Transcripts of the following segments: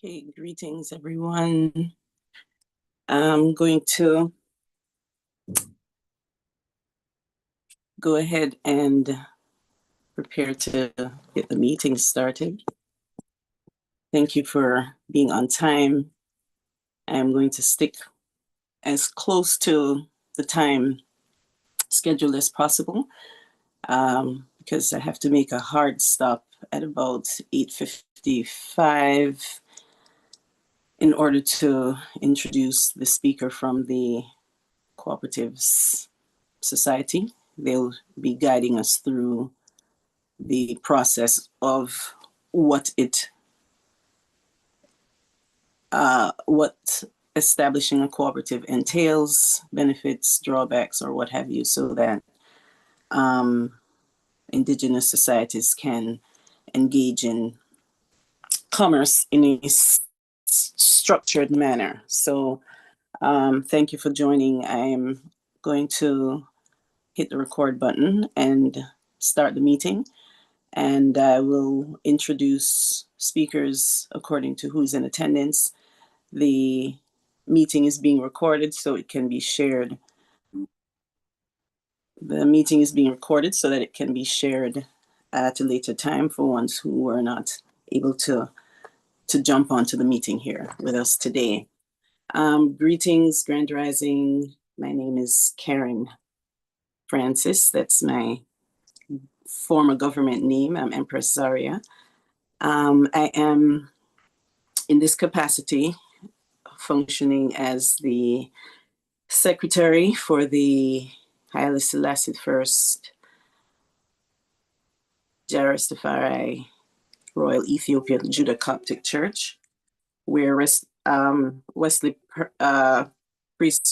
Okay, greetings everyone. I'm going to go ahead and prepare to get the meeting started. Thank you for being on time. I'm going to stick as close to the time schedule as possible because I have to make a hard stop at about 8:55 in order to introduce the speaker from the Cooperatives Society. They'll be guiding us through the process of what establishing a cooperative entails, benefits, drawbacks, or what have you, so that indigenous societies can engage in commerce in a structured manner. So thank you for joining. I'm going to hit the record button and start the meeting. And I will introduce speakers according to who's in attendance. The meeting is being recorded so it can be shared. The meeting is being recorded so that it can be shared at a later time for ones who are not able to jump onto the meeting here with us today. Greetings, Grand Rising. My name is Karen Francis. That's my former government name. I'm Empress Zaria. I am in this capacity functioning as the secretary for the Haile Selassie First Jarastafari Royal Ethiopian Judah Coptic Church, where priest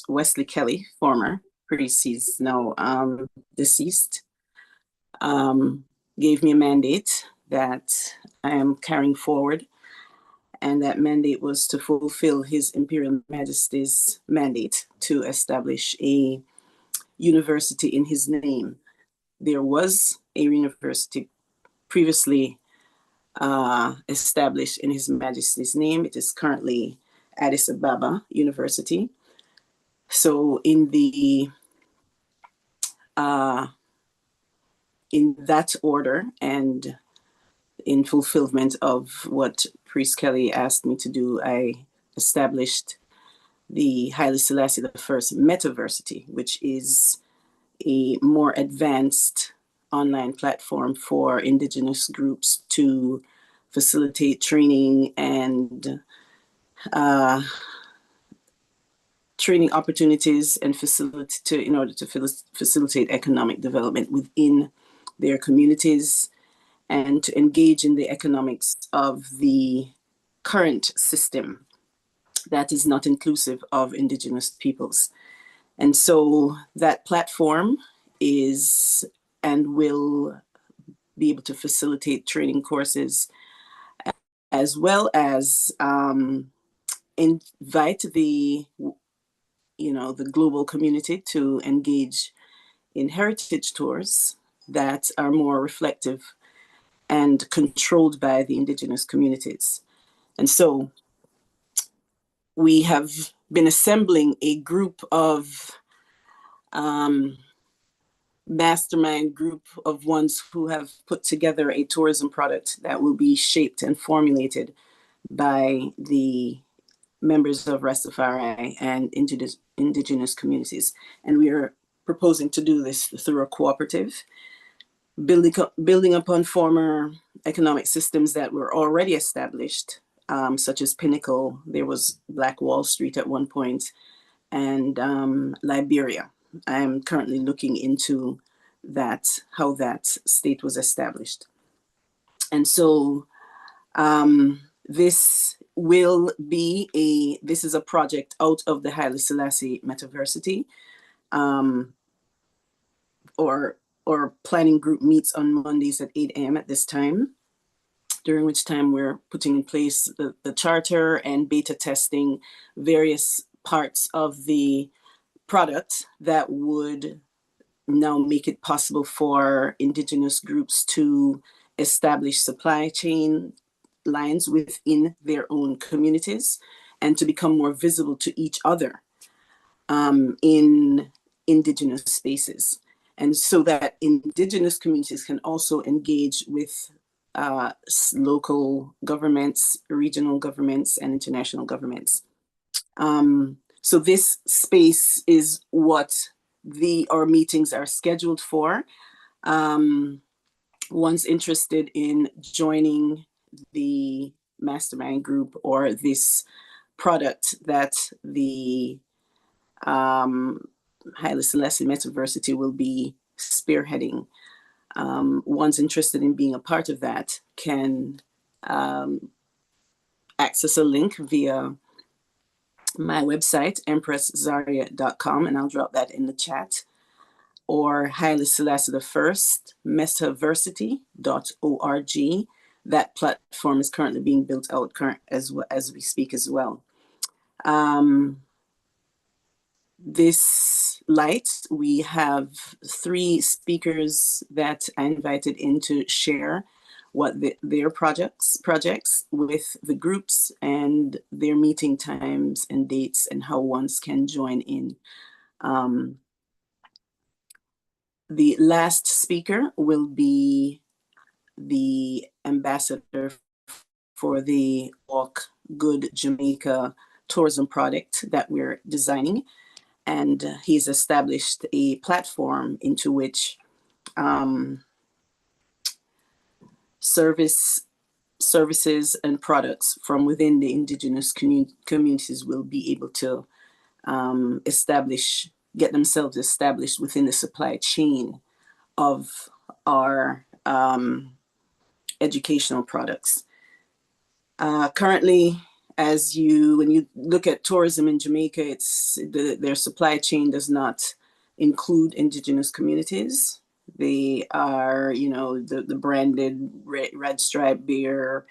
Wesley Kelly, former priest, he's now deceased, gave me a mandate that I am carrying forward. And that mandate was to fulfill His Imperial Majesty's mandate to establish a university in his name. There was a university previously established in His Majesty's name. It is currently Addis Ababa University. So in that order and in fulfillment of what Priest Kelly asked me to do, I established the Haile Selassie I Metaversity, which is a more advanced online platform for indigenous groups to facilitate training and training opportunities and in order to facilitate economic development within their communities and to engage in the economics of the current system that is not inclusive of indigenous peoples. And so that platform is and will be able to facilitate training courses as well as invite the global community to engage in heritage tours that are more reflective and controlled by the indigenous communities. And so we have been assembling a group of mastermind group of ones who have put together a tourism product that will be shaped and formulated by the members of Rastafari and indigenous communities. And we are proposing to do this through a cooperative, building upon former economic systems that were already established, such as Pinnacle. There was Black Wall Street at one point, and Liberia. I'm currently looking into how that state was established. And so this is a project out of the Haile Selassie Metaversity, or planning group meets on Mondays at 8 a.m. at this time, during which time we're putting in place the charter and beta testing various parts of the product that would now make it possible for indigenous groups to establish supply chain lines within their own communities and to become more visible to each other in Indigenous spaces. And so that Indigenous communities can also engage with local governments, regional governments, and international governments. So this space is what our meetings are scheduled for. One's interested in joining the mastermind group or this product that the Haile Selassie Metaversity will be spearheading. One's interested in being a part of that can access a link via my website, empresszaria.com, and I'll drop that in the chat, or Haile Selassie the First, metaversity.org. That platform is currently being built out as we speak as well. This light, we have 3 speakers that I invited in to share what their projects with the groups and their meeting times and dates and how ones can join in. The last speaker will be the ambassador for the Walk Good Jamaica tourism product that we're designing. And he's established a platform into which services and products from within the Indigenous communities will be able to get themselves established within the supply chain of our educational products. Currently, when you look at tourism in Jamaica, their supply chain does not include Indigenous communities. They are, the branded red stripe beer,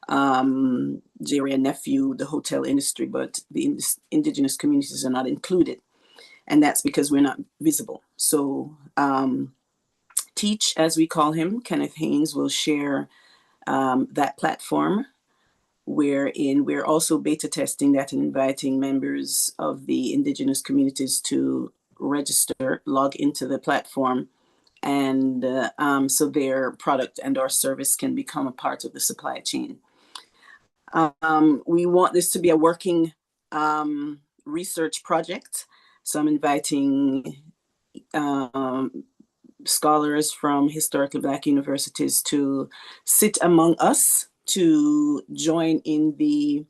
Jerry and nephew, the hotel industry, but the Indigenous communities are not included. And that's because we're not visible. So Teach, as we call him, Kenneth Haynes, will share that platform, wherein we're also beta testing that and inviting members of the Indigenous communities to register, log into the platform, and so their product and our service can become a part of the supply chain. We want this to be a working research project, so I'm inviting scholars from historically Black universities to sit among us, to join in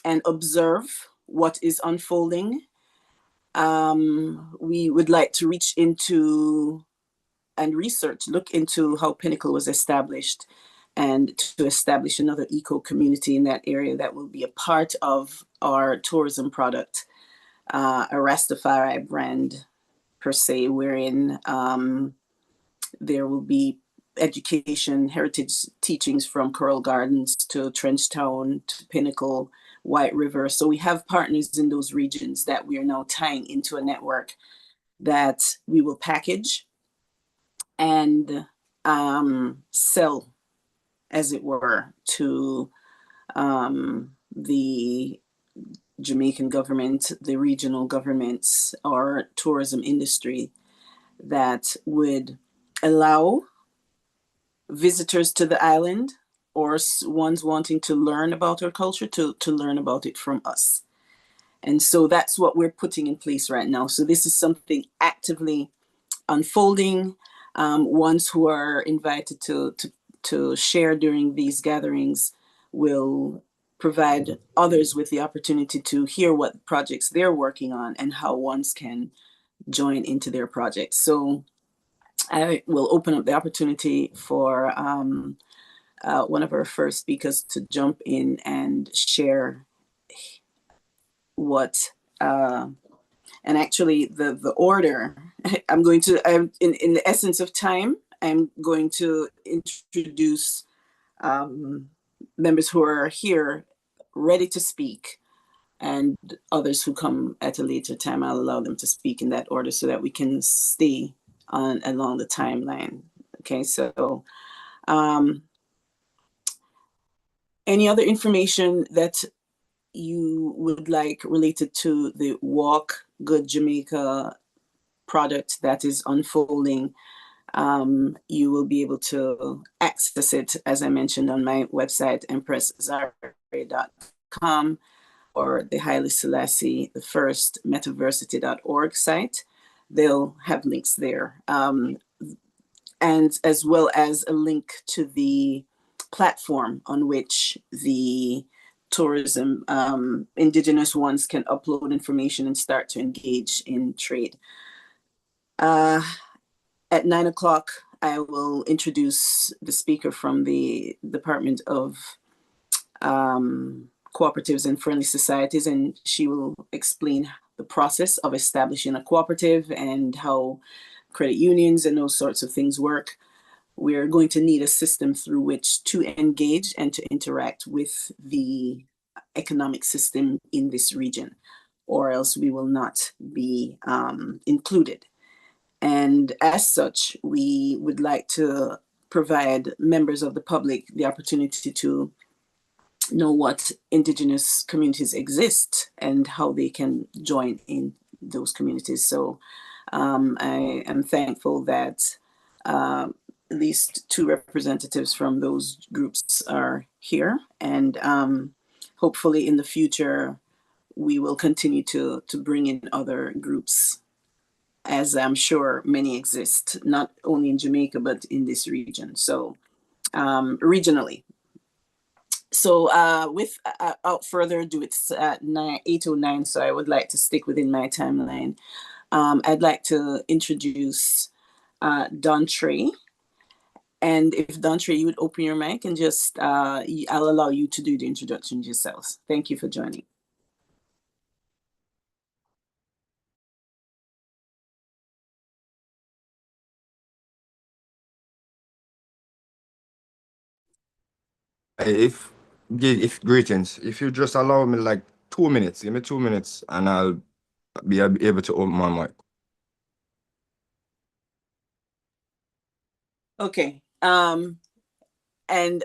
and observe what is unfolding. We would like to reach into and look into how Pinnacle was established, and to establish another eco community in that area that will be a part of our tourism product, a Rastafari brand per se, wherein there will be education, heritage teachings from Coral Gardens to Trenchtown to Pinnacle, White River. So we have partners in those regions that we are now tying into a network that we will package and sell, as it were, to the Jamaican government, the regional governments, or tourism industry, that would allow visitors to the island or ones wanting to learn about our culture to learn about it from us. And so that's what we're putting in place right now. So this is something actively unfolding. Ones who are invited to share during these gatherings will provide others with the opportunity to hear what projects they're working on and how ones can join into their projects. So I will open up the opportunity for one of our first speakers to jump in and share what, and actually the order, in the essence of time, I'm going to introduce members who are here ready to speak, and others who come at a later time. I'll allow them to speak in that order so that we can stay along the timeline. Okay, so Any other information that you would like related to the Walk Good Jamaica product that is unfolding, you will be able to access it, as I mentioned, on my website, empresszare.com, or the Haile Selassie the First Metaversity.org site. They'll have links there. And as well as a link to the platform on which the tourism indigenous ones can upload information and start to engage in trade. At 9 o'clock, I will introduce the speaker from the Department of Cooperatives and Friendly Societies, and she will explain the process of establishing a cooperative and how credit unions and those sorts of things work. We're going to need a system through which to engage and to interact with the economic system in this region, or else we will not be included. And as such, we would like to provide members of the public the opportunity to know what indigenous communities exist and how they can join in those communities. So I am thankful that at least 2 representatives from those groups are here, and hopefully in the future we will continue to bring in other groups, as I'm sure many exist, not only in Jamaica, but in this region. So regionally. So without further ado, it's at 8:09, so I would like to stick within my timeline. I'd like to introduce Don Trey. And if Don Trey, you would open your mic and just, I'll allow you to do the introduction yourselves. Thank you for joining. If greetings, if you just allow me like 2 minutes, give me 2 minutes and I'll be able to open my mic. Okay. And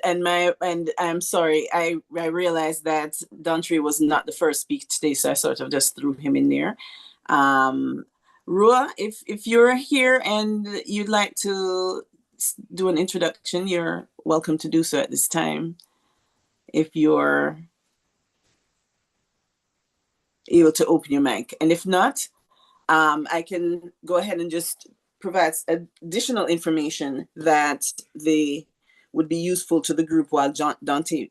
I'm sorry, I realized that Dontry was not the first speaker today, so I sort of just threw him in there. Rua, if you're here and you'd like to do an introduction, you're welcome to do so at this time. If you're able to open your mic, and if not, I can go ahead and just provide additional information that they would be useful to the group while Dante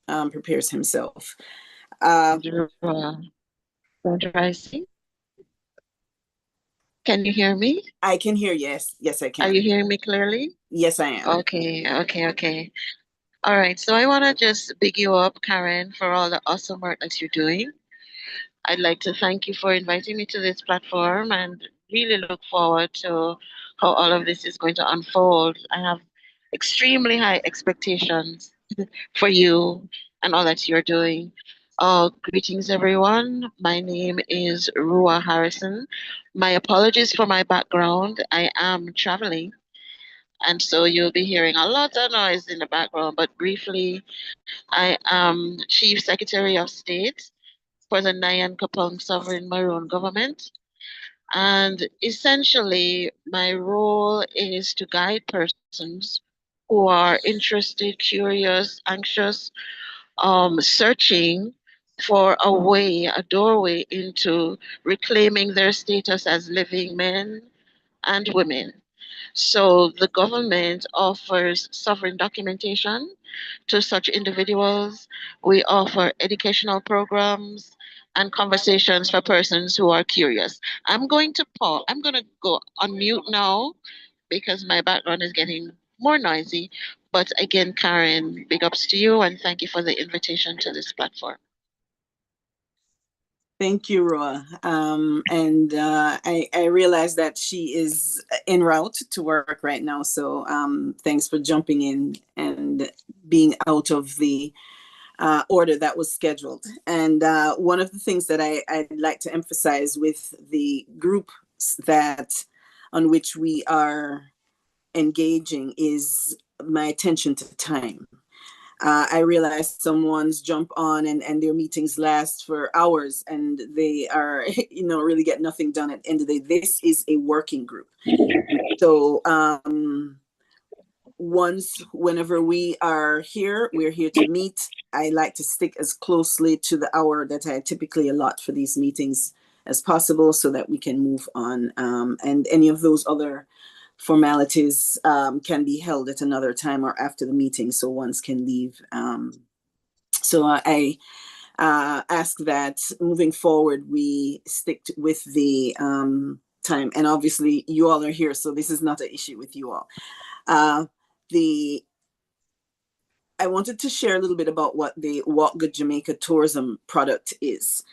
prepares himself. Can you hear me? I can hear, yes. Yes, I can. Are you hearing me clearly? Yes, I am. Okay. All right, so I want to just big you up, Karen, for all the awesome work that you're doing. I'd like to thank you for inviting me to this platform and really look forward to how all of this is going to unfold. I have extremely high expectations for you and all that you're doing. Greetings, everyone. My name is Rua Harrison. My apologies for my background. I am traveling, and so you'll be hearing a lot of noise in the background. But briefly, I am Chief Secretary of State for the Nyan Kapong Sovereign Maroon Government. And essentially, my role is to guide persons who are interested, curious, anxious, searching for a way, a doorway into reclaiming their status as living men and women. So the government offers sovereign documentation to such individuals. We offer educational programs and conversations for persons who are curious. I'm going to pause. I'm going to go on mute now because my background is getting more noisy. But again, Karen, big ups to you and thank you for the invitation to this platform. Thank you, Roa. I realize that she is en route to work right now. So thanks for jumping in and being out of the order that was scheduled. And one of the things that I'd like to emphasize with the groups on which we are engaging is my attention to time. I realize someone's jump on and their meetings last for hours and they are, really get nothing done at the end of the day. This is a working group. So whenever we are here, we're here to meet. I like to stick as closely to the hour that I typically allot for these meetings as possible so that we can move on. And any of those other formalities can be held at another time or after the meeting so ones can leave. So I ask that moving forward, we stick with the time. And obviously you all are here, so this is not an issue with you all. I wanted to share a little bit about what the Walk Good Jamaica tourism product is,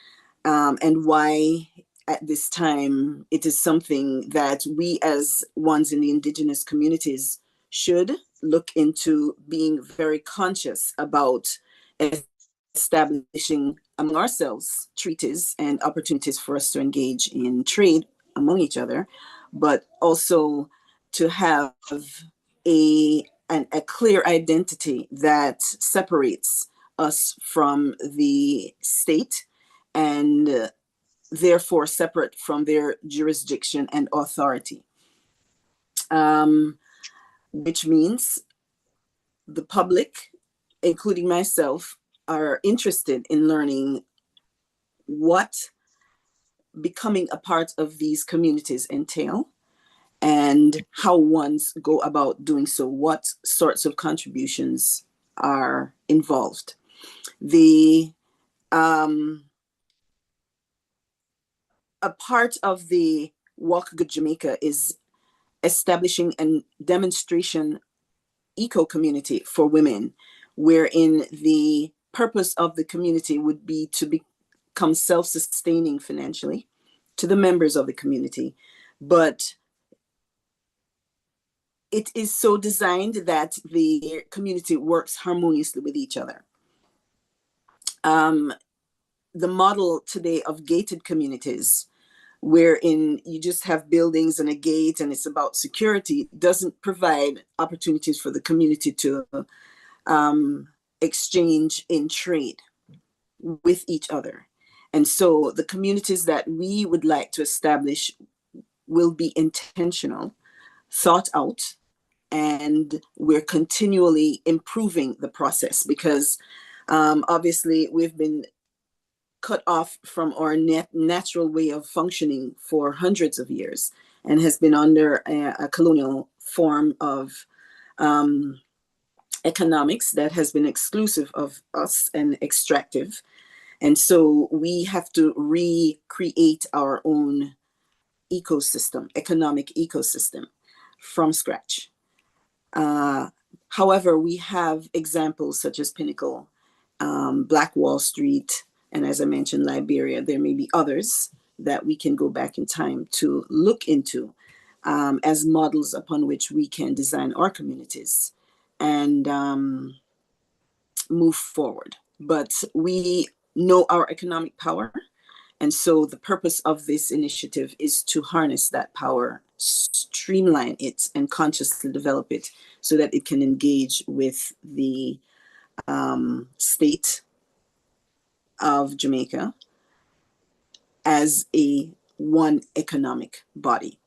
and why at this time it is something that we as ones in the indigenous communities should look into being very conscious about establishing among ourselves treaties and opportunities for us to engage in trade among each other, but also to have a clear identity that separates us from the state and therefore separate from their jurisdiction and authority. Which means the public, including myself, are interested in learning what becoming a part of these communities entail and how ones go about doing so, what sorts of contributions are involved. The a part of the Walk Good Jamaica is establishing a demonstration eco-community for women, wherein the purpose of the community would be to become self-sustaining financially to the members of the community, but it is so designed that the community works harmoniously with each other. The model today of gated communities, wherein you just have buildings and a gate and it's about security, doesn't provide opportunities for the community to exchange in trade with each other. And so the communities that we would like to establish will be intentional, thought out, and we're continually improving the process because obviously we've been cut off from our natural way of functioning for hundreds of years and has been under a colonial form of economics that has been exclusive of us and extractive. And so we have to recreate our own ecosystem, economic ecosystem from scratch. However, we have examples such as Pinnacle, Black Wall Street, and as I mentioned, Liberia. There may be others that we can go back in time to look into as models upon which we can design our communities and move forward. But we know our economic power. And so the purpose of this initiative is to harness that power, streamline it, and consciously develop it so that it can engage with the state of Jamaica as a one economic body.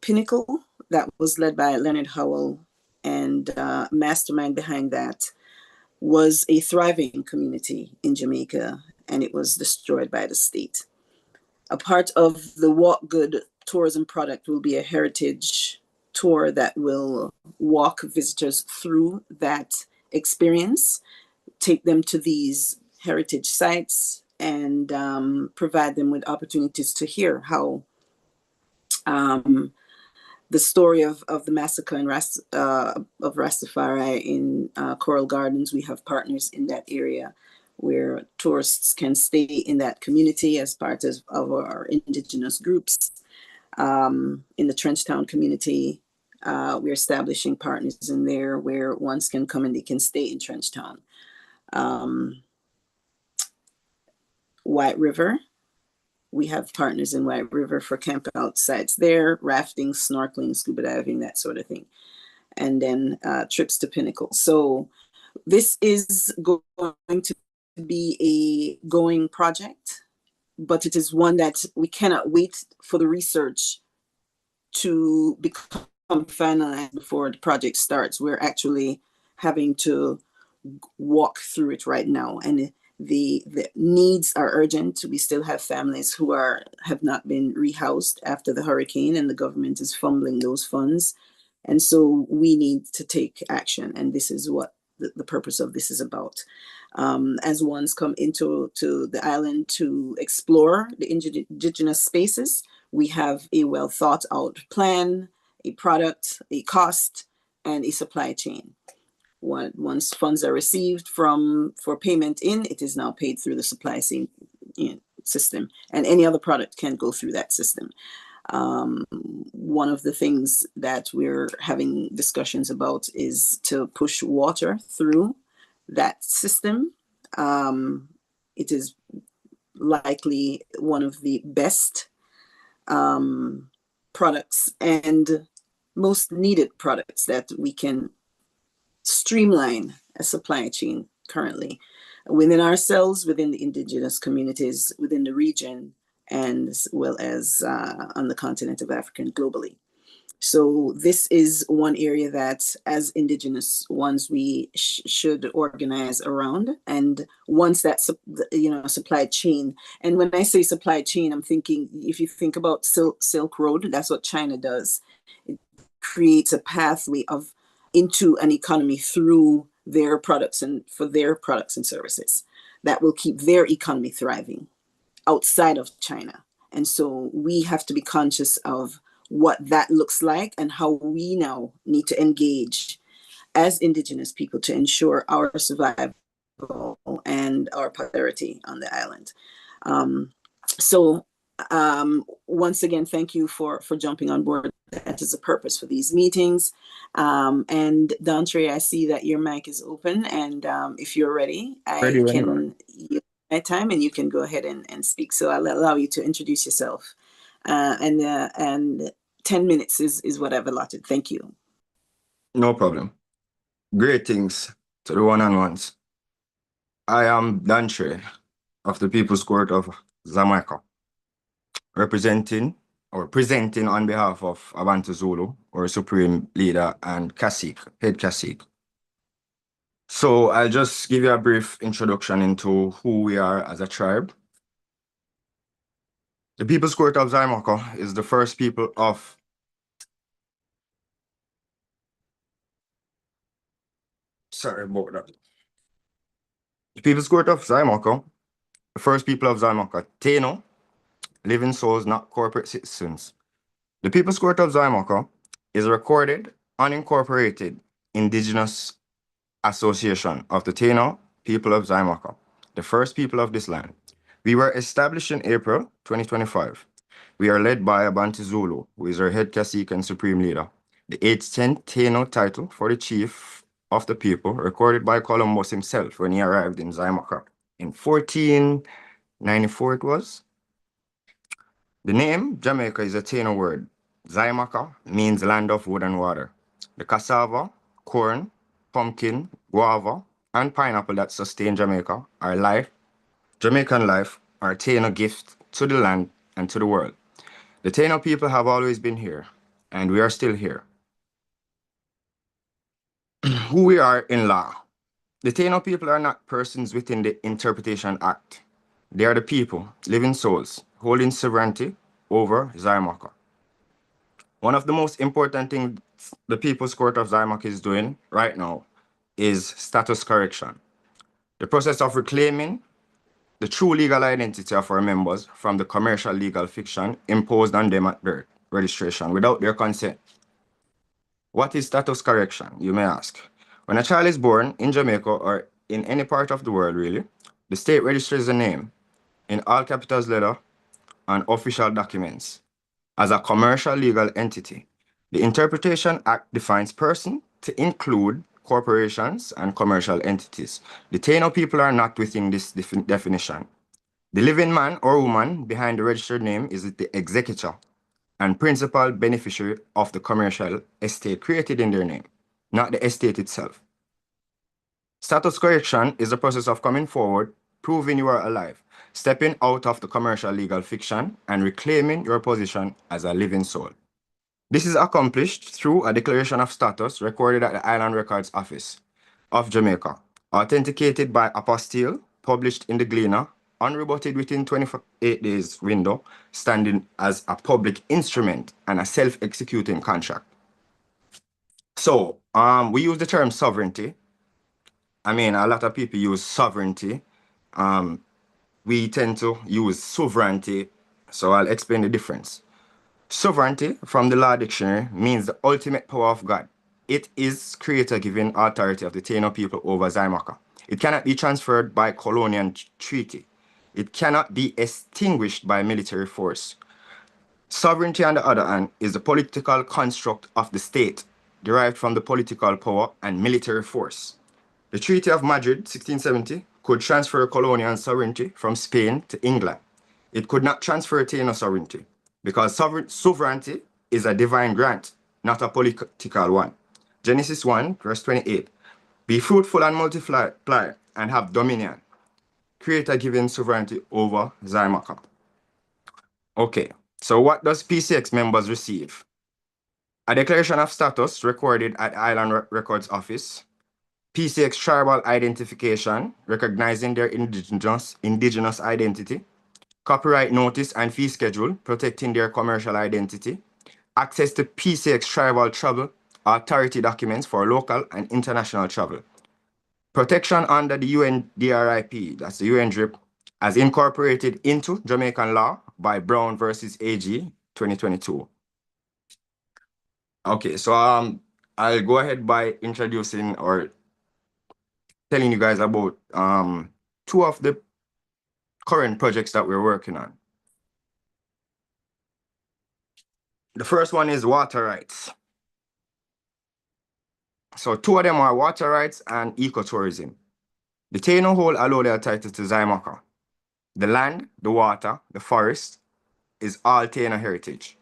Pinnacle, that was led by Leonard Howell, and mastermind behind that was a thriving community in Jamaica, and it was destroyed by the state. A part of the Walk Good tourism product will be a heritage tour that will walk visitors through that experience, take them to these heritage sites, and provide them with opportunities to hear how the story of the massacre of Rastafari in Coral Gardens. We have partners in that area where tourists can stay in that community as part of our indigenous groups. In the Trenchtown community, we're establishing partners in there where ones can come and they can stay in Trenchtown. White River, we have partners in White River for camp out sites there, rafting, snorkeling, scuba diving, that sort of thing. and then trips to Pinnacle. So this is going to be a going project, but it is one that we cannot wait for the research to become finalized before the project starts. We're actually having to walk through it right now, and the needs are urgent. We still have families who have not been rehoused after the hurricane, and the government is fumbling those funds. And so we need to take action, and this is what the purpose of this is about. As ones come into the island to explore the indigenous spaces, we have a well thought out plan, a product, a cost, and a supply chain. Once funds are received for payment in, it is now paid through the supply chain system, and any other product can go through that system. One of the things that we're having discussions about is to push water through that system. It is likely one of the best products and most needed products that we can streamline a supply chain currently within ourselves, within the indigenous communities, within the region, and as well as on the continent of Africa and globally. So this is one area that, as indigenous ones, we should organize around. And once that supply chain, and when I say supply chain, I'm thinking, if you think about Silk Road, that's what China does. It creates a pathway into an economy through their products and for their products and services that will keep their economy thriving outside of China. And so we have to be conscious of what that looks like and how we now need to engage as indigenous people to ensure our survival and our prosperity on the island. So once again, thank you for jumping on board. That is the purpose for these meetings. And Dantre, I see that your mic is open, and if you're ready, I can use my time and you can go ahead and speak. So I'll allow you to introduce yourself. And 10 minutes is what I've allotted. Thank you. No problem. Greetings to the one-on-ones. I am Dantre of the People's Court of Jamaica, representing or presenting on behalf of Abantu Zulu, or Supreme Leader and Cacique, Head Cacique. So I'll just give you a brief introduction into who we are as a tribe. The People's Court of Jamaica is the first people of Sorry about that. The People's Court of Jamaica, the first people of Jamaica, Taino, living souls, not corporate citizens. The People's Court of Jamaica is a recorded, unincorporated indigenous association of the Taino people of Jamaica, the first people of this land. We were established in April 2025. We are led by Abantu Zulu, who is our head cacique and supreme leader. The 8th Taino title for the chief of the people, recorded by Columbus himself when he arrived in Jamaica in 1494 it was. The name Jamaica is a Taino word. Jamaica means land of wood and water. The cassava, corn, pumpkin, guava, and pineapple that sustain Jamaica, our life, Jamaican life, are Taino gift to the land and to the world. The Taino people have always been here, and we are still here. Who we are in law. The Taino people are not persons within the Interpretation Act. They are the people, living souls, holding sovereignty over Jamaica. One of the most important things the People's Court of Jamaica is doing right now is status correction. The process of reclaiming the true legal identity of our members from the commercial legal fiction imposed on them at birth registration without their consent. What is status correction, you may ask? When a child is born in Jamaica or in any part of the world, really, the state registers the name in all capitals letter on official documents as a commercial legal entity. The Interpretation Act defines person to include corporations and commercial entities. The Taino people are not within this definition. The living man or woman behind the registered name is the executor and principal beneficiary of the commercial estate created in their name. not the estate itself. Status correction is the process of coming forward, proving you are alive, stepping out of the commercial legal fiction, and reclaiming your position as a living soul. This is accomplished through a declaration of status recorded at the Island Records Office of Jamaica, authenticated by apostille, published in the Gleaner, unrebutted within 28 days window, standing as a public instrument and a self-executing contract. So, we use the term sovereignty. I mean, a lot of people use sovereignty. We tend to use sovereignty, so I'll explain the difference. Sovereignty, from the Law Dictionary, means the ultimate power of God. It is creator-given authority of the Taino people over Zaimaka. It cannot be transferred by colonial treaty. It cannot be extinguished by military force. Sovereignty, on the other hand, is the political construct of the state, derived from the political power and military force. The Treaty of Madrid, 1670, could transfer colonial sovereignty from Spain to England. It could not transfer Taino sovereignty, because sovereignty is a divine grant, not a political one. Genesis 1, verse 28. Be fruitful and multiply and have dominion. Creator given sovereignty over Zaimaka. Okay, so what does PCX members receive? A declaration of status recorded at Island Records Office. PCX tribal identification, recognizing their indigenous identity. Copyright notice and fee schedule, protecting their commercial identity. Access to PCX tribal travel authority documents for local and international travel. Protection under the UNDRIP, that's the UN DRIP, as incorporated into Jamaican law by Brown versus AG 2022. Okay, so I'll go ahead by introducing or telling you guys about two of the current projects that we're working on. The first one is water rights. So two of them are water rights and ecotourism. The Taino hold allodial title to Zaimaka. The land, the water, the forest is all Taino heritage.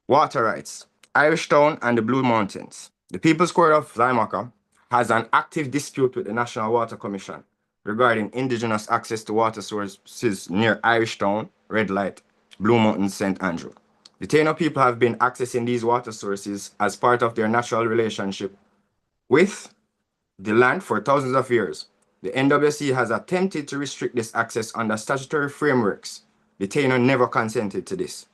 Water rights. Irish Town and the Blue Mountains. The People's Court of Zaimaka has an active dispute with the National Water Commission regarding indigenous access to water sources near Irish Town, Red Light, Blue Mountains, St. Andrew. The Taino people have been accessing these water sources as part of their natural relationship with the land for thousands of years. The NWC has attempted to restrict this access under statutory frameworks. The Taino never consented to this.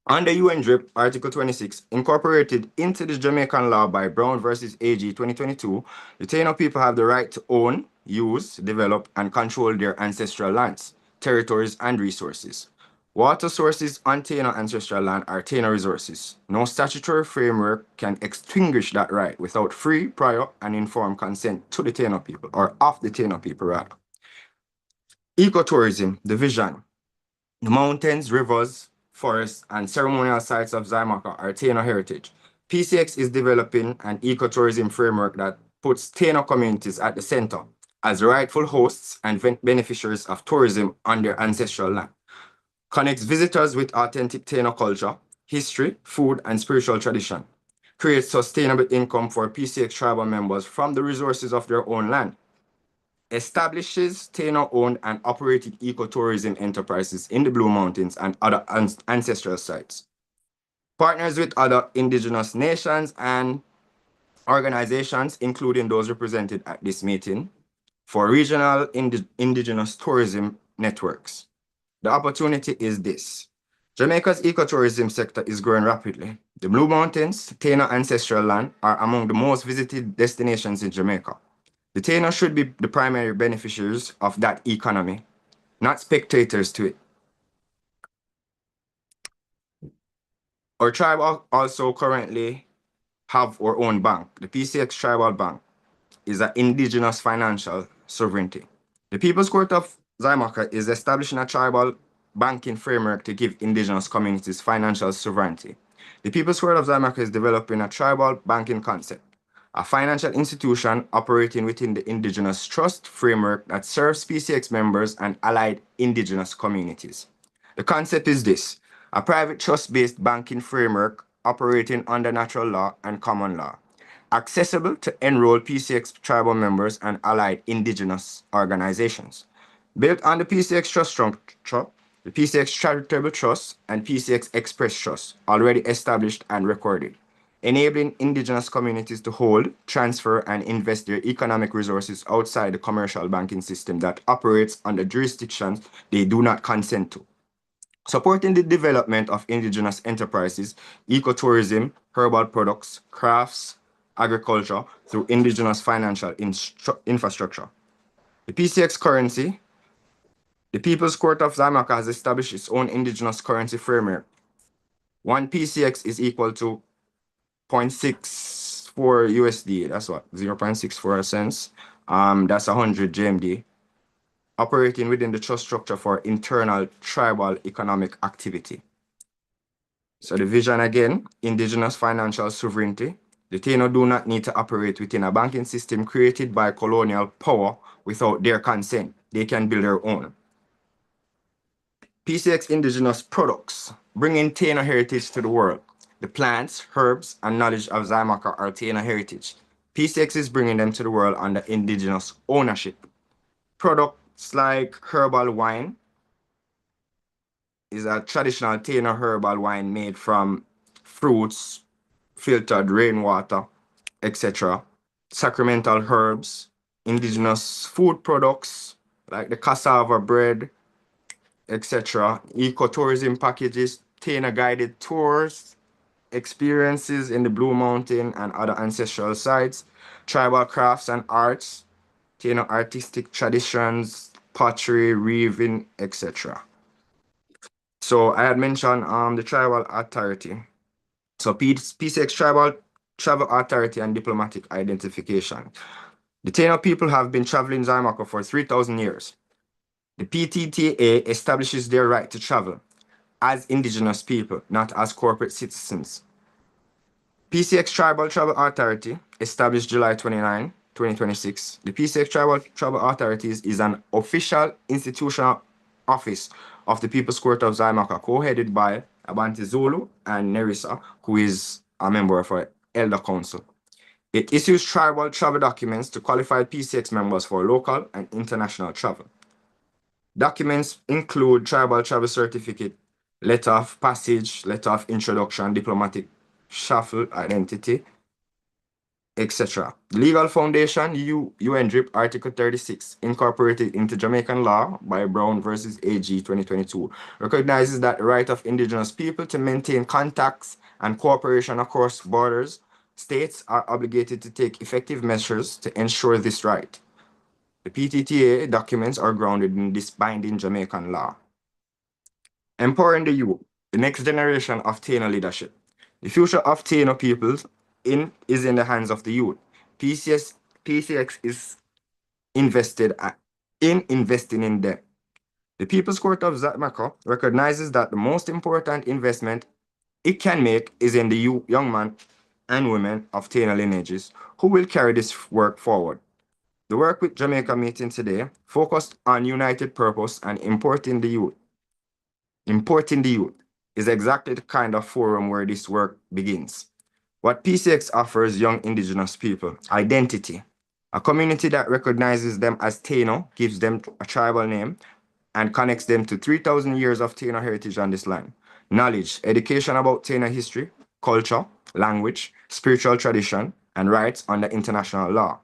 Under UN DRIP, Article 26, incorporated into the Jamaican law by Brown versus AG 2022, the Taino people have the right to own, use, develop, and control their ancestral lands, territories, and resources. Water sources on Taino ancestral land are Taino resources. No statutory framework can extinguish that right without free, prior, and informed consent to the Taino people, or of the Taino people, rather. Ecotourism, the vision. The mountains, rivers, forests, and ceremonial sites of Zaimaka are Taino heritage. PCX is developing an ecotourism framework that puts Taino communities at the center as rightful hosts and beneficiaries of tourism on their ancestral land. Connects visitors with authentic Taino culture, history, food, and spiritual tradition. Creates sustainable income for PCX tribal members from the resources of their own land. Establishes Taino-owned and operated ecotourism enterprises in the Blue Mountains and other ancestral sites. Partners with other indigenous nations and organizations, including those represented at this meeting, for regional indigenous tourism networks. The opportunity is this. Jamaica's ecotourism sector is growing rapidly. The Blue Mountains, Taino ancestral land, are among the most visited destinations in Jamaica. The Taino should be the primary beneficiaries of that economy, not spectators to it. Our tribe also currently have our own bank. The PCX Tribal Bank is an indigenous financial sovereignty. The People's Court of Zaimaka is establishing a tribal banking framework to give indigenous communities financial sovereignty. The People's Court of Zaimaka is developing a tribal banking concept, a financial institution operating within the indigenous trust framework that serves PCX members and allied indigenous communities. The concept is this: a private trust-based banking framework operating under natural law and common law. accessible to enroll PCX tribal members and allied indigenous organizations. Built on the PCX Trust structure, the PCX Charitable Trust and PCX Express Trust, already established and recorded, enabling indigenous communities to hold, transfer, and invest their economic resources outside the commercial banking system that operates under jurisdictions they do not consent to. Supporting the development of indigenous enterprises, ecotourism, herbal products, crafts, agriculture through indigenous financial infrastructure. The PCX currency, the People's Court of Jamaica has established its own indigenous currency framework. One PCX is equal to 0.64 USD. That's what, 0.64 cents. That's 100 GMD. Operating within the trust structure for internal tribal economic activity. So the vision again, indigenous financial sovereignty. The Taino do not need to operate within a banking system created by colonial power without their consent. They can build their own. PCX indigenous products, bringing Taino heritage to the world. The plants, herbs, and knowledge of Zaimaka are Taino heritage. PCX is bringing them to the world under indigenous ownership. Products like herbal wine is a traditional Taino herbal wine made from fruits, filtered rainwater, etc. Sacramental herbs, indigenous food products like the cassava bread, etc. Ecotourism packages, Taino guided tours, experiences in the Blue Mountain and other ancestral sites, tribal crafts and arts, Taino artistic traditions, pottery, weaving, etc. So I had mentioned the tribal authority. So PCX Tribal Travel Authority and Diplomatic Identification. The Taino people have been traveling Zaimako for 3,000 years. The PTTA establishes their right to travel as indigenous people, not as corporate citizens. PCX Tribal Travel Authority, established July 29, 2026. The PCX Tribal Travel Authorities is an official institutional office of the People's Court of Zaimaka, co-headed by Abanti Zulu and Nerissa, who is a member of our Elder Council. It issues tribal travel documents to qualified PCX members for local and international travel. Documents include tribal travel certificate, letter of passage, letter of introduction, diplomatic shuffle, identity, etc. Legal foundation, UNDRIP Article 36, incorporated into Jamaican law by Brown versus AG 2022, recognizes that the right of indigenous people to maintain contacts and cooperation across borders. States are obligated to take effective measures to ensure this right. The PTTA documents are grounded in this binding Jamaican law. Empowering the youth, the next generation of Taino leadership. The future of Taino peoples is in the hands of the youth. PCX is investing in them. The People's Court of Zaimaka recognizes that the most important investment it can make is in the young men and women of Taino lineages who will carry this work forward. The work with Jamaica meeting today focused on united purpose and importing the youth. Importing the youth is exactly the kind of forum where this work begins. What PCX offers young indigenous people, identity. A community that recognizes them as Taino, gives them a tribal name, and connects them to 3,000 years of Taino heritage on this land. Knowledge, education about Taino history, culture, language, spiritual tradition, and rights under international law.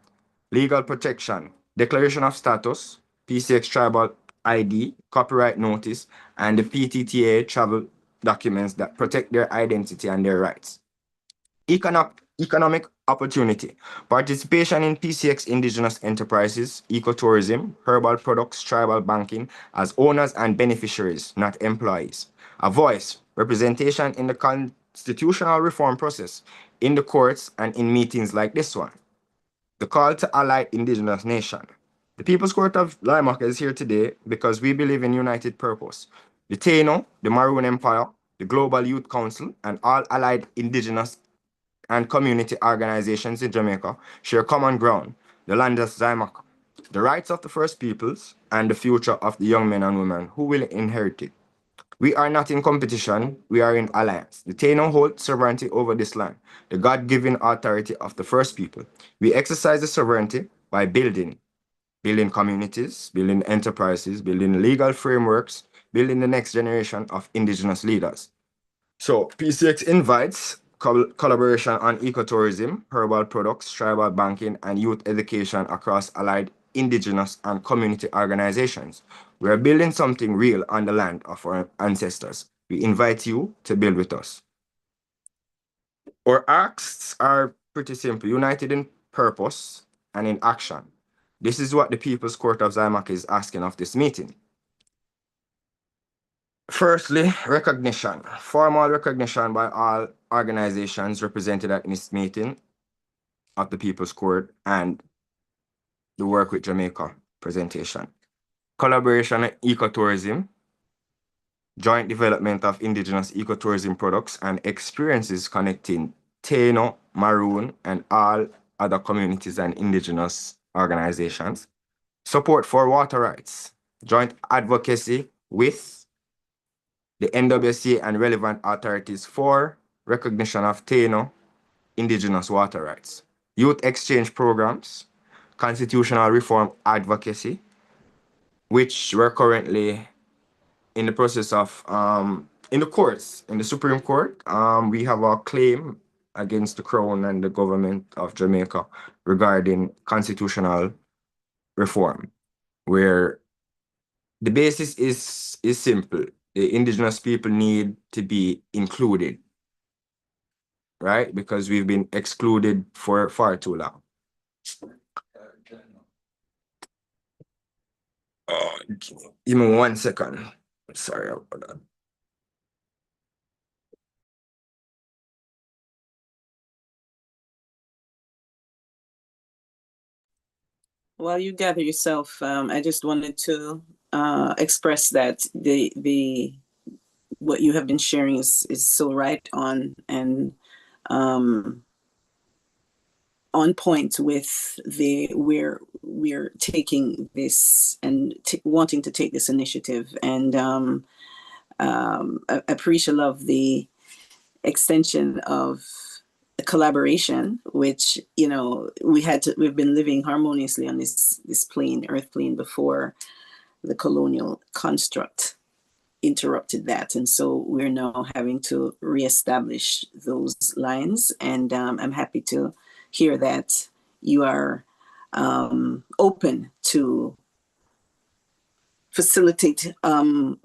Legal protection, declaration of status, PCX tribal ID, copyright notice, and the PTTA travel documents that protect their identity and their rights. Economic opportunity, participation in PCX indigenous enterprises, ecotourism, herbal products, tribal banking as owners and beneficiaries, not employees. A voice, representation in the constitutional reform process, in the courts and in meetings like this one. The call to allied indigenous nation. The People's Court of Zaimaka is here today because we believe in united purpose. The Taino, the Maroon Empire, the Global Youth Council, and all allied indigenous and community organizations in Jamaica share common ground, the land of Zaimaka, the rights of the First Peoples, and the future of the young men and women who will inherit it. We are not in competition, we are in alliance. The Taino hold sovereignty over this land, the God-given authority of the first people. We exercise the sovereignty by building communities, building enterprises, building legal frameworks, building the next generation of indigenous leaders. So PCX invites collaboration on ecotourism, herbal products, tribal banking, and youth education across allied indigenous and community organizations. We are building something real on the land of our ancestors. We invite you to build with us. Our asks are pretty simple, united in purpose and in action. This is what the People's Court of Zaimak is asking of this meeting. Firstly, recognition. Formal recognition by all organizations represented at this meeting of the People's Court and the Work with Jamaica presentation. Collaboration in ecotourism, joint development of indigenous ecotourism products and experiences connecting Taino, Maroon, and all other communities and indigenous organizations. Support for water rights, joint advocacy with the NWC and relevant authorities for recognition of Taino indigenous water rights, youth exchange programs, constitutional reform advocacy, which we're currently in the process of in the courts, in the Supreme Court. We have a claim against the Crown and the government of Jamaica regarding constitutional reform, where the basis is simple. The indigenous people need to be included, right? Because we've been excluded for far too long. Give me 1 second. Sorry about that. While you gather yourself, I just wanted to express that the what you have been sharing is so right on and on point with the we're taking this and wanting to take this initiative, and I appreciate love the extension of collaboration, which we've been living harmoniously on this plane, earth plane, before the colonial construct interrupted that, and so we're now having to reestablish those lines. And I'm happy to hear that you are open to facilitate and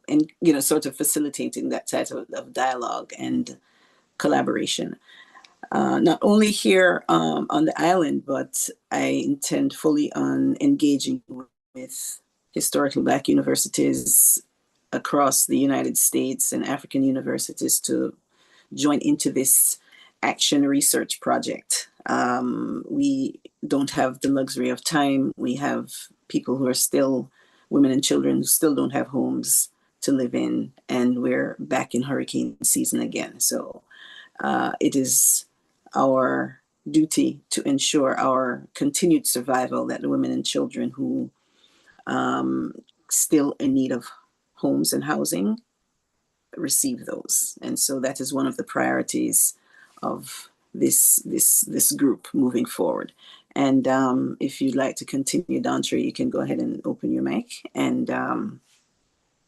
sort of facilitating that type of dialogue and collaboration. Not only here on the island, but I intend fully on engaging with historically Black universities across the United States and African universities to join into this action research project. We don't have the luxury of time. We have people who are still women and children who still don't have homes to live in, and we're back in hurricane season again. So it is our duty to ensure our continued survival, that the women and children who still in need of homes and housing receive those. And so that is one of the priorities of this group moving forward. And if you'd like to continue, Dantre, you can go ahead and open your mic, and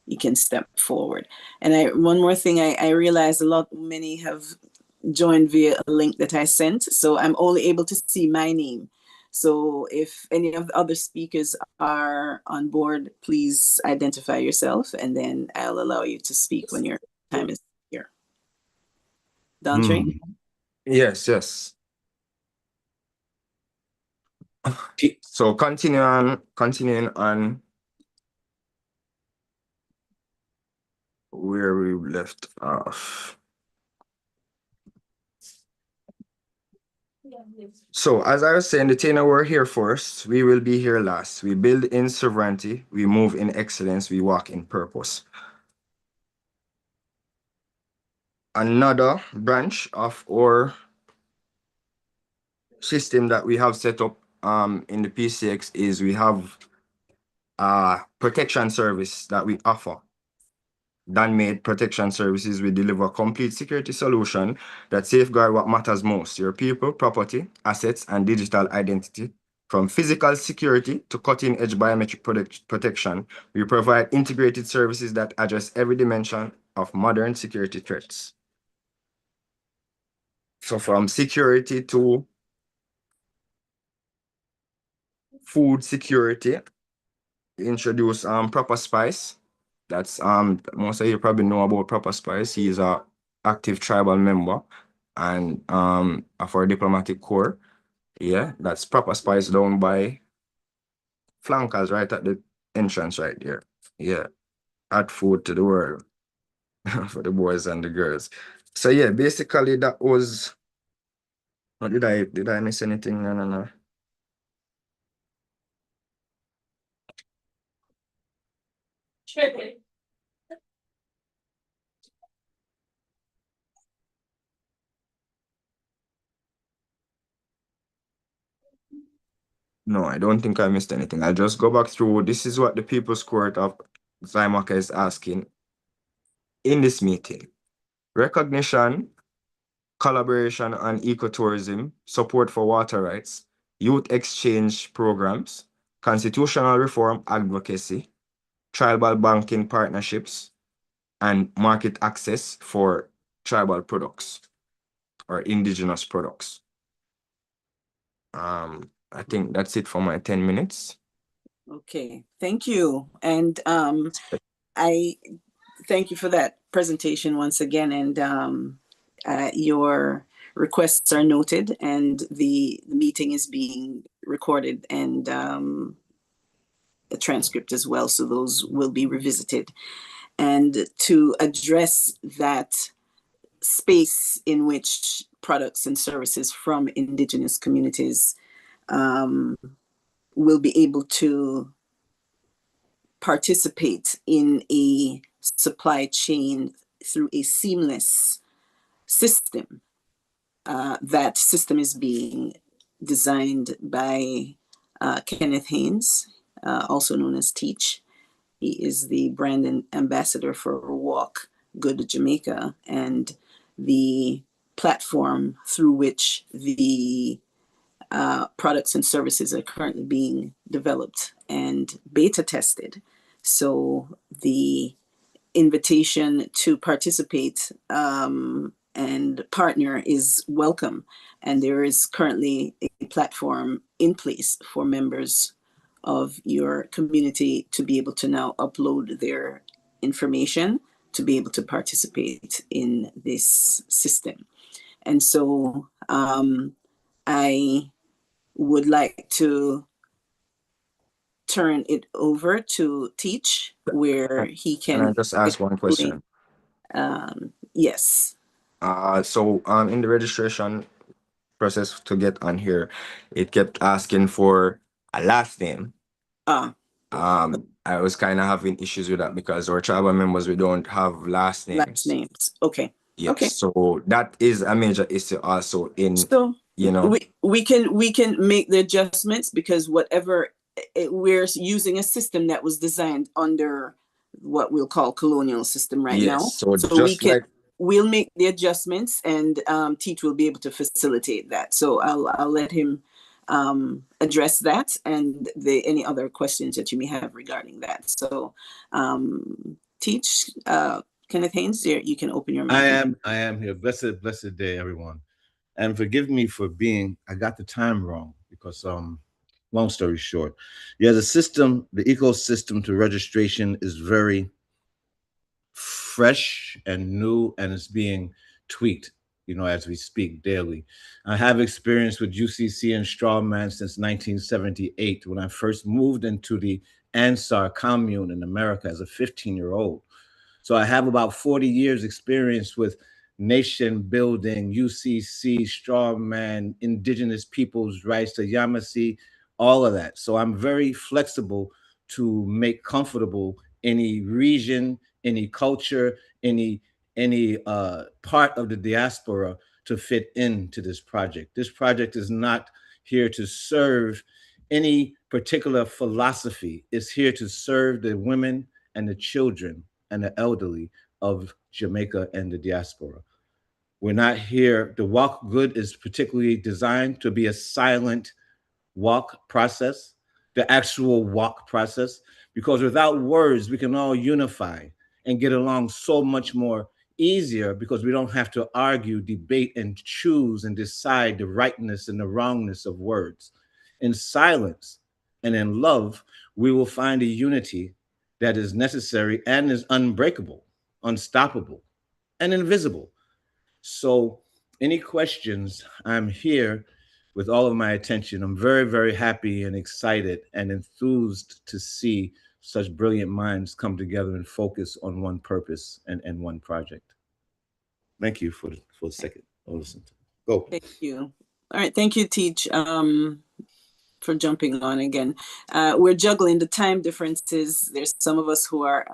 you can step forward. And one more thing, I realized many have joined via a link that I sent, so I'm only able to see my name. So if any of the other speakers are on board, please identify yourself, and then I'll allow you to speak when your time is here. Dantre? Yes. So continuing on where we left off. So as I was saying, the Taino were here first, we will be here last. We build in sovereignty, we move in excellence, we walk in purpose. Another branch of our system that we have set up in the PCX is we have a protection service that we offer. Made Protection Services, we deliver complete security solution that safeguard what matters most, your people, property, assets, and digital identity. From physical security to cutting-edge biometric protection, we provide integrated services that address every dimension of modern security threats. So from security to food security, introduce Proper Spice. That's most of you probably know about Proper Spice. He is a active tribal member and of our diplomatic corps. Yeah, that's Proper Spice down by flankers right at the entrance right there. Yeah, add food to the world for the boys and the girls. So yeah, basically that was. Oh, did I miss anything? No, no, no. No, I don't think I missed anything. I'll just go back through. This is what the People's Court of Zymaka is asking in this meeting. Recognition, collaboration on ecotourism, support for water rights, youth exchange programs, constitutional reform advocacy, tribal banking partnerships, and market access for tribal products or indigenous products. I think that's it for my 10 minutes. Okay, thank you. And I thank you for that presentation once again. And your requests are noted, and the meeting is being recorded, and a transcript as well. So those will be revisited. And to address that space in which products and services from Indigenous communities will be able to participate in a supply chain through a seamless system. That system is being designed by Kenneth Haynes, also known as Teach. He is the brand ambassador for Walk Good Jamaica, and the platform through which the products and services are currently being developed and beta tested. So the invitation to participate and partner is welcome. And there is currently a platform in place for members of your community to be able to now upload their information to be able to participate in this system. And so I would like to turn it over to Teach, where he Can I can just ask one explain. question? Yes. So in the registration process to get on here, it kept asking for a last name. I was kind of having issues with that because our tribal members, we don't have last names. Last names. Okay. Yes. Okay. So that is a major issue also in, So you know. we can make the adjustments, because whatever we're using a system that was designed under what we'll call colonial system right now. Yes. So So just like we'll make the adjustments, and Teach will be able to facilitate that. So I'll let him address that and any other questions that you may have regarding that. So Teach, Kenneth Haynes, you can open your mic. I am here. Blessed day, everyone. And forgive me for I got the time wrong because long story short. Yeah, the ecosystem to registration is very fresh and new, and it's being tweaked, as we speak daily. I have experience with UCC and Strawman since 1978 when I first moved into the Ansar commune in America as a 15-year-old. So I have about 40 years experience with nation building, UCC, Strawman, indigenous people's rights to Yamasee, all of that. So I'm very flexible to make comfortable any region, any culture, any part of the diaspora to fit into this project. This project is not here to serve any particular philosophy. It's here to serve the women and the children and the elderly of Jamaica and the diaspora. We're not here. The walk good is particularly designed to be a silent walk process, the actual walk process, because without words, we can all unify and get along so much more easier because we don't have to argue, debate, and choose and decide the rightness and the wrongness of words. In silence and in love, we will find a unity that is necessary and is unbreakable, unstoppable, and invisible. So, any questions? I'm here with all of my attention. I'm very, very happy and excited and enthused to see such brilliant minds come together and focus on one purpose and one project. Thank you for the second. I'll listen to it. Go. Thank you. All right, thank you, Teach, for jumping on again. We're juggling the time differences. There's some of us who are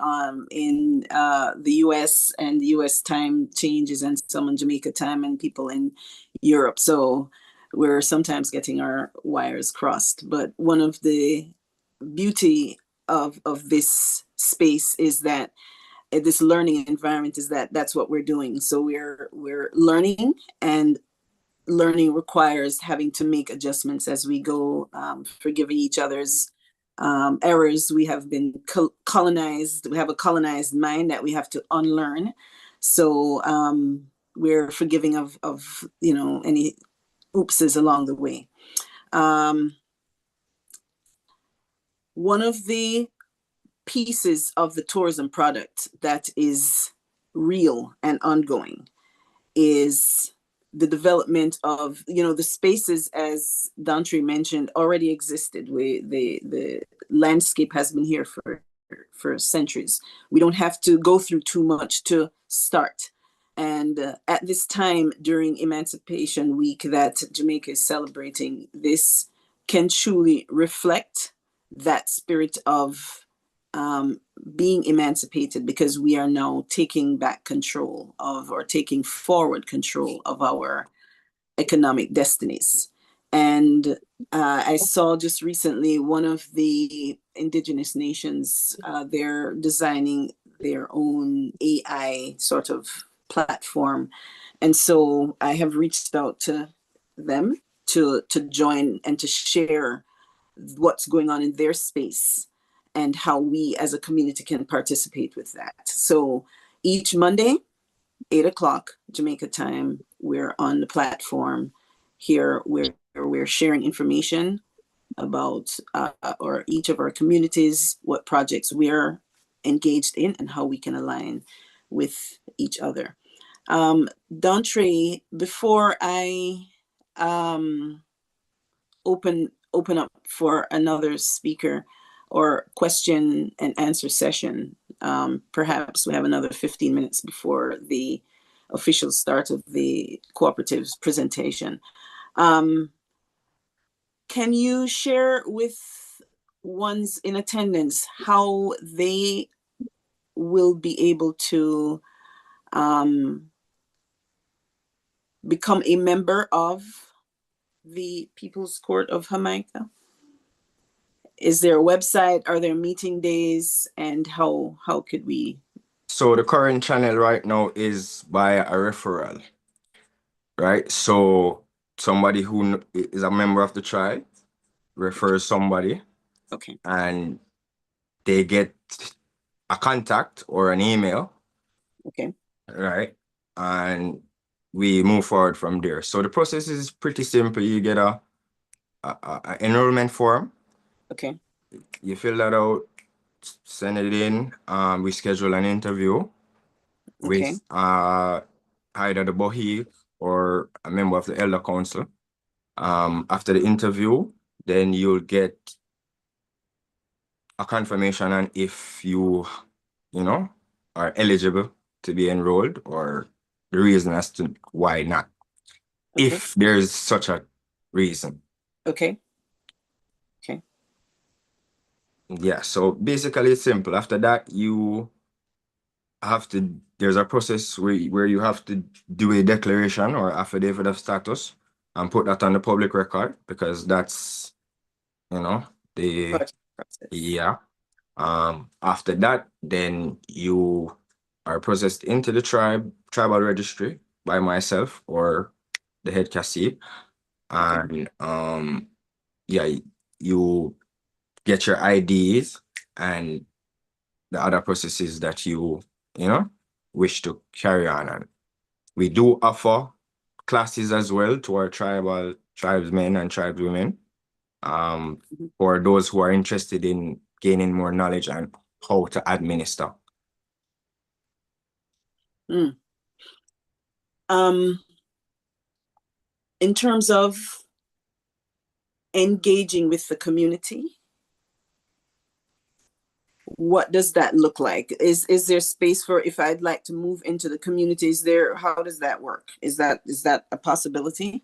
in the US, and the US time changes, and some in Jamaica time, and people in Europe. So we're sometimes getting our wires crossed. But one of the beauty of this space is that this learning environment is that that's what we're doing. So we're learning, and learning requires having to make adjustments as we go, forgiving each other's errors. We have been colonized. We have a colonized mind that we have to unlearn. So we're forgiving of any oopses along the way. One of the pieces of the tourism product that is real and ongoing is the development of, the spaces, as Dantri mentioned, already existed. The landscape has been here for centuries. We don't have to go through too much to start. And at this time during Emancipation Week that Jamaica is celebrating, this can truly reflect that spirit of being emancipated, because we are now taking back control of, or taking forward control of, our economic destinies. And I saw just recently one of the indigenous nations, they're designing their own AI sort of platform. And so I have reached out to them to join and to share what's going on in their space and how we as a community can participate with that. So each Monday, 8 o'clock Jamaica time, we're on the platform here where we're sharing information about or each of our communities, what projects we're engaged in, and how we can align with each other. Dantri, before I open up for another speaker or question and answer session, perhaps we have another 15 minutes before the official start of the Cooperative's presentation. Can you share with ones in attendance how they will be able to become a member of the People's Court of Jamaica? Is there a website? Are there meeting days? And how could we? So the current channel right now is by a referral, right? So somebody who is a member of the tribe refers somebody, Okay. and they get a contact or an email, Okay. right? And we move forward from there. So the process is pretty simple. You get a enrollment form. Okay. You fill that out, send it in. We schedule an interview Okay. with either the Bohi or a member of the Elder Council. After the interview, then you'll get a confirmation on if you are eligible to be enrolled, or the reason as to why not, Okay. if there's such a reason. Okay. Okay. Yeah, so basically it's simple. After that, there's a process where you have to do a declaration or affidavit of status and put that on the public record, because that's, the, Process. yeah. After that, then you are processed into the tribal registry by myself or the head cashier. And yeah, you get your IDs and the other processes that you know wish to carry on. And we do offer classes as well to our tribesmen and tribeswomen, for those who are interested in gaining more knowledge on how to administer. Mm. In terms of engaging with the community, what does that look like? Is there space for, if I'd like to move into the community, how does that work? Is that a possibility?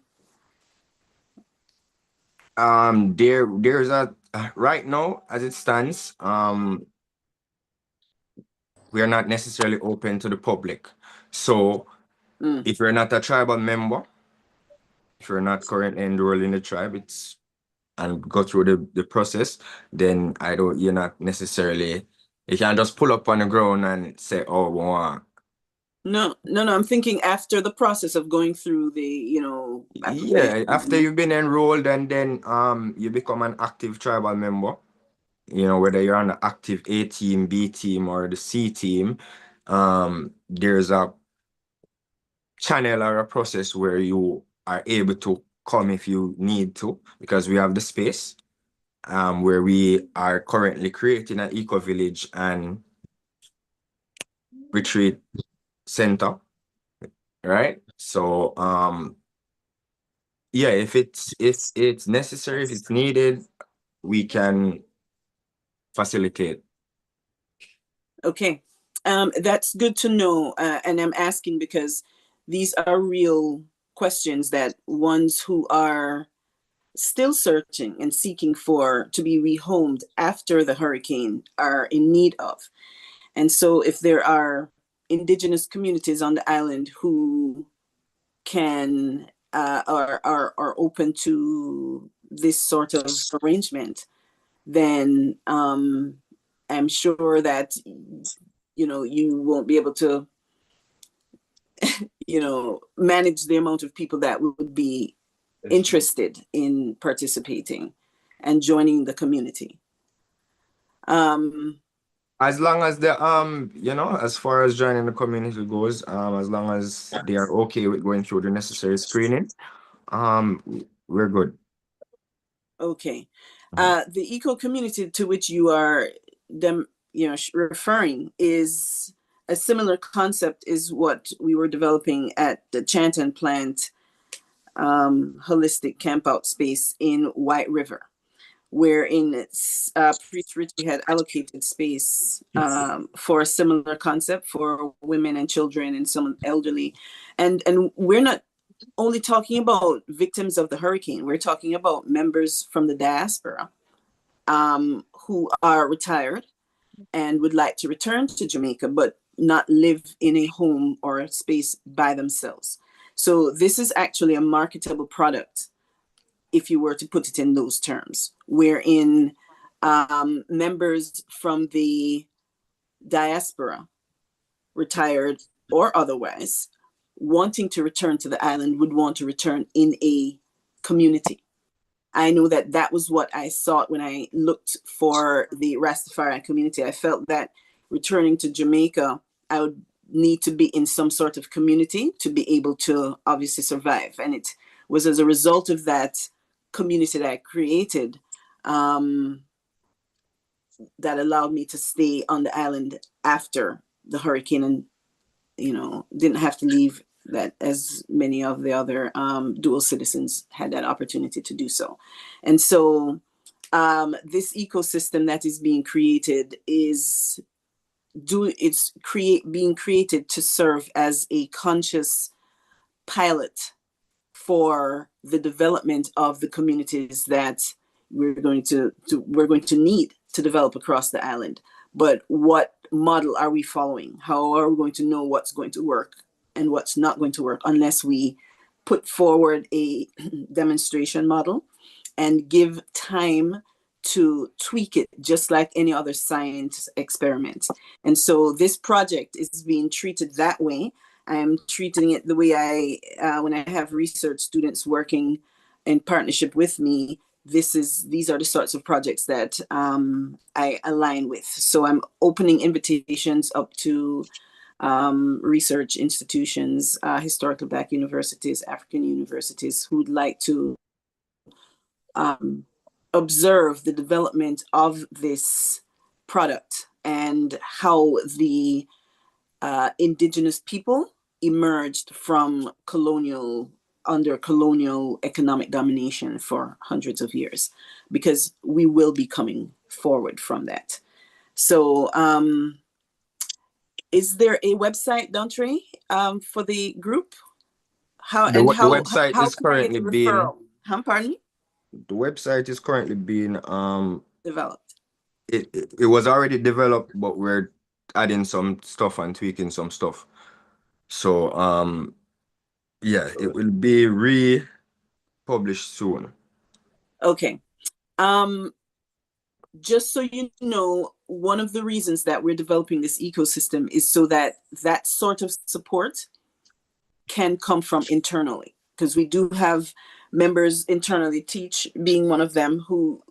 There's a right now as it stands, we are not necessarily open to the public. So if you're not a tribal member, if you're not currently enrolled in the tribe, and go through the process, then you're not necessarily, you can't just pull up on the ground and say, oh, well, No, I'm thinking after the process of going through the, yeah, after you've been enrolled and then you become an active tribal member, whether you're on the active A team, B team, or the C team, there's a channel or a process where you are able to come if you need to, because we have the space, where we are currently creating an eco village and retreat center, right? So yeah, if it's necessary, if it's needed, we can facilitate. Okay, that's good to know, and I'm asking because these are real questions that ones who are still searching and seeking to be rehomed after the hurricane are in need of. And so if there are indigenous communities on the island who can are open to this sort of arrangement, then I'm sure that you won't be able to manage the amount of people that would be interested in participating and joining the community. As long as as far as joining the community goes, as long as they are okay with going through the necessary screening, we're good. Okay. The eco community to which you are referring is a similar concept is what we were developing at the Chant and Plant holistic campout space in White River, wherein Priest Richie had allocated space for a similar concept for women and children and some elderly. And we're not only talking about victims of the hurricane, we're talking about members from the diaspora who are retired and would like to return to Jamaica, but not live in a home or a space by themselves. So this is actually a marketable product, if you were to put it in those terms, wherein members from the diaspora, retired or otherwise, wanting to return to the island would want to return in a community. I know that was what I sought when I looked for the Rastafarian community. I felt that returning to Jamaica, I would need to be in some sort of community to be able to obviously survive. And it was as a result of that community that I created that allowed me to stay on the island after the hurricane and, didn't have to leave that as many of the other dual citizens had that opportunity to do so. And so this ecosystem that is being created is being created to serve as a conscious pilot for the development of the communities that we're going to need to develop across the island. But what model are we following? How are we going to know what's going to work and what's not going to work unless we put forward a demonstration model and give time to tweak it just like any other science experiment. And so this project is being treated that way. I am treating it the way when I have research students working in partnership with me, these are the sorts of projects that I align with. So I'm opening invitations up to research institutions, historical Black universities, African universities who'd like to observe the development of this product and how the indigenous people emerged from under colonial economic domination for hundreds of years, because we will be coming forward from that. So is there a website, Dontre, for the group? The website How is can I get currently the being referral? Pardon me? the website is currently being Developed. it was already developed, but we're adding some stuff and tweaking some stuff. So yeah, it will be republished soon. Okay. Just so you know, one of the reasons that we're developing this ecosystem is so that that sort of support can come from internally, because we do have members internally, Teach being one of them, who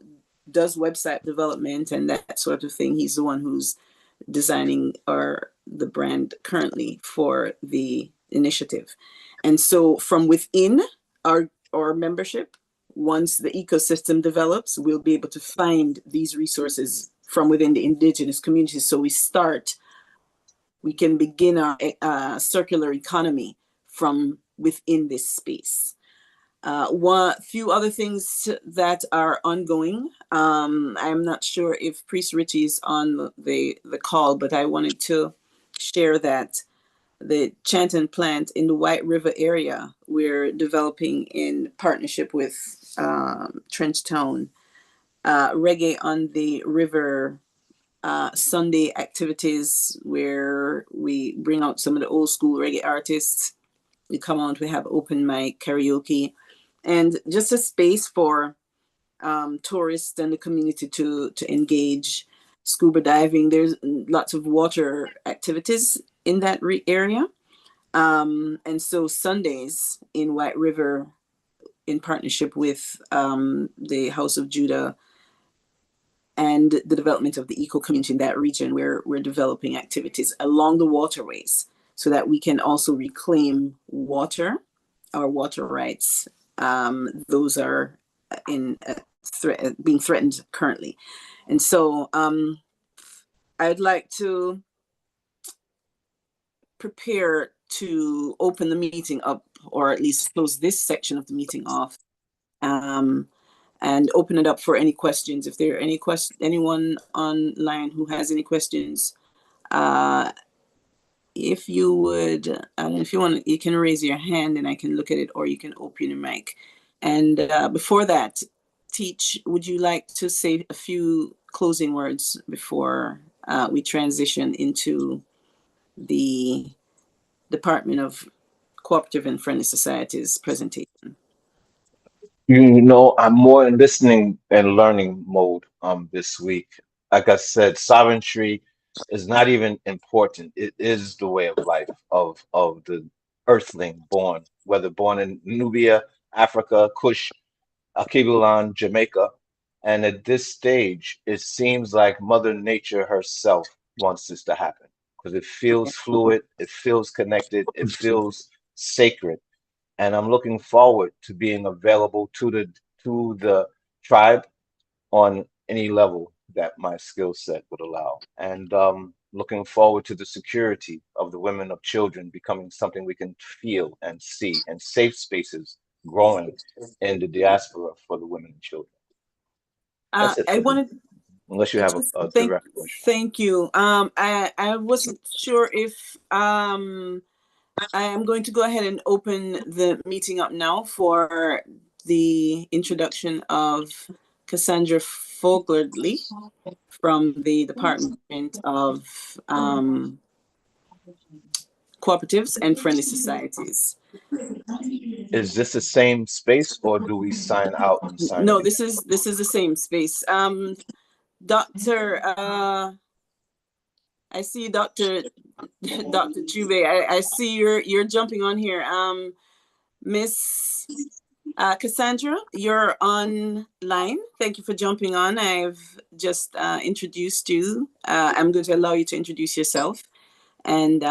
does website development and that sort of thing. He's the one who's designing the brand currently for the initiative. And so from within our membership, once the ecosystem develops, we'll be able to find these resources from within the indigenous communities. So we can begin our circular economy from within this space. One few other things that are ongoing. I'm not sure if Priest Richie is on the call, but I wanted to share that the chant and plant in the White River area, we're developing in partnership with Trenchtown, reggae on the river Sunday activities where we bring out some of the old school reggae artists. We come out, we have open mic, karaoke, and just a space for tourists and the community to engage. Scuba diving, there's lots of water activities in that area. And so Sundays in White River, in partnership with the House of Judah and the development of the eco community in that region, where we're developing activities along the waterways so that we can also reclaim water, our water rights. Those are being threatened currently. And so I'd like to prepare to open the meeting up, or at least close this section of the meeting off, and open it up for any questions. If there are anyone online who has any questions, if you would, if you want, you can raise your hand and I can look at it, or you can open your mic. And before that, Teach, would you like to say a few closing words before we transition into the Department of Cooperative and Friendly Societies presentation? You know, I'm more in listening and learning mode this week. Like I said, sovereignty is not even important. It is the way of life of the earthling born, whether born in Nubia, Africa, Kush, Akibulan, Jamaica. And at this stage, it seems like Mother Nature herself wants this to happen because it feels fluid, it feels connected, it feels sacred. And I'm looking forward to being available to the tribe on any level that my skill set would allow. And looking forward to the security of the women of children becoming something we can feel and see, and safe spaces growing in the diaspora for the women and children. That's it. I wanted Unless you have a direct question. Thank you. I wasn't sure if I am going to go ahead and open the meeting up now for the introduction of Cassandra Foglerly from the Department of cooperatives and friendly societies. Is this the same space or do we sign out and sign No, in? this is the same space. Dr. I see Dr. Dr. Chube. I see you're jumping on here. Miss Cassandra, you're online. Thank you for jumping on. I've just introduced you. I'm going to allow you to introduce yourself and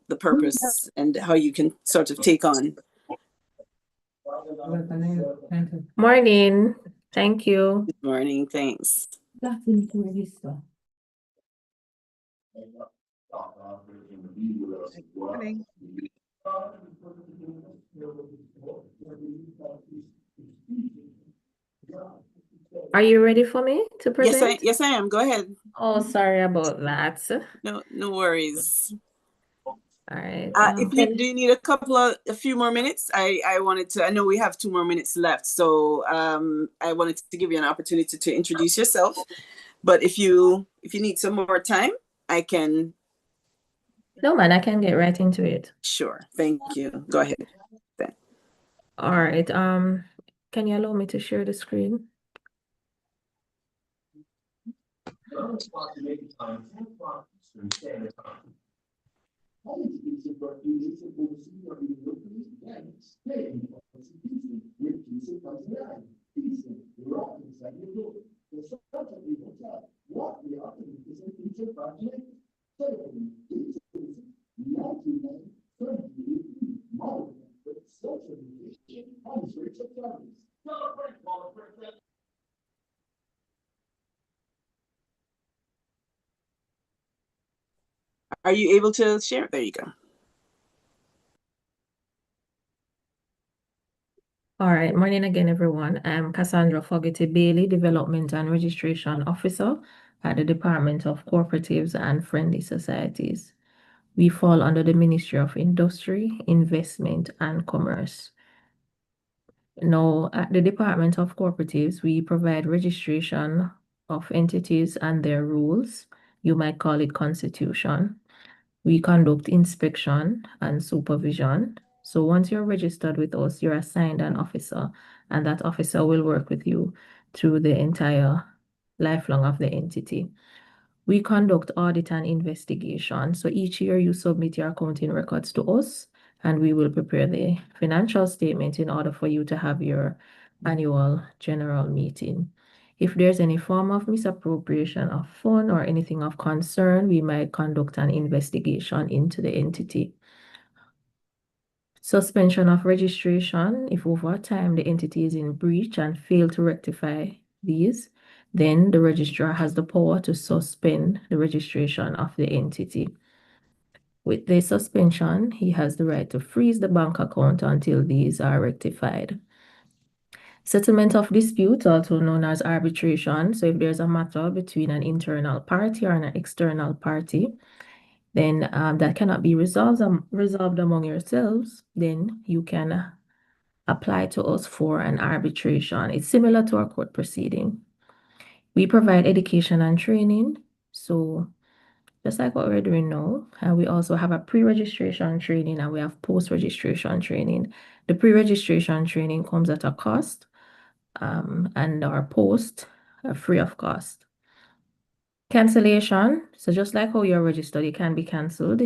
the purpose and how you can sort of take on. Morning. Thank you. Good morning. Thanks. Morning. Are you ready for me to present? Yes, I am. Go ahead. Oh, sorry about that. No worries. All right. Do you need a few more minutes? I wanted to. I know we have 2 more minutes left, so I wanted to give you an opportunity to introduce yourself. But if you need some more time, I can. No, man, I can get right into it. Sure. Thank you. Go ahead. All right. Can you allow me to share the screen? Are you able to share? There you go. All right, morning again, everyone. I'm Cassandra Fogarty Bailey, Development and Registration Officer at the Department of Cooperatives and Friendly Societies. We fall under the Ministry of Industry, Investment and Commerce. Now, at the Department of Cooperatives, we provide registration of entities and their rules. You might call it constitution. We conduct inspection and supervision. So once you're registered with us, you're assigned an officer, and that officer will work with you through the entire lifelong of the entity. We conduct audit and investigation. So each year you submit your accounting records to us, and we will prepare the financial statement in order for you to have your annual general meeting. If there's any form of misappropriation of fund or anything of concern, we might conduct an investigation into the entity. Suspension of registration, if over time the entity is in breach and fail to rectify these, then the registrar has the power to suspend the registration of the entity. With the suspension, he has the right to freeze the bank account until these are rectified. Settlement of dispute, also known as arbitration. So if there's a matter between an internal party or an external party, then that cannot be resolved among yourselves, then you can apply to us for an arbitration. It's similar to a court proceeding. We provide education and training. So just like what we're doing now, and we also have a pre-registration training and we have post-registration training. The pre-registration training comes at a cost, and our post are free of cost. Cancellation. So just like how you're registered, it can be cancelled.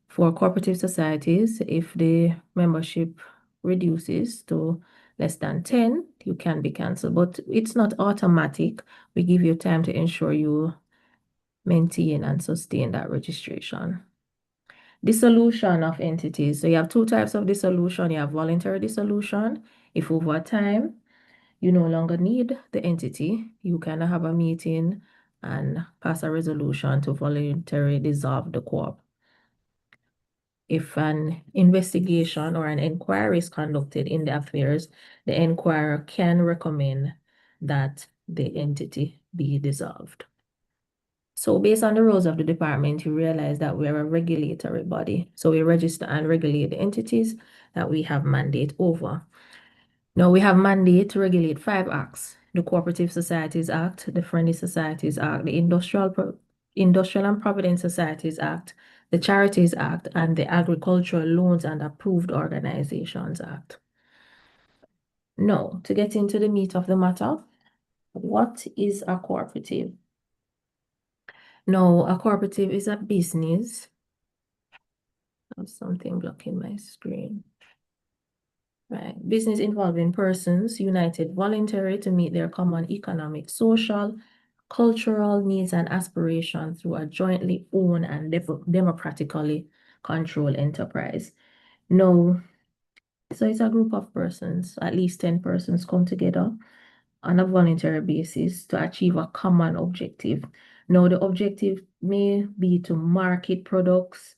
For cooperative societies, if the membership reduces to less than 10, you can be cancelled, but it's not automatic. We give you time to ensure you maintain and sustain that registration. Dissolution of entities. So you have 2 types of dissolution. You have voluntary dissolution. If over time you no longer need the entity, you can have a meeting and pass a resolution to voluntarily dissolve the co-op. If an investigation or an inquiry is conducted in the affairs, the inquirer can recommend that the entity be dissolved. So based on the rules of the department, you realize that we're a regulatory body. So we register and regulate the entities that we have mandate over. Now we have mandate to regulate 5 acts: the Cooperative Societies Act, the Friendly Societies Act, the Industrial and Provident Societies Act, the Charities Act, and the Agricultural Loans and Approved Organizations Act. Now, to get into the meat of the matter, what is a cooperative? Now, a cooperative is a business. I have something blocking my screen. Right. Business involving persons united voluntarily to meet their common economic, social, cultural needs and aspirations through a jointly owned and democratically controlled enterprise. No, so it's a group of persons, at least 10 persons come together on a voluntary basis to achieve a common objective. Now, the objective may be to market products,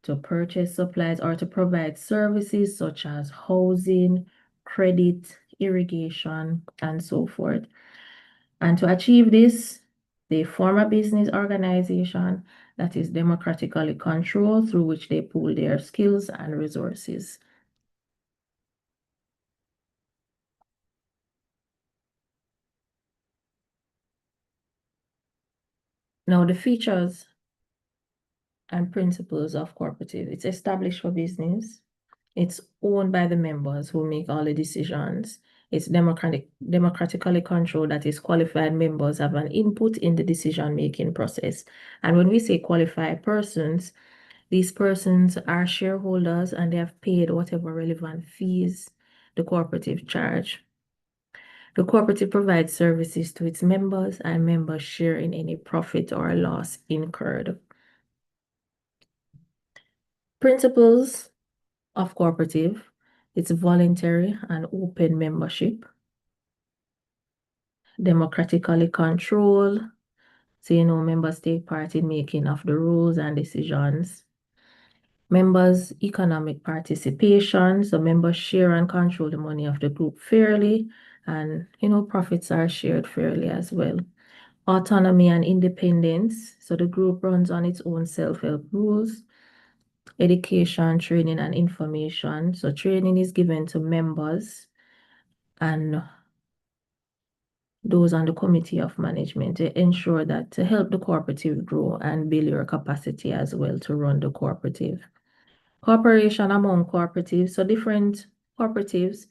to purchase supplies, or to provide services such as housing, credit, irrigation, and so forth. And to achieve this, they form a business organization that is democratically controlled, through which they pool their skills and resources. Now, the features and principles of cooperative. It's established for business. It's owned by the members who make all the decisions. It's democratically controlled, that is, qualified members have an input in the decision-making process. And when we say qualified persons, these persons are shareholders and they have paid whatever relevant fees the cooperative charge. The cooperative provides services to its members, and members share in any profit or loss incurred. Principles of cooperative: it's voluntary and open membership, democratically controlled, so members take part in making of the rules and decisions. Members' economic participation, so members share and control the money of the group fairly, and profits are shared fairly as well. Autonomy and independence, so the group runs on its own self-help rules. Education, training, and information. So training is given to members and those on the committee of management to ensure that to help the cooperative grow and build your capacity as well to run the cooperative. Cooperation among cooperatives. So different cooperatives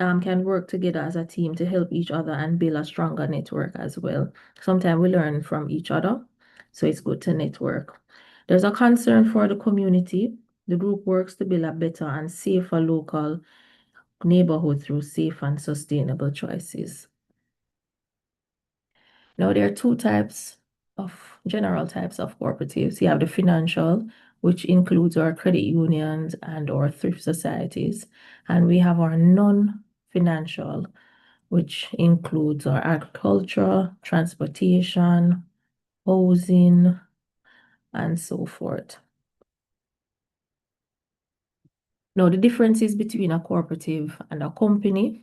can work together as a team to help each other and build a stronger network as well. Sometimes we learn from each other, so it's good to network. There's a concern for the community. The group works to build a better and safer local neighborhood through safe and sustainable choices. Now, there are two general types of cooperatives. You have the financial, which includes our credit unions and our thrift societies. And we have our non-financial, which includes our agriculture, transportation, housing, and so forth. Now, the differences between a cooperative and a company.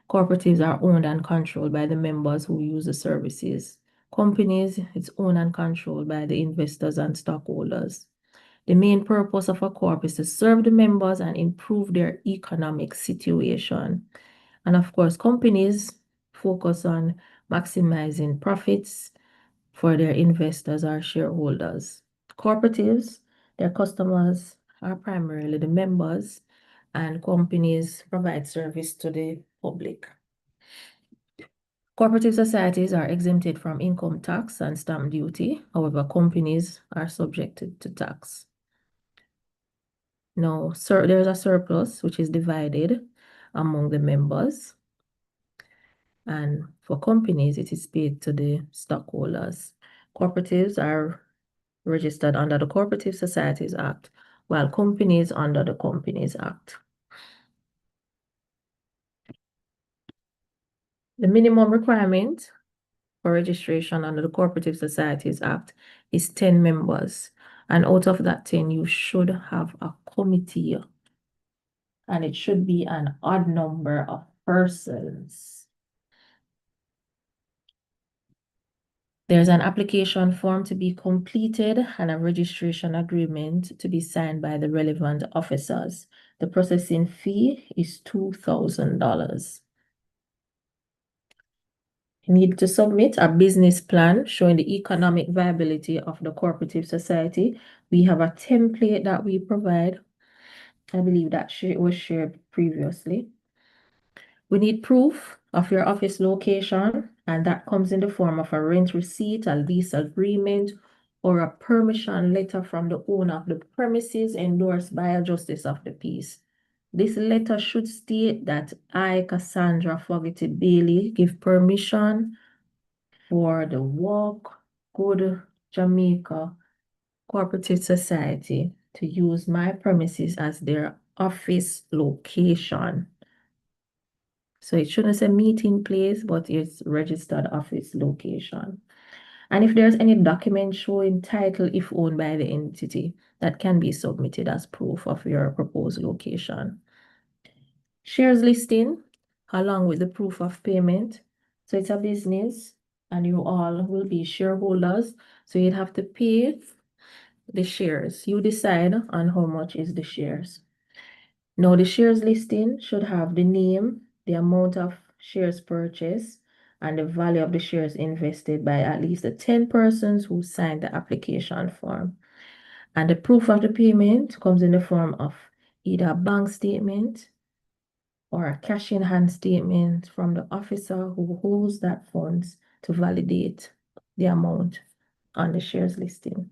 Cooperatives are owned and controlled by the members who use the services. Companies, it's owned and controlled by the investors and stockholders. The main purpose of a co-op is to serve the members and improve their economic situation. And of course, companies focus on maximizing profits for their investors or shareholders. Cooperatives, their customers are primarily the members, and companies provide service to the public. Cooperative societies are exempted from income tax and stamp duty. However, companies are subjected to tax. Now, there's a surplus which is divided among the members. And for companies, it is paid to the stockholders. Cooperatives are registered under the Cooperative Societies Act, while companies under the Companies Act. The minimum requirement for registration under the Cooperative Societies Act is 10 members. And out of that 10, you should have a committee. And it should be an odd number of persons. There's an application form to be completed and a registration agreement to be signed by the relevant officers. The processing fee is $2,000. You need to submit a business plan showing the economic viability of the cooperative society. We have a template that we provide. I believe that was shared previously. We need proof of your office location, and that comes in the form of a rent receipt, a lease agreement, or a permission letter from the owner of the premises endorsed by a justice of the peace. This letter should state that I, Cassandra Fogarty Bailey, give permission for the Walk Good Jamaica Cooperative Society to use my premises as their office location. So it shouldn't say meeting place, but it's registered office location. And if there's any document showing title if owned by the entity, that can be submitted as proof of your proposed location. Shares listing, along with the proof of payment. So it's a business and you all will be shareholders. So you'd have to pay the shares. You decide on how much is the shares. Now the shares listing should have the name, the amount of shares purchased, and the value of the shares invested by at least the 10 persons who signed the application form. And the proof of the payment comes in the form of either a bank statement or a cash in hand statement from the officer who holds that funds to validate the amount on the shares listing.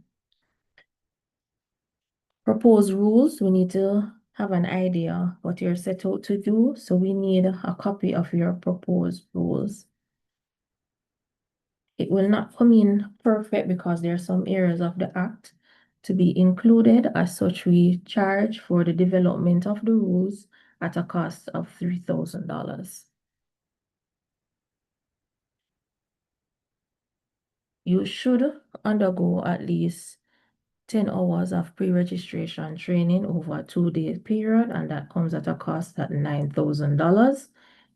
Proposed rules, we need to have an idea what you're set out to do. So we need a copy of your proposed rules. It will not come in perfect because there are some areas of the act to be included. As such, we charge for the development of the rules at a cost of $3,000. You should undergo at least 10 hours of pre-registration training over a 2-day period, and that comes at a cost at $9,000.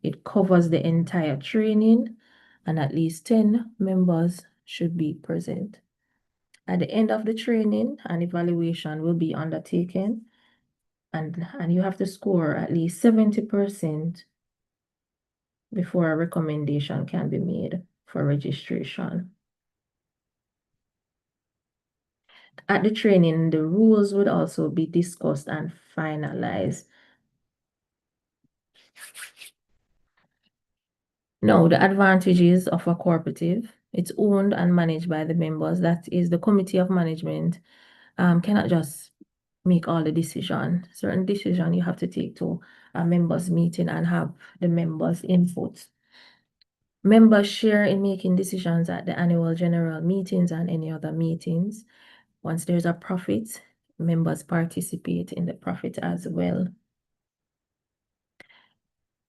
It covers the entire training, and at least 10 members should be present. At the end of the training, an evaluation will be undertaken, and you have to score at least 70% before a recommendation can be made for registration. At the training, the rules would also be discussed and finalized. Now, the advantages of a cooperative, it's owned and managed by the members. That is, the committee of management cannot just make all the decisions. Certain decisions you have to take to a members meeting and have the members' input. Members share in making decisions at the annual general meetings and any other meetings. Once there's a profit, members participate in the profit as well.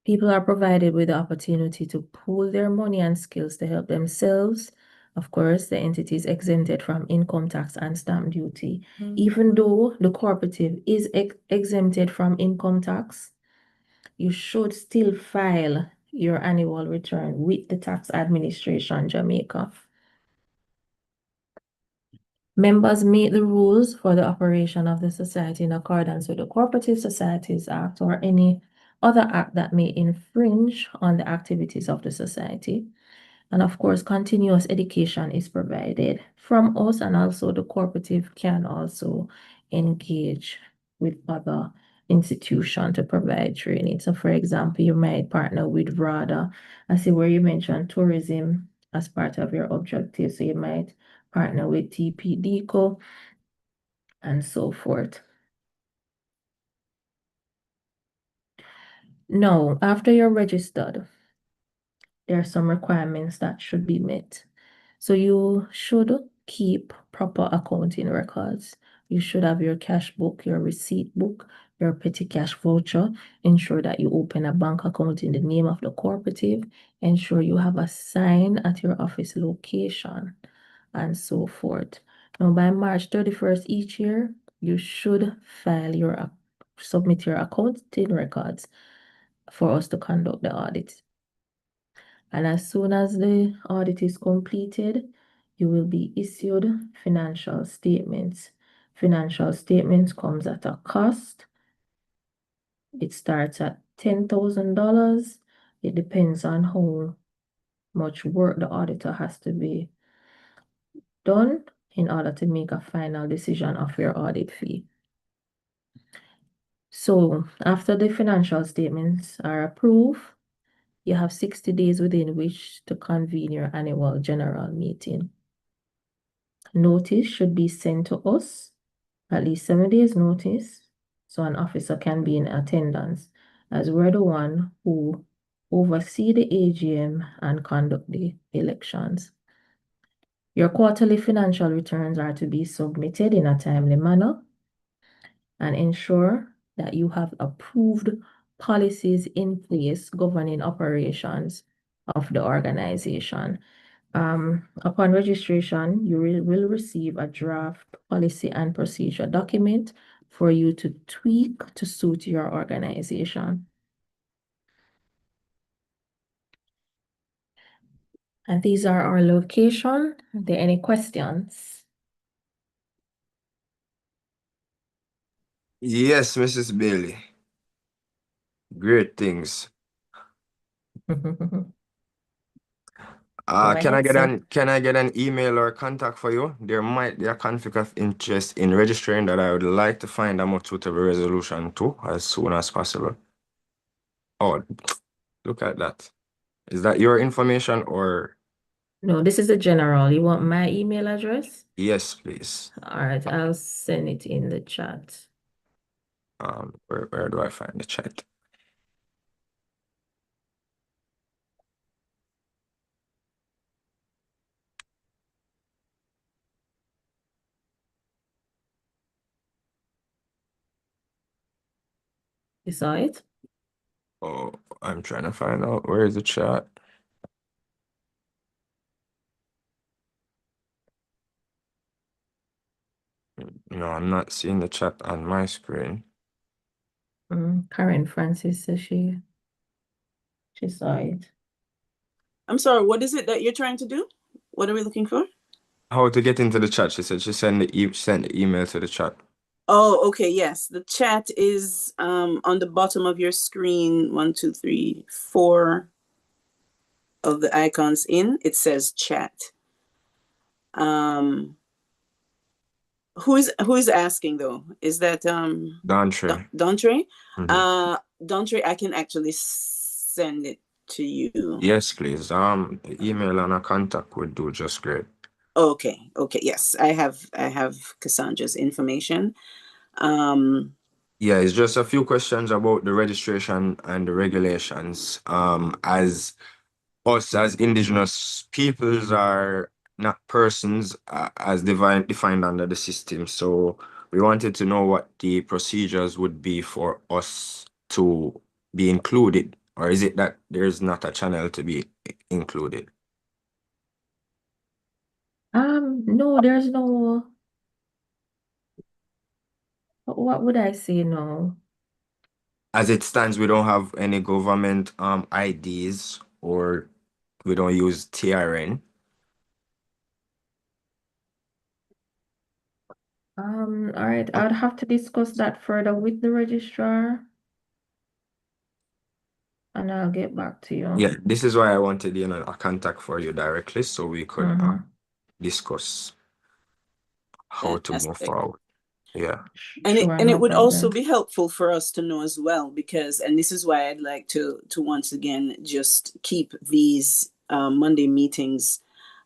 People are provided with the opportunity to pool their money and skills to help themselves. Of course, the entity is exempted from income tax and stamp duty. Even though the cooperative is exempted from income tax, you should still file your annual return with the Tax Administration Jamaica. Members meet the rules for the operation of the society in accordance with the Cooperative Societies Act or any other act that may infringe on the activities of the society. And of course, continuous education is provided from us, and also the cooperative can also engage with other institutions to provide training. So for example, you might partner with RADA. I see where you mentioned tourism as part of your objective. So you might partner with TPDCO and so forth. Now, after you're registered, there are some requirements that should be met. So you should keep proper accounting records. You should have your cash book, your receipt book, your petty cash voucher. Ensure that you open a bank account in the name of the cooperative. Ensure you have a sign at your office location and so forth. Now, by March 31st each year, you should submit your accounting records for us to conduct the audit. And as soon as the audit is completed, you will be issued financial statements. Financial statements comes at a cost. It starts at $10,000. It depends on how much work the auditor has to be done in order to make a final decision of your audit fee. So after the financial statements are approved, you have 60 days within which to convene your annual general meeting. Notice should be sent to us, at least 7 days notice, so an officer can be in attendance, as we're the one who oversee the AGM and conduct the elections. Your quarterly financial returns are to be submitted in a timely manner and ensure that you have approved policies in place governing operations of the organization. Upon registration, you will receive a draft policy and procedure document for you to tweak to suit your organization. And these are our location. Are there any questions? Yes, Mrs. Bailey. Great things. Go Can I ahead, sir. can I get an email or contact for you? There might be a conflict of interest in registering that I would like to find a more suitable resolution to as soon as possible. Oh, look at that. Is that your information or? No, this is a general. You want my email address? Yes, please. All right, I'll send it in the chat. Where do I find the chat? You saw it? Oh, I'm trying to find out where is the chat. No, I'm not seeing the chat on my screen. Karen Francis says she saw it. I'm sorry, what is it that you're trying to do? What are we looking for? How to get into the chat? She said she sent the email to the chat. Oh, okay, yes. The chat is on the bottom of your screen. 1, 2, 3, 4 of the icons in. It says chat. Who is asking though? Is that Dantre. Dantre? Mhm. Dantre, I can actually send it to you. Yes, please. The email and a contact would do just great. Okay, yes. I have Cassandra's information. Yeah, it's just a few questions about the registration and the regulations. As us as indigenous peoples are not persons as defined under the system. So we wanted to know what the procedures would be for us to be included, or is it that there's not a channel to be included? No, there's no, what would I say no? As it stands, we don't have any government IDs or we don't use TRN. All right, I would have to discuss that further with the registrar. And I'll get back to you. Yeah, this is why I wanted, a contact for you directly so we could discuss how to move Fantastic. forward. Yeah. And Sure, it no would also problem. be helpful for us to know as well, because, and this is why I'd like to once again just keep these Monday meetings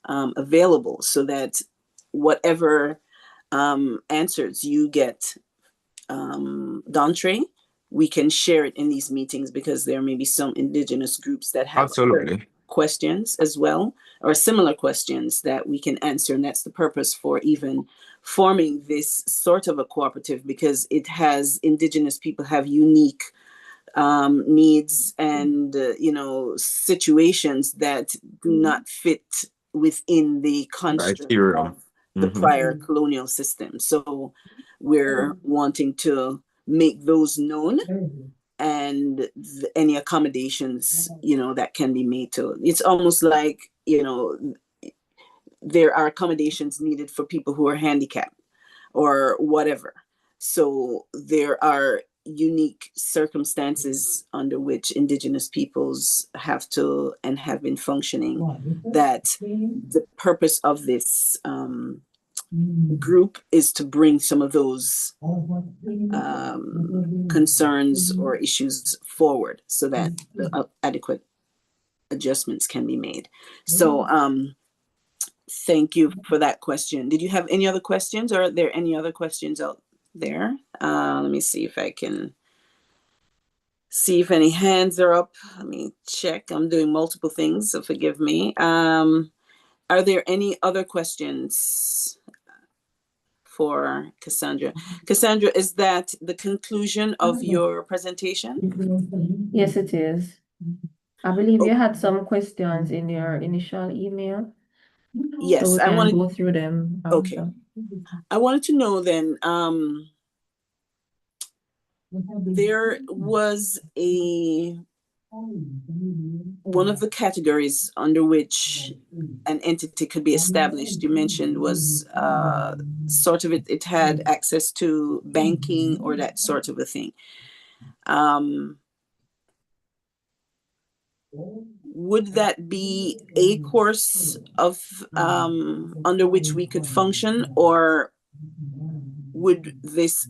available, so that whatever answers you get, Dantre, we can share it in these meetings, because there may be some indigenous groups that have Absolutely. questions as well, or similar questions that we can answer. And that's the purpose for even forming this sort of a cooperative, because it has indigenous people have unique needs and situations that do not fit within the construct Criteria. of the prior colonial system. So we're wanting to make those known, and any accommodations that can be made to. It's almost like there are accommodations needed for people who are handicapped or whatever. So there are unique circumstances under which Indigenous peoples have to and have been functioning, that the purpose of this group is to bring some of those concerns or issues forward so that the adequate adjustments can be made. So thank you for that question. Did you have any other questions, or are there any other questions out there? Let me see if I can see if any hands are up. Let me check. I'm doing multiple things, so forgive me. Are there any other questions for Cassandra? Cassandra, is that the conclusion of your presentation? Yes, it is. I believe you had some questions in your initial email. Yes, so we I can want to go through them. Okay. I wanted to know then, there was one of the categories under which an entity could be established, you mentioned, was sort of it had access to banking or that sort of a thing. Would that be a course of under which we could function, or would this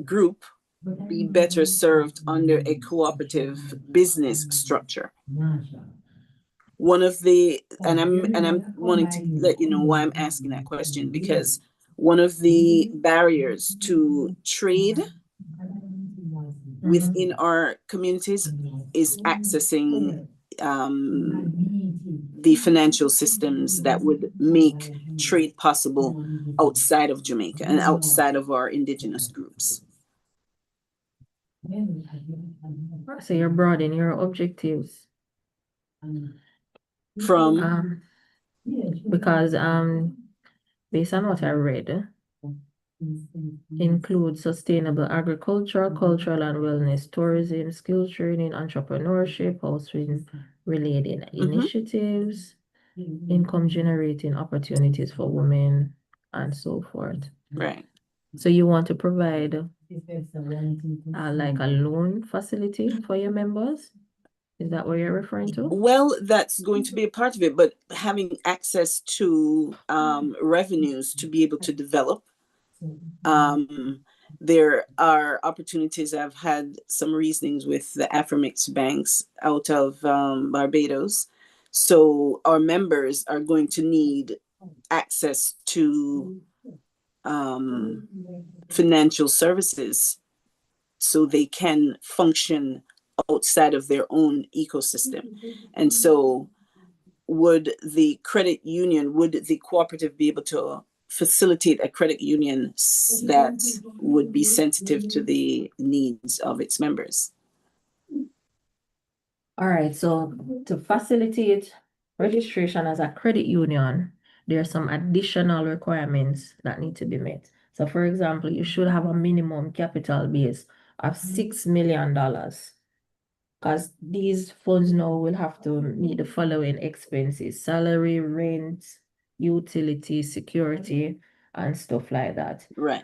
group be better served under a cooperative business structure? One of the, and I'm wanting to let you know why I'm asking that question, because one of the barriers to trade within our communities is accessing the financial systems that would make trade possible outside of Jamaica and outside of our indigenous groups. So you're broadening your objectives. From Because based on what I read, include sustainable agriculture, cultural and wellness, tourism, skill training, entrepreneurship, housing related initiatives, income generating opportunities for women, and so forth. right. So you want to provide like a loan facility for your members? Is that what you're referring to? Well, that's going to be a part of it, but having access to revenues to be able to develop. There are opportunities. I've had some reasonings with the Afromix banks out of Barbados. So our members are going to need access to financial services so they can function outside of their own ecosystem. And so would the credit union, would the cooperative be able to facilitate a credit union that would be sensitive to the needs of its members? All right, so to facilitate registration as a credit union, there are some additional requirements that need to be met. So for example, you should have a minimum capital base of $6 million, because these funds now will have to meet the following expenses: salary, rent, utilities, security, and stuff like that. Right.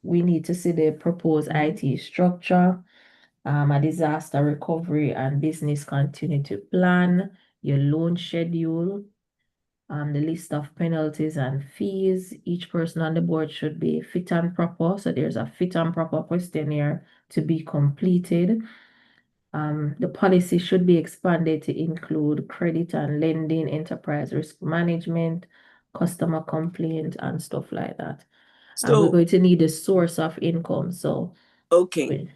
We need to see the proposed IT structure, a disaster recovery and business continuity plan, your loan schedule, the list of penalties and fees. Each person on the board should be fit and proper. So there's a fit and proper questionnaire to be completed. The policy should be expanded to include credit and lending, enterprise risk management, customer complaint, and stuff like that. And we're So, going to need a source of income. So, okay.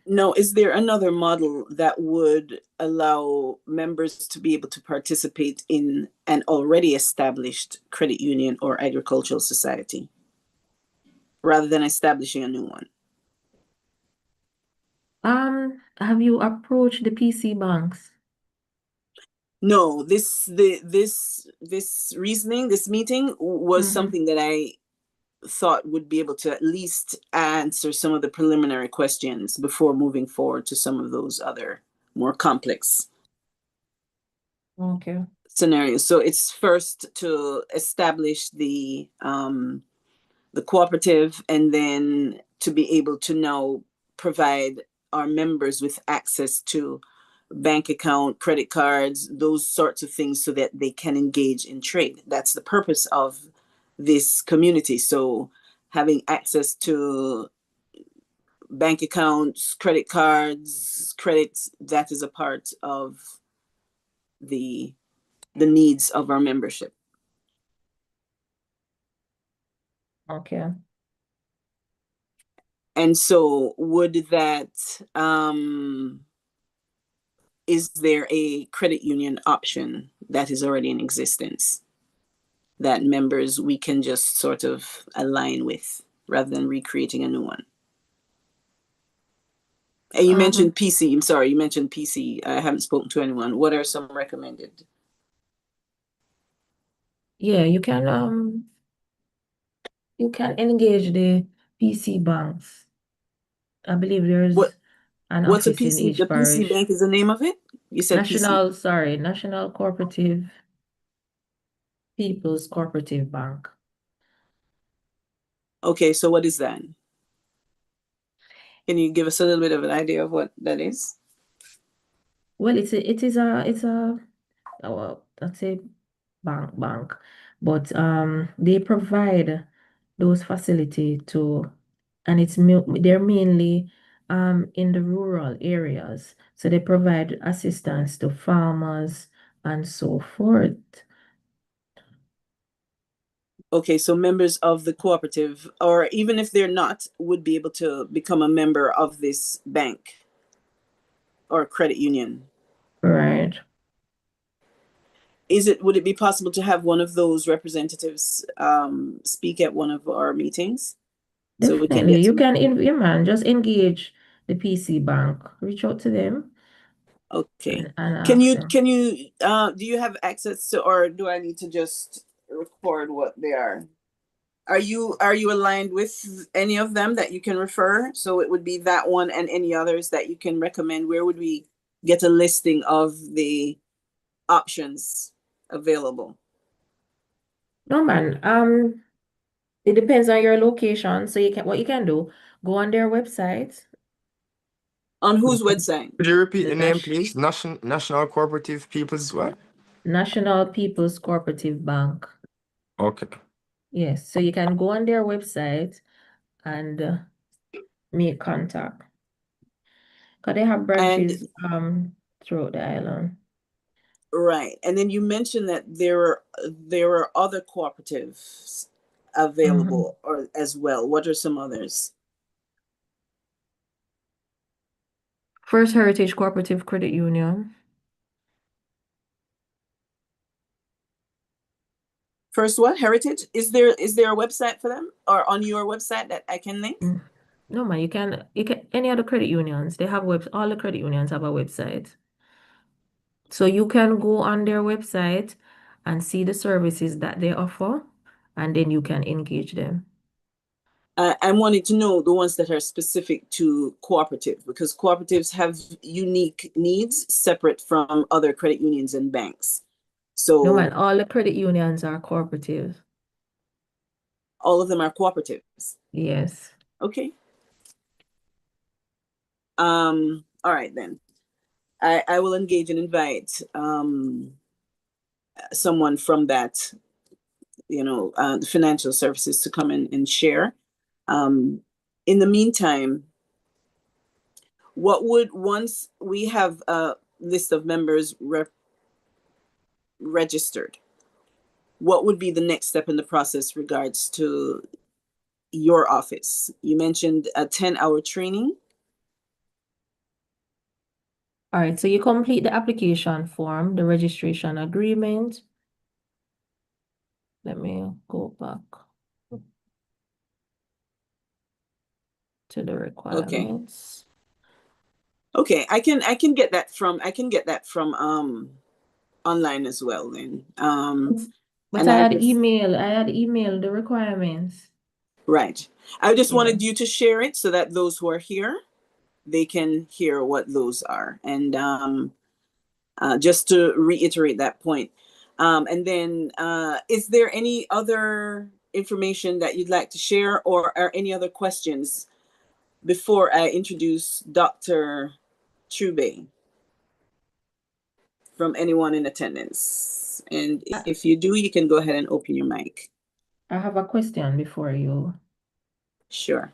Now, is there another model that would allow members to be able to participate in an already established credit union or agricultural society rather than establishing a new one? Have you approached the PC banks? No, this reasoning, this meeting was something that I thought would be able to at least answer some of the preliminary questions before moving forward to some of those other more complex scenarios. So it's first to establish the cooperative, and then to be able to now provide our members with access to bank account, credit cards, those sorts of things so that they can engage in trade. That's the purpose of this community. So having access to bank accounts, credit cards, credits, that is a part of the needs of our membership. Okay. And so would that, is there a credit union option that is already in existence that members we can just sort of align with rather than recreating a new one? And you mentioned PC. I'm sorry, you mentioned PC. I haven't spoken to anyone. What are some recommended? Yeah, you can engage the PC banks. I believe there's an What's a office in PC? each The PC parish. Bank is the name of it? You said PC. National Cooperative People's Cooperative Bank. Okay, so what is that? Can you give us a little bit of an idea of what that is? Well, it's a well, let's say bank, but they provide those facility to, and they're mainly in the rural areas, so they provide assistance to farmers and so forth. Okay, so members of the cooperative, or even if they're not, would be able to become a member of this bank or credit union. Right. Would it be possible to have one of those representatives speak at one of our meetings? So we can Definitely. get You to, can, yeah, man, just engage the PC bank, reach out to them okay. and Can ask you them. do you have access to, or do I need to just record what they are? Are you aligned with any of them that you can refer? So it would be that one and any others that you can recommend. Where would we get a listing of the options available? No, man. It depends on your location. So what you can do, go on their website. On whose website? Could you repeat The the name, please? National Cooperative People's what? National People's Cooperative Bank. Okay. Yes, so you can go on their website and make contact. Because they have And branches throughout the island. right. And then you mentioned that there are other cooperatives available or as well. What are some others? First Heritage Cooperative Credit Union. First what? Heritage? Is there a website for them or on your website that I can link? No, man, you can any other credit unions, they have all the credit unions have a website. So you can go on their website and see the services that they offer, and then you can engage them. I wanted to know the ones that are specific to cooperative, because cooperatives have unique needs separate from other credit unions and banks. No, man, So all the credit unions are cooperative. all of them are cooperatives. Yes. Okay. All right then. I will engage and invite someone from that, the financial services to come in and share. In the meantime, once we have a list of members registered, what would be the next step in the process regards to your office? You mentioned a 10-hour training. All right, so you complete the application form, the registration agreement. Let me go back to the requirements. Okay, I can get that from online as well then. But And I I had just emailed the requirements. right. I just Yeah. wanted you to share it so that those who are here, they can hear what those are. And just to reiterate that point. And then is there any other information that you'd like to share or are any other questions before I introduce Dr. Trube from anyone in attendance? And if you do, you can go ahead and open your mic. I have a question before you. Sure.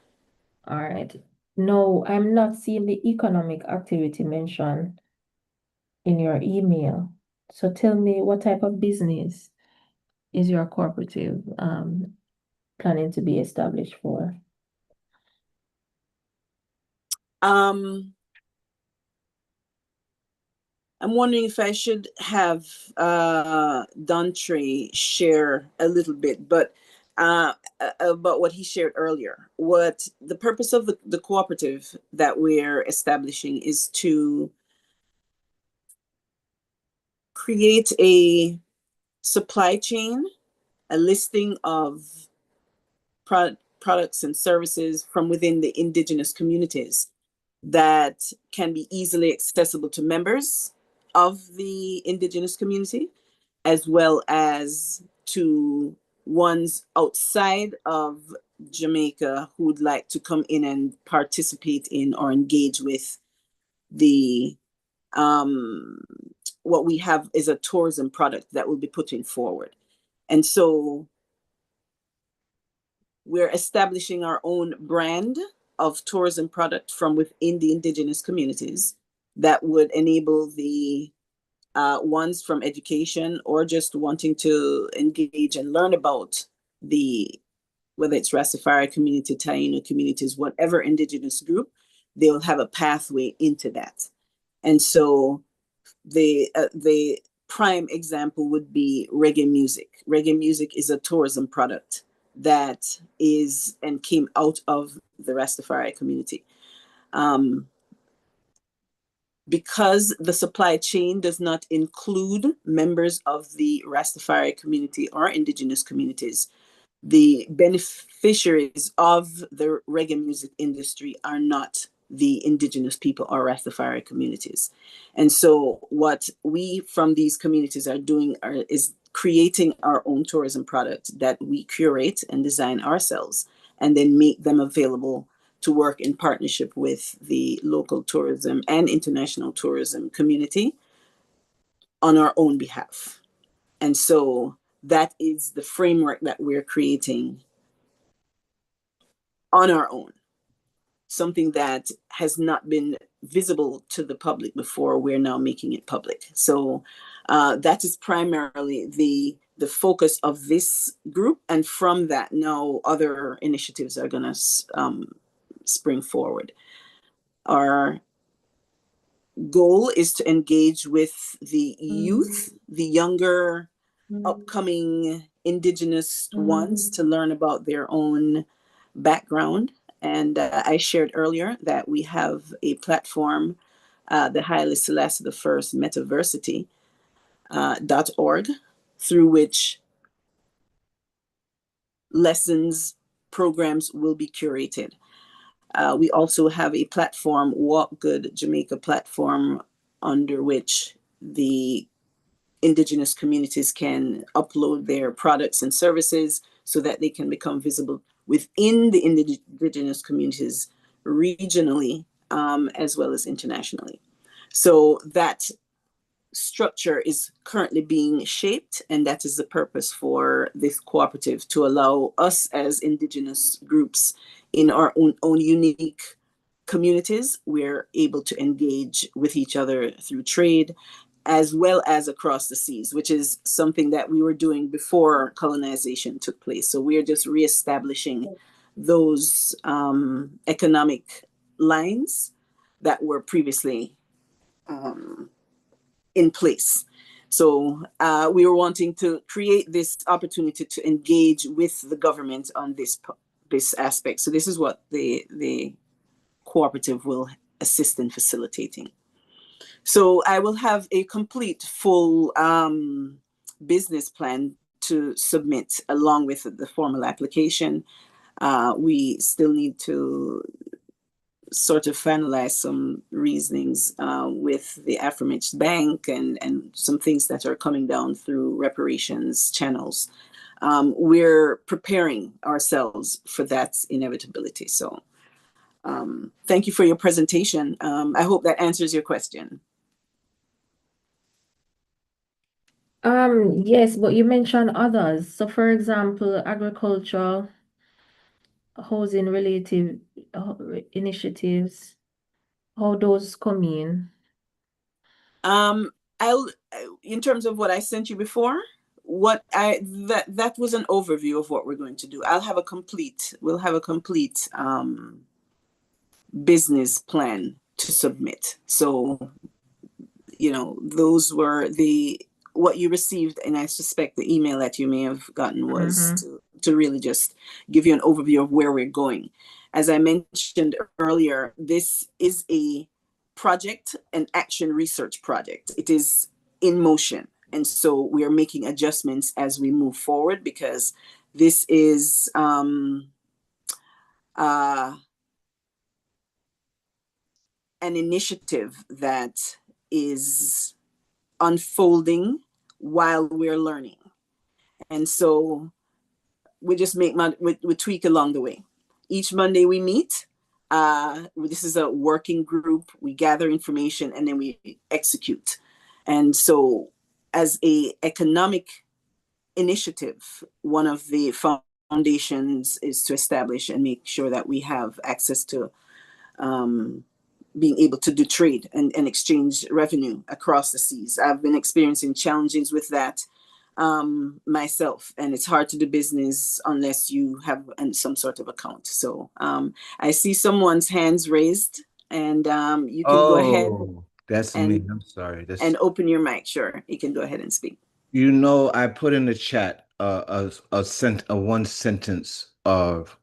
All right. No, I'm not seeing the economic activity mentioned in your email. So tell me, what type of business is your cooperative planning to be established for? I'm wondering if I should have Dontre share a little bit, but about what he shared earlier. What the purpose of the cooperative that we're establishing is to create a supply chain, a listing of products and services from within the indigenous communities that can be easily accessible to members of the indigenous community, as well as to ones outside of Jamaica who would like to come in and participate in or engage with the what we have is a tourism product that we'll be putting forward. And so we're establishing our own brand of tourism product from within the indigenous communities that would enable the ones from education or just wanting to engage and learn about the, whether it's Rastafari community, Taino communities, whatever indigenous group, they'll have a pathway into that. And so the prime example would be reggae music. Reggae music is a tourism product that is and came out of the Rastafari community. Because the supply chain does not include members of the Rastafari community or indigenous communities, the beneficiaries of the reggae music industry are not the indigenous people or Rastafari communities. And so what we from these communities are doing is creating our own tourism product that we curate and design ourselves and then make them available to work in partnership with the local tourism and international tourism community on our own behalf. And so that is the framework that we're creating on our own, something that has not been visible to the public before. We're now making it public. So that is primarily the focus of this group. And from that, now other initiatives are going to spring forward. Our goal is to engage with the youth, the younger upcoming indigenous ones, to learn about their own background. And I shared earlier that we have a platform, the Haile Selassie I Metaversity.org, through which lessons, programs will be curated. We also have a platform, Walk Good Jamaica platform, under which the indigenous communities can upload their products and services so that they can become visible within the indigenous communities regionally, as well as internationally. So that structure is currently being shaped, and that is the purpose for this cooperative, to allow us as indigenous groups in our own unique communities, we're able to engage with each other through trade as well as across the seas, which is something that we were doing before colonization took place. So we're just reestablishing those economic lines that were previously in place. So we were wanting to create this opportunity to engage with the government on this aspect. So this is what the cooperative will assist in facilitating. So I will have a complete, full business plan to submit along with the formal application. We still need to sort of finalize some reasonings with the Afromitch Bank and some things that are coming down through reparations channels. We're preparing ourselves for that inevitability. So thank you for your presentation. I hope that answers your question. Yes, but you mentioned others. So, for example, agriculture, housing related initiatives, how those come in? I'll in terms of what I sent you before, that was an overview of what we're going to do. We'll have a complete business plan to submit. So, those were what you received, and I suspect the email that you may have gotten was to really just give you an overview of where we're going. As I mentioned earlier, this is a project, an action research project. It is in motion. And so we are making adjustments as we move forward, because this is an initiative that is unfolding while we're learning. And so we just we tweak along the way. Each Monday we meet. This is a working group. We gather information and then we execute. And so as a economic initiative, one of the foundations is to establish and make sure that we have access to being able to do trade and exchange revenue across the seas. I've been experiencing challenges with that myself, and it's hard to do business unless you have some sort of account. So I see someone's hands raised, and you can go ahead. That's me. I'm sorry. And open your mic. Sure, you can go ahead and speak. I put in the chat a one sentence of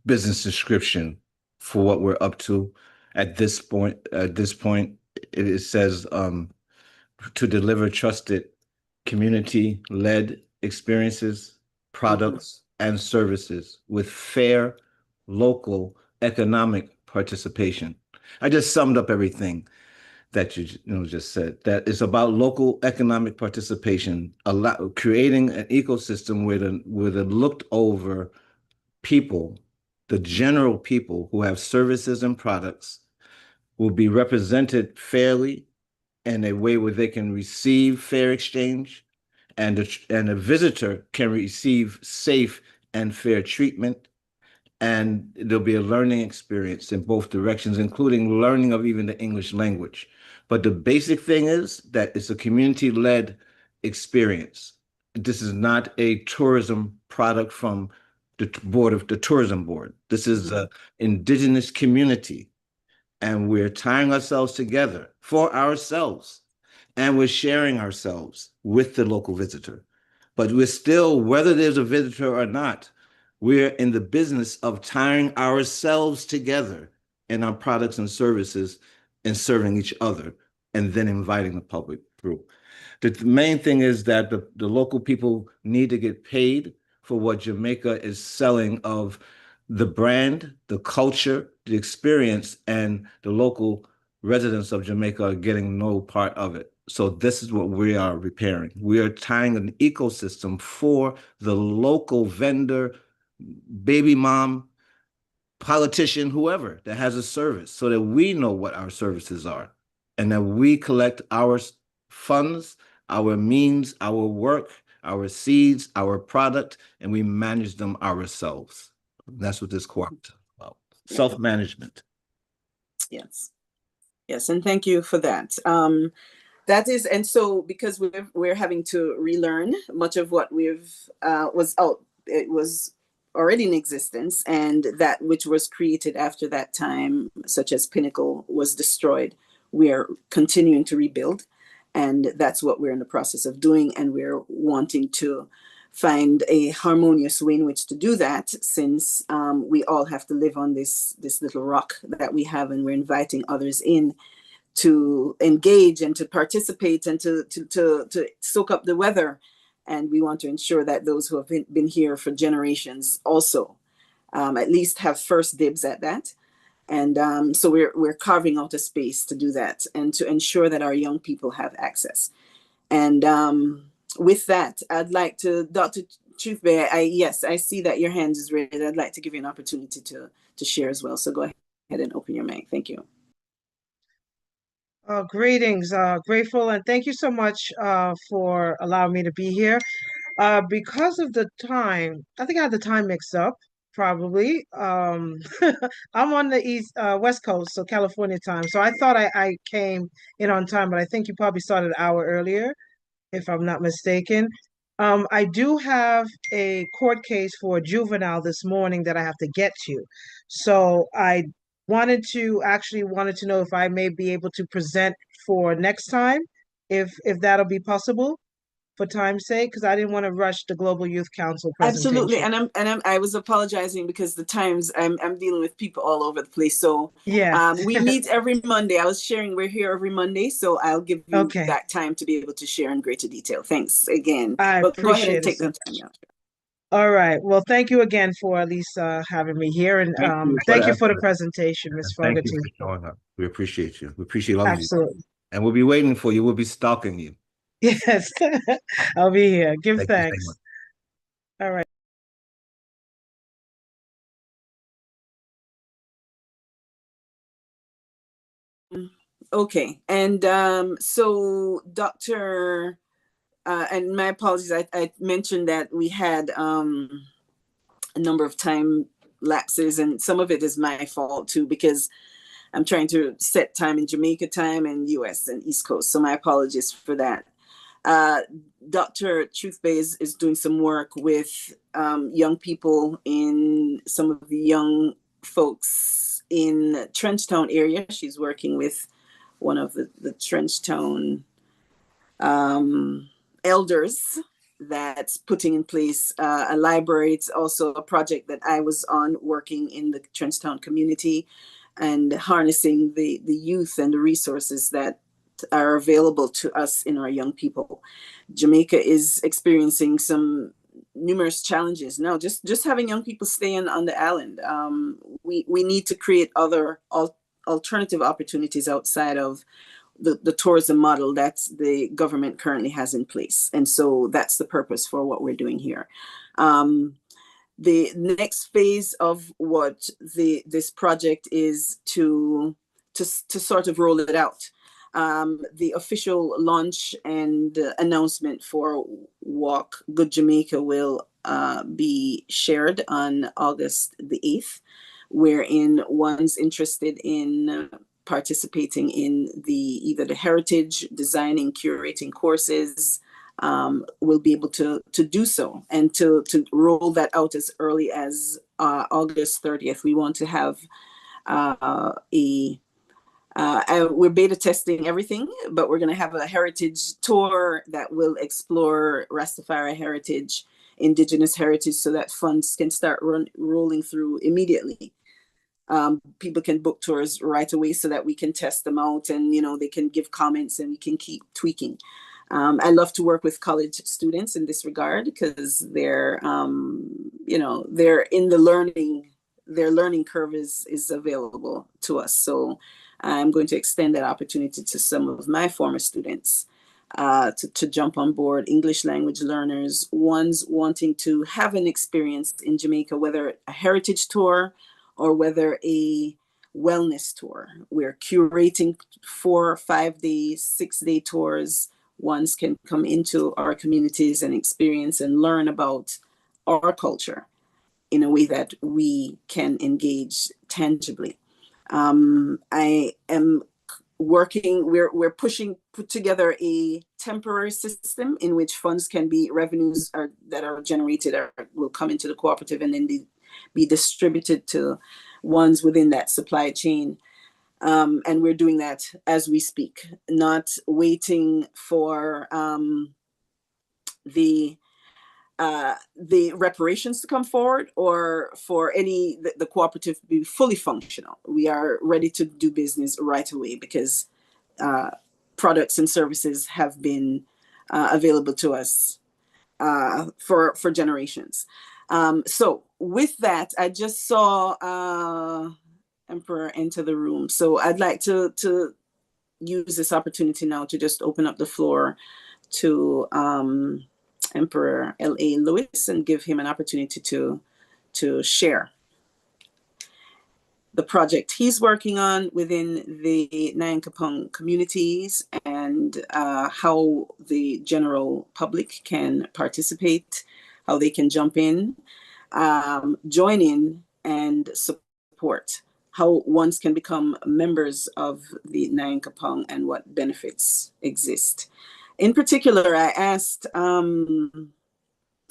business description for what we're up to at this point. It says to deliver trusted community-led experiences, products, and services with fair local economic participation. I just summed up everything that you just said. That is about local economic participation, creating an ecosystem where the looked over people, the general people who have services and products, will be represented fairly in a way where they can receive fair exchange, and a visitor can receive safe and fair treatment. And there'll be a learning experience in both directions, including learning of even the English language. But the basic thing is that it's a community-led experience. This is not a tourism product from the tourism board. This is an indigenous community, and we're tying ourselves together for ourselves, and we're sharing ourselves with the local visitor. But we're still, whether there's a visitor or not, we're in the business of tying ourselves together in our products and services and serving each other, and then inviting the public through. The main thing is that the local people need to get paid for what Jamaica is selling of the brand, the culture, the experience, and the local residents of Jamaica are getting no part of it. So this is what we are repairing. We are tying an ecosystem for the local vendor, baby mom, politician, whoever that has a service, so that we know what our services are, and that we collect our funds, our means, our work, our seeds, our product, and we manage them ourselves. That's what this cooperative is about. Self-management. Yes. Yes, and thank you for that. That is, and so because we're having to relearn much of what it was already in existence, and that which was created after that time, such as Pinnacle, was destroyed. We are continuing to rebuild, and that's what we're in the process of doing, and we're wanting to find a harmonious way in which to do that, since we all have to live on this little rock that we have, and we're inviting others in to engage and to participate and to soak up the weather. And we want to ensure that those who have been here for generations also at least have first dibs at that. And so we're carving out a space to do that and to ensure that our young people have access. And with that, I'd like to, Dr. Truth Bay, yes, I see that your hand is raised. I'd like to give you an opportunity to share as well. So go ahead and open your mic. Thank you. Greetings, grateful, and thank you so much for allowing me to be here. Because of the time, I think I had the time mixed up, probably. I'm on the West Coast, so California time. So I thought I came in on time, but I think you probably started an hour earlier, if I'm not mistaken. I do have a court case for a juvenile this morning that I have to get to. So I wanted to know if I may be able to present for next time, if that'll be possible for time's sake, because I didn't want to rush the Global Youth Council Absolutely, presentation. and I was apologizing because the times I'm dealing with people all over the place. So Yeah. we meet every Monday. I was sharing we're here every Monday, so I'll give you Okay. that time to be able to share in greater detail. Thanks again. I But go ahead and appreciate it. take the time out. All right. Well, thank you again for at least having me here, and thank you for the presentation, Ms. Thank you Fogarty. for showing up. We appreciate you. We appreciate all of you. Absolutely. And we'll be waiting for you. We'll be stalking you. Yes, I'll be here. Give Thank you so thanks. much. All right. Okay, and so Dr. And my apologies, I mentioned that we had a number of time lapses, and some of it is my fault too, because I'm trying to set time in Jamaica time and US and East Coast. So my apologies for that. Dr. Truthbay is doing some work with young people in some of the young folks in Trenchtown area. She's working with one of the Trenchtown elders that's putting in place a library. It's also a project that I was on working in the Trenchtown community and harnessing the youth and the resources that are available to us in our young people. Jamaica is experiencing some numerous challenges now. Just having young people staying on the island. We need to create other alternative opportunities outside of the tourism model that the government currently has in place. And so that's the purpose for what we're doing here. The next phase of what this project is to sort of roll it out. The official launch and announcement for Walk Good Jamaica will be shared on August the 8th, wherein one's interested in participating in either the heritage, designing, curating courses, will be able to do so, and to roll that out as early as August 30th. We want to have we're beta testing everything, but we're going to have a heritage tour that will explore Rastafari heritage, indigenous heritage, so that funds can start rolling through immediately. People can book tours right away so that we can test them out, and they can give comments and we can keep tweaking. I love to work with college students in this regard because they're they're in the learning, their learning curve is available to us. So I'm going to extend that opportunity to some of my former students to jump on board, English language learners, ones wanting to have an experience in Jamaica, whether a heritage tour or whether a wellness tour. We're curating 4 or 5 days, 6-day tours. Ones can come into our communities and experience and learn about our culture in a way that we can engage tangibly. I am working, we're put together a temporary system in which funds can be revenues that are generated will come into the cooperative and then be distributed to ones within that supply chain. And we're doing that as we speak, not waiting for the reparations to come forward or for the cooperative to be fully functional. We are ready to do business right away because products and services have been available to us for generations. So with that, I just saw Emperor enter the room. So I'd like to use this opportunity now to just open up the floor to Emperor L.A. Lewis and give him an opportunity to share the project he's working on within the Nyankapong communities and how the general public can participate, how they can jump in, join in, and support, how ones can become members of the Nyankapong and what benefits exist. In particular, I asked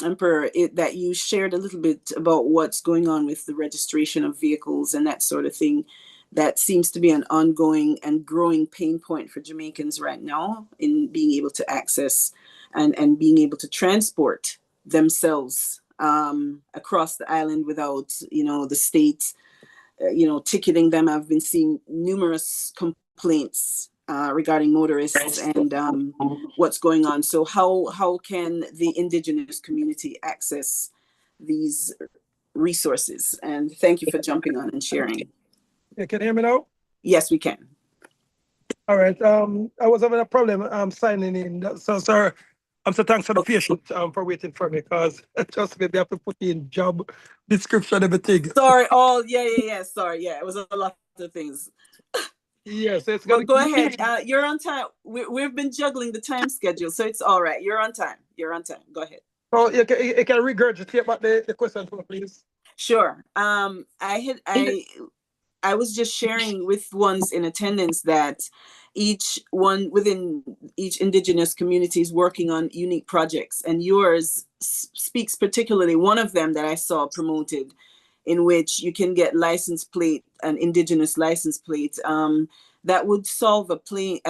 Emperor, that you shared a little bit about what's going on with the registration of vehicles and that sort of thing. That seems to be an ongoing and growing pain point for Jamaicans right now in being able to access and being able to transport themselves across the island without, the state, ticketing them. I've been seeing numerous complaints regarding motorists and what's going on. So how can the indigenous community access these resources? And thank you for jumping on and sharing. Yeah, can you hear me now? Yes, we can. All right. I was having a problem signing in. So, sir, so thanks for the patience for waiting for me, because just maybe I have to put in job description, everything. Sorry. Oh, yeah. Sorry. Yeah, it was a lot of things. Yes, it's Well, gonna go ahead. You're on time. We've been juggling the time schedule, so it's all right. You're on time. Go ahead. Oh, you can regurgitate back the question for me, please. Sure. I was just sharing with ones in attendance that each one within each indigenous community is working on unique projects, and yours speaks particularly one of them that I saw promoted, in which you can get license plate, an indigenous license plate. That would solve a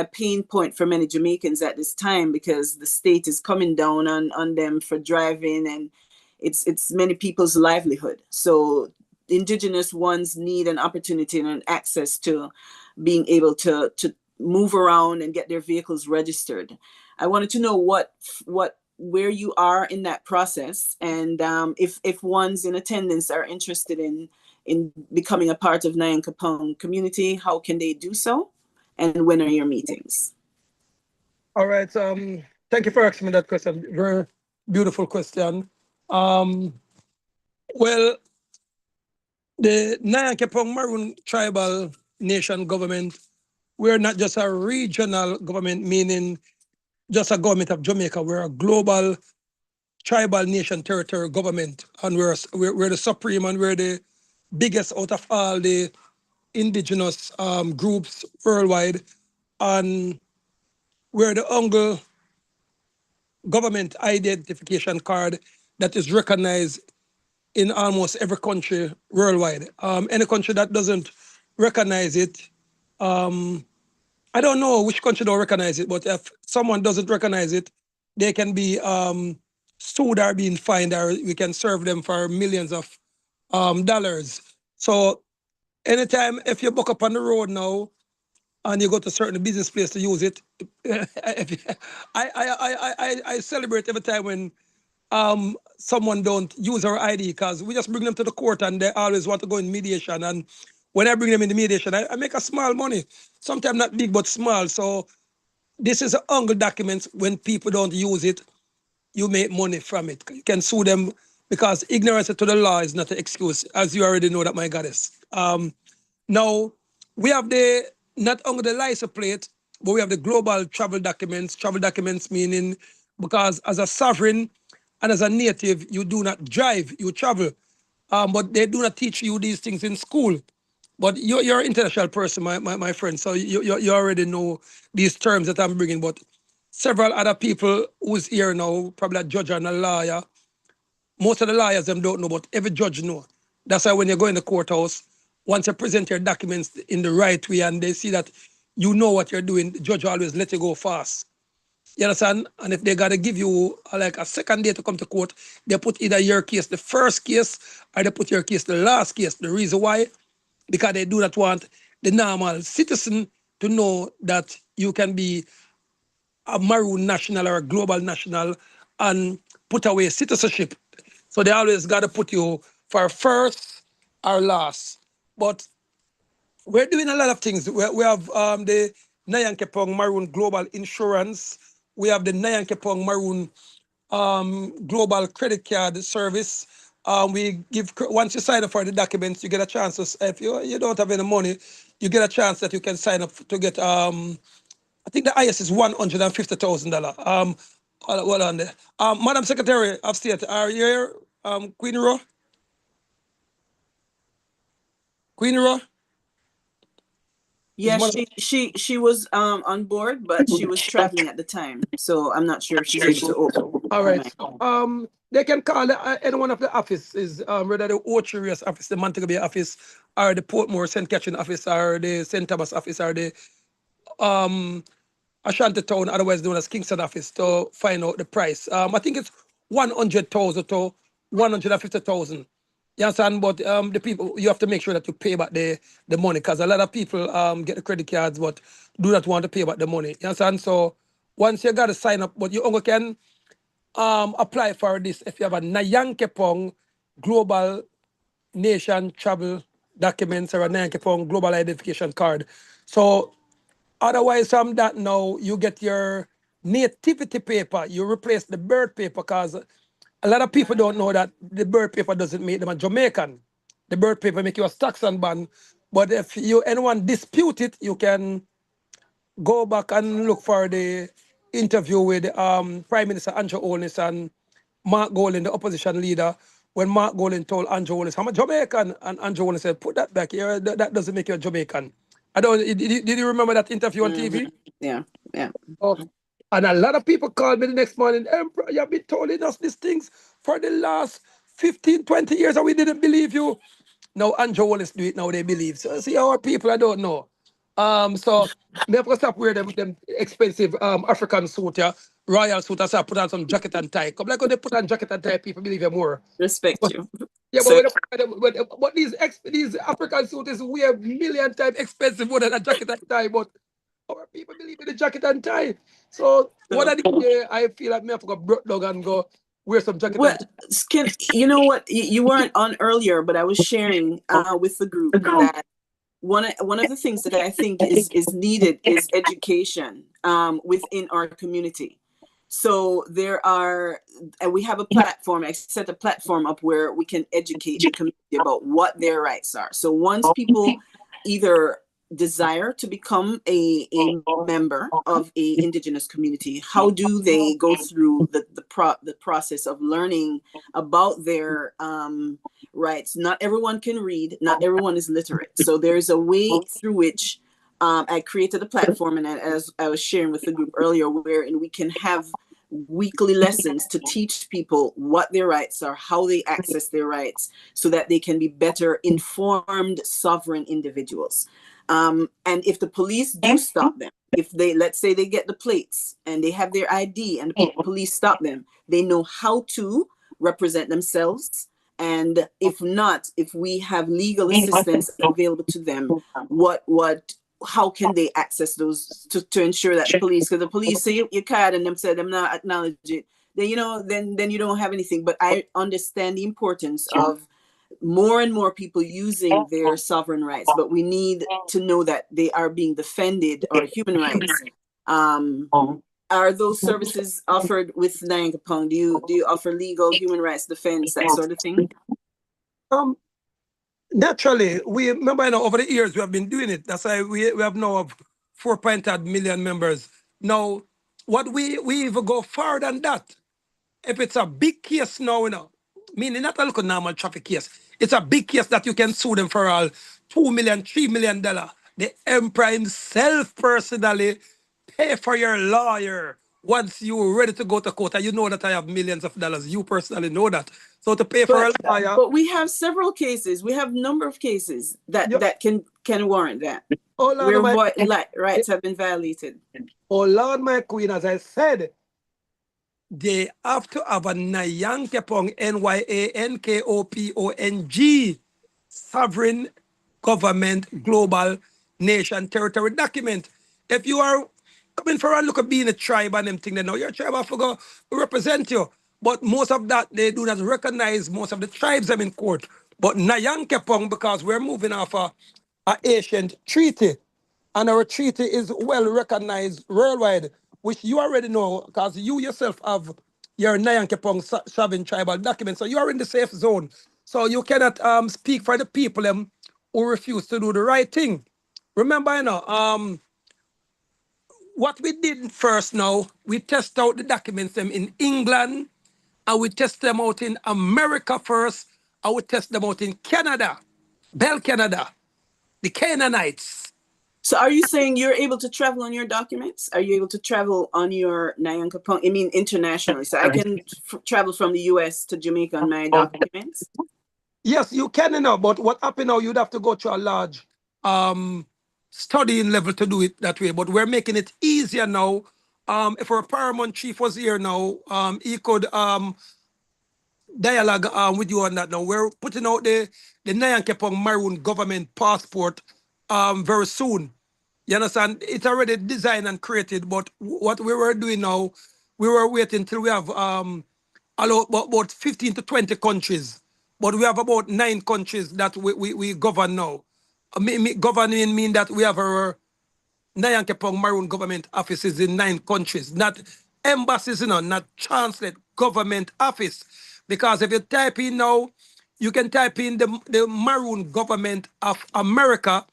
pain point for many Jamaicans at this time, because the state is coming down on them for driving, and it's many people's livelihood. So indigenous ones need an opportunity and an access to being able to move around and get their vehicles registered. I wanted to know where you are in that process, and if ones in attendance are interested in becoming a part of Nyankapong community, how can they do so, and when are your meetings? All right. Thank you for asking me that question. Very beautiful question. Well, the Nyankapong Maroon Tribal Nation government, we're not just a regional government, meaning just a government of Jamaica. We're a global tribal nation territory government, and we're the supreme, and we're the biggest out of all the indigenous groups worldwide, and we're the only government identification card that is recognized in almost every country worldwide. Any country that doesn't recognize it, I don't know which country don't recognize it, but if someone doesn't recognize it, they can be sued or being fined, or we can serve them for millions of dollars. So anytime if you book up on the road now and you go to certain business place to use it, I celebrate every time when someone don't use our ID, because we just bring them to the court and they always want to go in mediation. And when I bring them in the mediation, I make a small money, sometimes not big but small. So this is a angle documents. When people don't use it, you make money from it. You can sue them, because ignorance to the law is not an excuse, as you already know that, my goddess. Now, we have not only the license plate, but we have the global travel documents. Travel documents meaning, because as a sovereign and as a native, you do not drive, you travel. But they do not teach you these things in school. But you're an international person, my friend, so you already know these terms that I'm bringing. But several other people who's here now, probably a judge and a lawyer, most of the lawyers them don't know, but every judge know. That's why when you go in the courthouse, once you present your documents in the right way and they see that you know what you're doing, the judge always let you go fast. You understand? And if they gotta give you like a second day to come to court, they put either your case the first case or they put your case the last case. The reason why? Because they do not want the normal citizen to know that you can be a maroon national or a global national and put away citizenship. So they always got to put you for first or last. But we're doing a lot of things. We have the Nyankapong Maroon Global Insurance. We have the Nyankapong Maroon global credit card service. We give once you sign up for the documents, you get a chance to, if you don't have any money, you get a chance that you can sign up to get I think the highest is $150,000. Hold on there. Madam Secretary of State, are you here? Queen Ro? Queen Ro? Yeah, she was on board, but she was traveling at the time, so I'm not sure if she's able to open All her right. mic. They can call any one of the offices, whether the Ocherius office, the Montego Bay office, or the Portmore St. Catherine office, or the St. Thomas office, or the Ashanti Town, otherwise known as Kingston office, to find out the price. I think it's 100,000 to 150,000. You understand? But the people, you have to make sure that you pay back the money, because a lot of people get the credit cards but do not want to pay back the money. You understand? So once you got to sign up, but you only can apply for this if you have a Nyankepong Global Nation Travel Documents or a Nyankepong Global Identification Card. So otherwise, from that now, you get your nativity paper. You replace the birth paper, because a lot of people don't know that the birth paper doesn't make them a Jamaican. The birth paper make you a Saxon band. But if anyone dispute it, you can go back and look for the interview with Prime Minister Andrew Holness and Mark Golding, the opposition leader, when Mark Golding told Andrew Holness, I'm a Jamaican, and Andrew Holness said, put that back here, that doesn't make you a Jamaican. I don't, did you remember that interview on TV? Yeah, yeah. Oh, and a lot of people called me the next morning, Emperor, you have been telling us these things for the last 15, 20 years, and we didn't believe you. Now Andrew Wallace do it now, they believe. So see our people, I don't know. So me have to stop wearing them expensive African suit, yeah, royal suit. I start put on some jacket and tie. Come like when they put on jacket and tie, people believe you more. Respect But, you. yeah, So, but these African suits is way a million times expensive more than a jacket and tie. But our people believe in the jacket and tie. So what I did there, I feel like me have to go broke dog and go wear some jacket well, and tie. can you know what you weren't on earlier, but I was sharing with the group that one of the things that I think is needed is education within our community. So we have a platform. I set a platform up where we can educate the community about what their rights are. So once people either desire to become a member of a indigenous community, how do they go through the process of learning about their rights? Not everyone can read, not everyone is literate. So there's a way through which I created a platform, and as I was sharing with the group earlier, wherein we can have weekly lessons to teach people what their rights are, how they access their rights, so that they can be better informed, sovereign individuals. And if the police do stop them, if they, let's say they get the plates and they have their ID and the police stop them, they know how to represent themselves. And if not, if we have legal assistance available to them, how can they access those to ensure that the police, because the police say your card and them say them not acknowledge it, then you don't have anything. But I understand the importance of more and more people using their sovereign rights, but we need to know that they are being defended, or human rights. Are those services offered with Nyankopong? Do you offer legal human rights defense, that sort of thing? Naturally, we remember, over the years we have been doing it. That's why we have now 4.8 million members. Now, what we even go further than that. If it's a big case now, meaning not a little normal traffic case, it's a big case that you can sue them for all $2 million, $3 million. The emperor himself personally pay for your lawyer once you're ready to go to court, and you know that I have millions of dollars. You personally know that. So to pay for a lawyer. But we have several cases. We have a number of cases that can warrant that. Oh, Lord, where rights have been violated. Oh, Lord, my queen, as I said, they have to have a Nyankopong, Nyankopong, sovereign government global nation territory document. If you are coming for a look at being a tribe and them thing, then now your tribe have to go represent you. But most of that, they do not recognize most of the tribes I'm in court. But Nyankopong, because we're moving off a ancient treaty, and our treaty is well recognized worldwide, which you already know, because you yourself have your Nyankepong Savin tribal document. So you are in the safe zone. So you cannot speak for the people who refuse to do the right thing. Remember, what we did first now, we test out the documents them in England, and we test them out in America first, and we test them out in Canada, Bell Canada, the Canaanites. So are you saying you're able to travel on your documents? Are you able to travel on your Nyankopong? I mean, internationally. So I can travel from the US to Jamaica on my documents? Yes, you can now, but what happened now, you'd have to go through a large studying level to do it that way. But we're making it easier now. If our paramount chief was here now, he could dialogue with you on that now. We're putting out the Nyankepong Maroon government passport very soon. You understand? It's already designed and created, but what we were doing now, we were waiting till we have about 15 to 20 countries. But we have about 9 countries that we govern now. Governing mean that we have our Nyankepong Maroon government offices in 9 countries, not embassies, not translate government office. Because if you type in now, you can type in the Maroon government of America,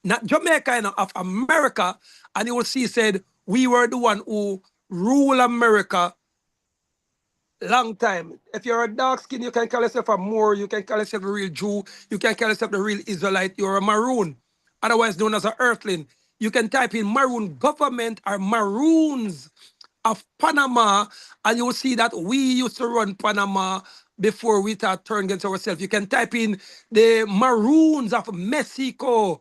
not Jamaica, of America, and you will see said we were the one who rule America long time. If you're a dark skin, you can call yourself a Moor, you can call yourself a real Jew, you can call yourself the real Israelite, you're a Maroon, otherwise known as an Earthling. You can type in Maroon government or Maroons of Panama, and you will see that we used to run Panama before we start turning against ourselves. You can type in the Maroons of Mexico.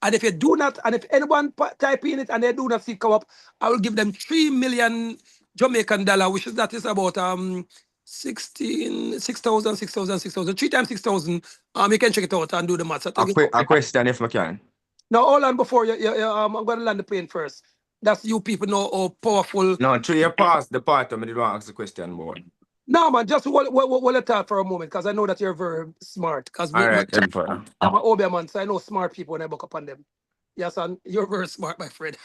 And if you do not, and if anyone type in it and they do not see come up, I will give them 3 million Jamaican dollar, which is that is about 6,000, 3 times 6,000. You can check it out and do the maths. A question if I can. Now hold on before I'm going to land the plane first. That's you people know how powerful. No, through your past the part I didn't want to ask the question more. No, man, just let talk for a moment, because I know that you're very smart. Because All right, Emperor. I'm an Obia man, so I know smart people when I book up on them. Yes, and you're very smart, my friend.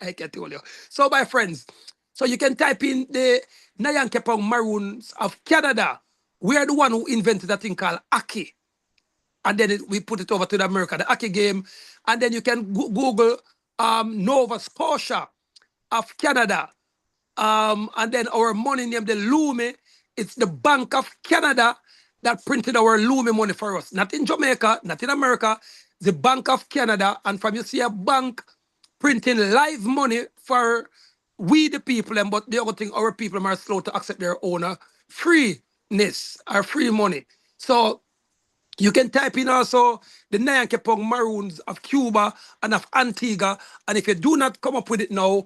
I can tell you. So, my friends, so you can type in the Nyankepong Maroons of Canada. We are the one who invented a thing called Aki. And then we put it over to the America, the Aki game. And then you can Google Nova Scotia of Canada. And then our money named the Lumi. It's the Bank of Canada that printed our Lumi money for us. Not in Jamaica, not in America. The Bank of Canada. And from you see a bank printing live money for we the people, but the other thing, our people are slow to accept their own freeness or free money. So you can type in also the Nyankepong Maroons of Cuba and of Antigua. And if you do not come up with it now,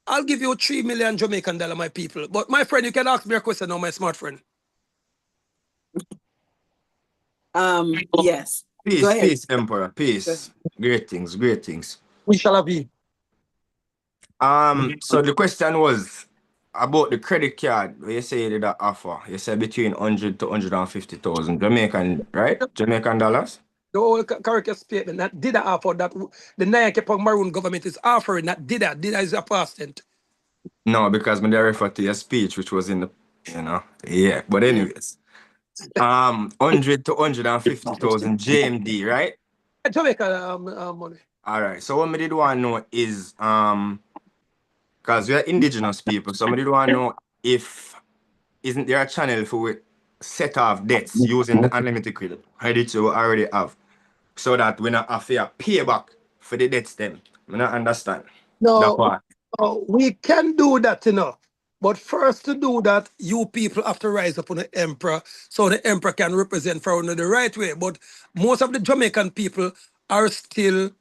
I'll give you 3 million Jamaican dollar, my people. But my friend, you can ask me a question now, my smart friend. Yes. Peace, peace, Emperor, peace. Great things, great things. We shall have you. So the question was about the credit card. Where you say that offer. You said between 100 to 150,000 Jamaican, right? Jamaican dollars. The whole correct statement that did I offer that the Nyankepong Maroon government is offering that did is a past tense. No, because when they refer to your speech, which was in the, yeah. But anyways, 100 to 150,000 JMD, right? Jamaica money. All right. So what I did want to know is because we are indigenous people, so I did want to know if isn't there a channel for we set off debts using the unlimited credit you already have, so that we not have to pay back for the debts them. I don't understand. No, we can do that, But first to do that, you people have to rise up on the emperor so the emperor can represent for us the right way. But most of the Jamaican people are still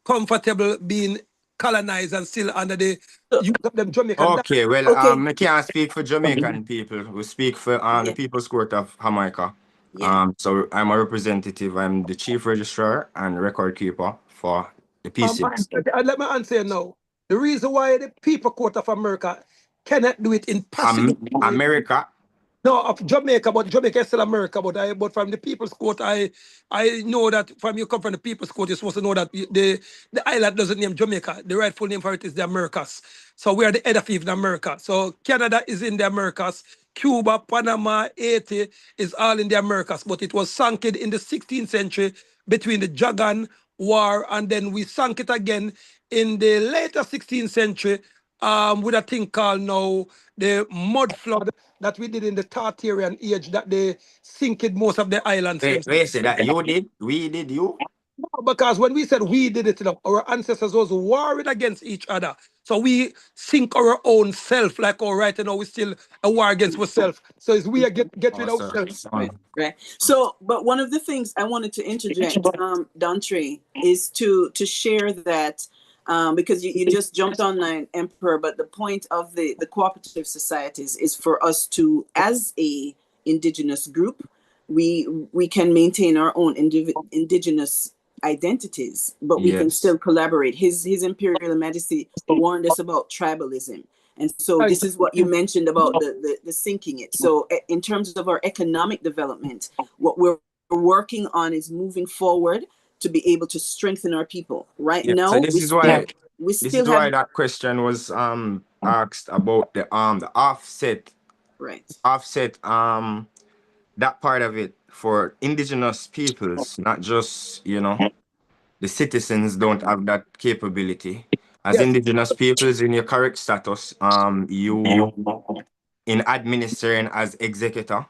comfortable being colonized and still under the use of them Jamaican. Okay, well, I can't speak for Jamaican people. We speak for the People's Court of Jamaica. Yeah. So I'm a representative. I'm the chief registrar and record keeper for the P6. Let me answer now. The reason why the People Court of America cannot do it in passive America. No, of Jamaica, but Jamaica is still America. But from the People's Court, I know that from you come from the People's Court, you're supposed to know that the island doesn't name Jamaica. The rightful name for it is the Americas. So we are the head of even America. So Canada is in the Americas. Cuba, Panama, Haiti is all in the Americas. But it was sunk in the 16th century between the Jagan War, and then we sank it again in the later 16th century with a thing called now the mud flood that we did in the Tartarian age that they sinked most of the islands. Wait, say that you did? We did you? No, because when we said we did it, our ancestors was warring against each other. So we sink our own self, like right now we still a war against ourselves. So it's we get rid of ourselves. Right. So, but one of the things I wanted to interject, Dantre, is to share that because you just jumped online, Emperor. But the point of the cooperative societies is for us to, as a indigenous group, we can maintain our own indigenous identities, but we can still collaborate. His Imperial Majesty warned us about tribalism. And so this is what you mentioned about the sinking it. So in terms of our economic development, what we're working on is moving forward to be able to strengthen our people. Right now, so this is why that question was asked about the offset. Right. Offset that part of it for indigenous peoples, not just, you know, the citizens don't have that capability. As indigenous peoples in your correct status, you in administering as executor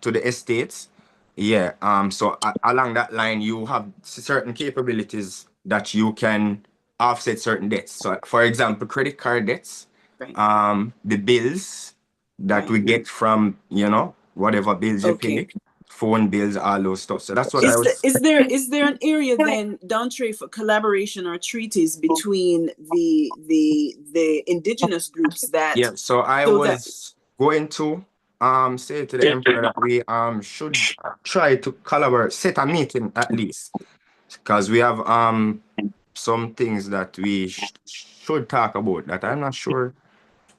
to the estates. Yeah. So along that line, you have certain capabilities that you can offset certain debts. So for example, credit card debts, the bills that we get from, you know, whatever bills you pay, phone bills, all those stuff. So that's what is there an area then, Dantre, for collaboration or treaties between the indigenous groups that so I was going to say to the emperor that we should try to collaborate, set a meeting at least, because we have some things that we should talk about that I'm not sure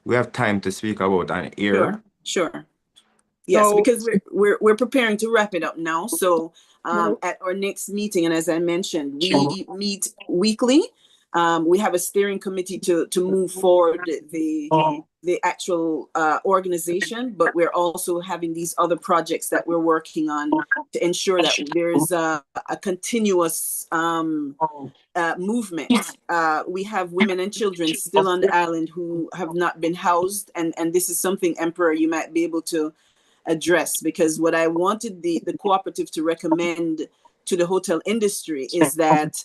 we have time to speak about on air. Sure. Yes, because we're preparing to wrap it up now. So at our next meeting, and as I mentioned, we meet weekly. We have a steering committee to move forward the actual organization, but we're also having these other projects that we're working on to ensure that there's a continuous movement. We have women and children still on the island who have not been housed, and this is something, Emperor, you might be able to address, because what I wanted the cooperative to recommend to the hotel industry is that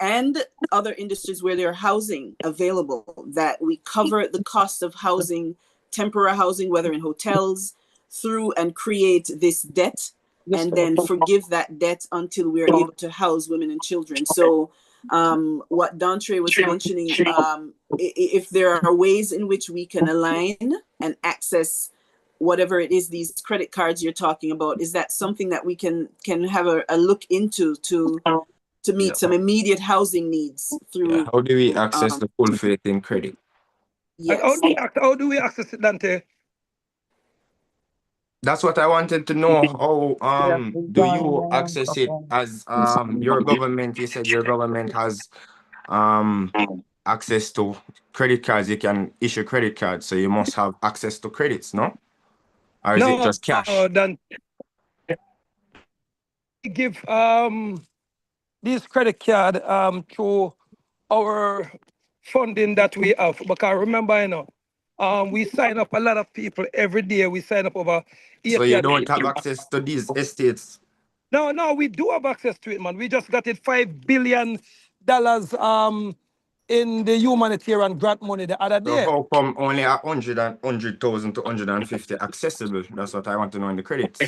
and other industries where there are housing available, that we cover the cost of housing, temporary housing, whether in hotels, through and create this debt and then forgive that debt until we're able to house women and children. So what Dantre was mentioning, if there are ways in which we can align and access whatever it is, these credit cards you're talking about, is that something that we can have a look into to meet some immediate housing needs through? How do we access the full faith in credit? Yes. How do we access it, Dante? That's what I wanted to know. How do you access it as your government? You said your government has access to credit cards. You can issue credit cards, so you must have access to credits, no? Or is it just cash? Then we give this credit card to our funding that we have. Because remember, you know, we sign up a lot of people every day. We sign up over 8. So you don't have access to these estates? No, we do have access to it, man. We just got it $5 billion in the humanitarian grant money the other day. So how come only 100,000 to 150 accessible? That's what I want to know in the credits.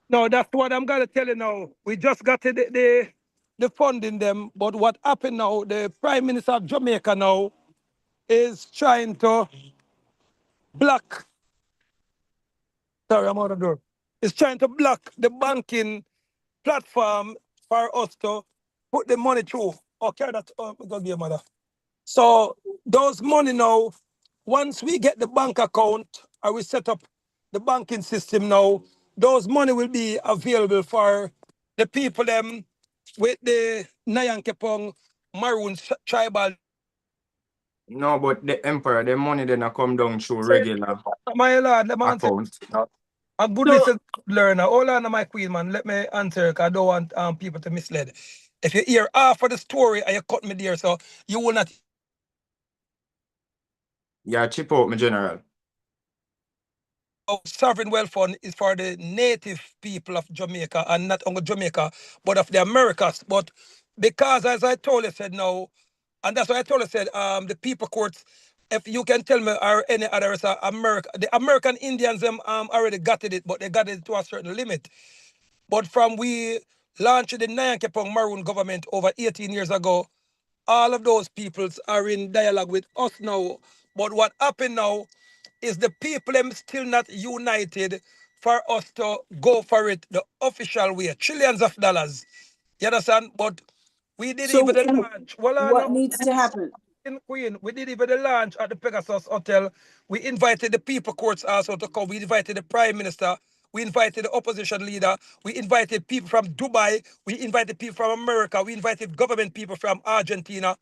No, that's what I'm gonna tell you now. We just got the funding them, but what happened now? The Prime Minister of Jamaica now is trying to block. Sorry, I'm out of the door. Is trying to block the banking platform for us to put the money through. Okay, that's go give mother. So those money now, once we get the bank account or we set up the banking system now, those money will be available for the people them with the Nyankepong Maroon tribal. No, but the emperor, the money then come down through regular My lord, let me answer. account. A good little learner. Hold on, my queen, man. Let me answer, because I don't want people to mislead. If you hear half of the story and you cut me there, so you will not. Yeah, chip out, my general. Sovereign wealth fund is for the native people of Jamaica, and not only Jamaica, but of the Americas. But because, as I told you, said now, and that's why I told you, said the people courts, if you can tell me, or any others, America, the American Indians them already got it, but they got it to a certain limit. But from we launched the Nyankepong Maroon government over 18 years ago, all of those peoples are in dialogue with us now. But what happened now is the people them still not united for us to go for it the official way. Trillions of dollars. You understand? But we did So even the launch. Well, what needs to happen? Queen, we did even the launch at the Pegasus Hotel. We invited the people courts also to come. We invited the Prime Minister. We invited the opposition leader. We invited people from Dubai. We invited people from America. We invited government people from Argentina.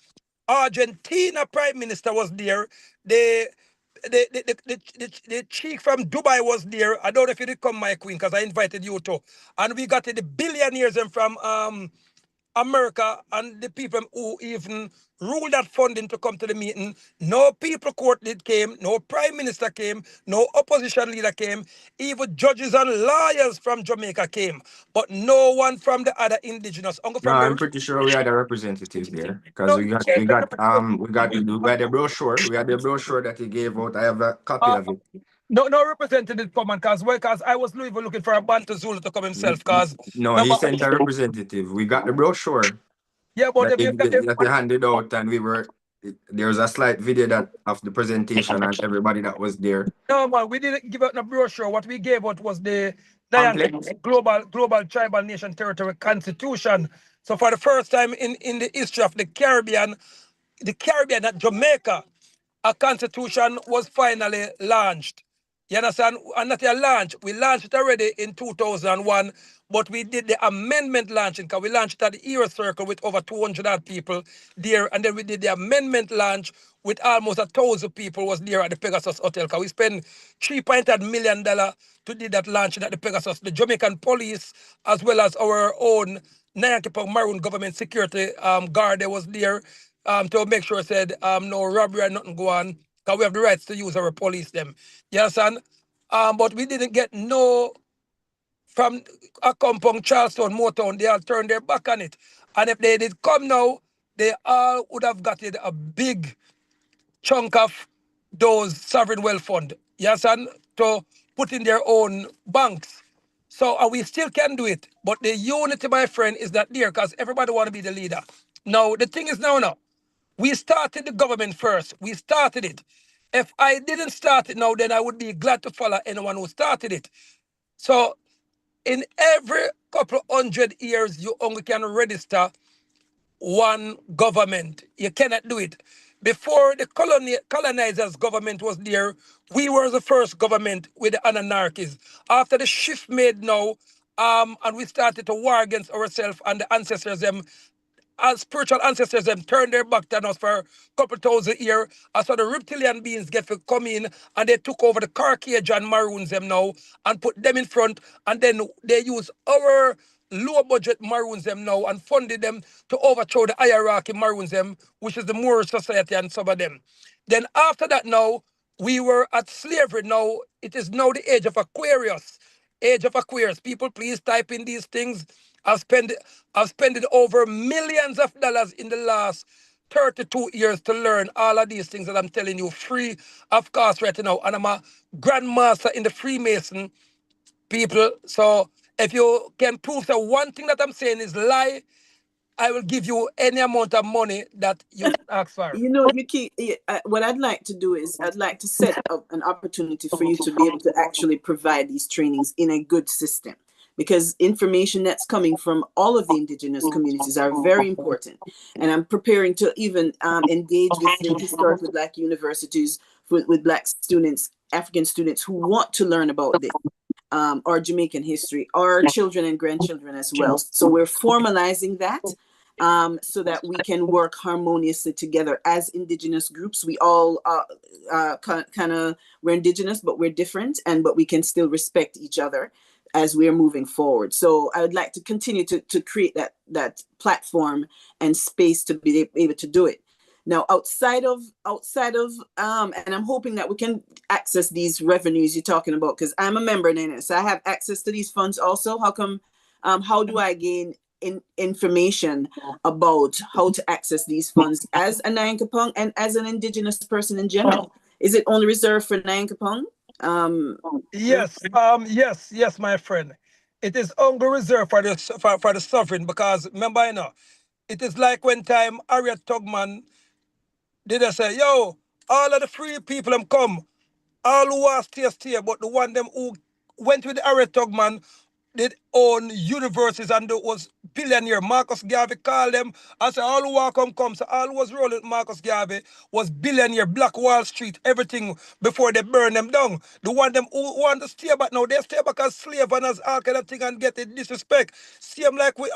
Argentina Prime Minister was there. The chief from Dubai was there. I don't know if you did come, my queen, because I invited you too. And we got the billionaires and from America and the people who even ruled that funding to come to the meeting. No people court did came, no prime minister came, no opposition leader came, even judges and lawyers from Jamaica came, but no one from the other indigenous. Uncle No, from I'm the pretty sure we had a representative there because no, we got the brochure. We had the brochure that he gave out. I have a copy of it. no representative come on, because I was even looking for a Bantu Zulu to come himself, because No, he sent a representative. We got the brochure yeah, but that he handed out, and there was a slight video that of the presentation and everybody that was there. no, man, we didn't give out the brochure. What we gave out was the Pamphlet. global tribal nation territory constitution. So for the first time in the history of the Caribbean, not Jamaica, a constitution was finally launched. You understand? And not a launch. We launched it already in 2001, but we did the amendment launching, because we launched at the Euro Circle with over 200 odd people there, and then we did the amendment launch with almost 1,000 people was there at the Pegasus Hotel, because we spent $3.8 million to do that launching at the Pegasus. The Jamaican police, as well as our own Nyankepong Maroon government security guard, they was there to make sure said no robbery and nothing go on, because we have the rights to use our police them. You understand? But we didn't get no from a compound Charleston, Motown. They all turned their back on it. And if they did come now, they all would have gotten a big chunk of those sovereign wealth fund. You understand? To put in their own banks. So we still can do it. But the unity, my friend, is not there, because everybody want to be the leader. Now, the thing is now, we started the government first. We started it. If I didn't start it now, then I would be glad to follow anyone who started it. So in every couple 100 years, you only can register one government. You cannot do it. Before the colonizers' government was there, we were the first government with the anarchies. After the shift made now, and we started to war against ourselves and the ancestors them, our spiritual ancestors them turned their back on us for a couple thousand years. As so the reptilian beings get to come in, and they took over the Caucasian Maroons them now and put them in front, and then they use our low budget Maroons them now and funded them to overthrow the hierarchy Maroons them, which is the Moorish society and some of them. Then after that now, we were at slavery. Now it is now the age of Aquarius. Age of Aquarius. People, please type in these things. I've spent over millions of dollars in the last 32 years to learn all of these things that I'm telling you free of cost right now. And I'm a grandmaster in the Freemason, people. So if you can prove that one thing that I'm saying is lie, I will give you any amount of money that you ask for. You know, Yuki, what I'd like to do is I'd like to set up an opportunity for you to be able to actually provide these trainings in a good system, because information that's coming from all of the indigenous communities are very important. And I'm preparing to even engage with the historically Black universities with Black students, African students who want to learn about this, our Jamaican history, our children and grandchildren as well. So we're formalizing that so that we can work harmoniously together as Indigenous groups. We all kind of, we're Indigenous, but we're different, but we can still respect each other as we're moving forward. So I would like to continue to create that platform and space to be able to do it. Now, outside of, and I'm hoping that we can access these revenues you're talking about, because I'm a member in it, so I have access to these funds also. How do I gain information about how to access these funds as a Nyankopong and as an Indigenous person in general? Is it only reserved for Nyankopong? Yes, yes, my friend. It is only reserved for the sovereign, because remember, it is like when time Harriet Tubman did I say, yo, all of the free people them come, all who are stay, but the one them who went with the Harriet Tubman did own universities and was billionaire. Marcus Garvey called them and said, all who want come. So all who was rolling with Marcus Garvey was billionaire, Black Wall Street, everything before they burn them down. The one them who want to stay back now, they stay back as slave and as all kind of thing and get the disrespect. Same like with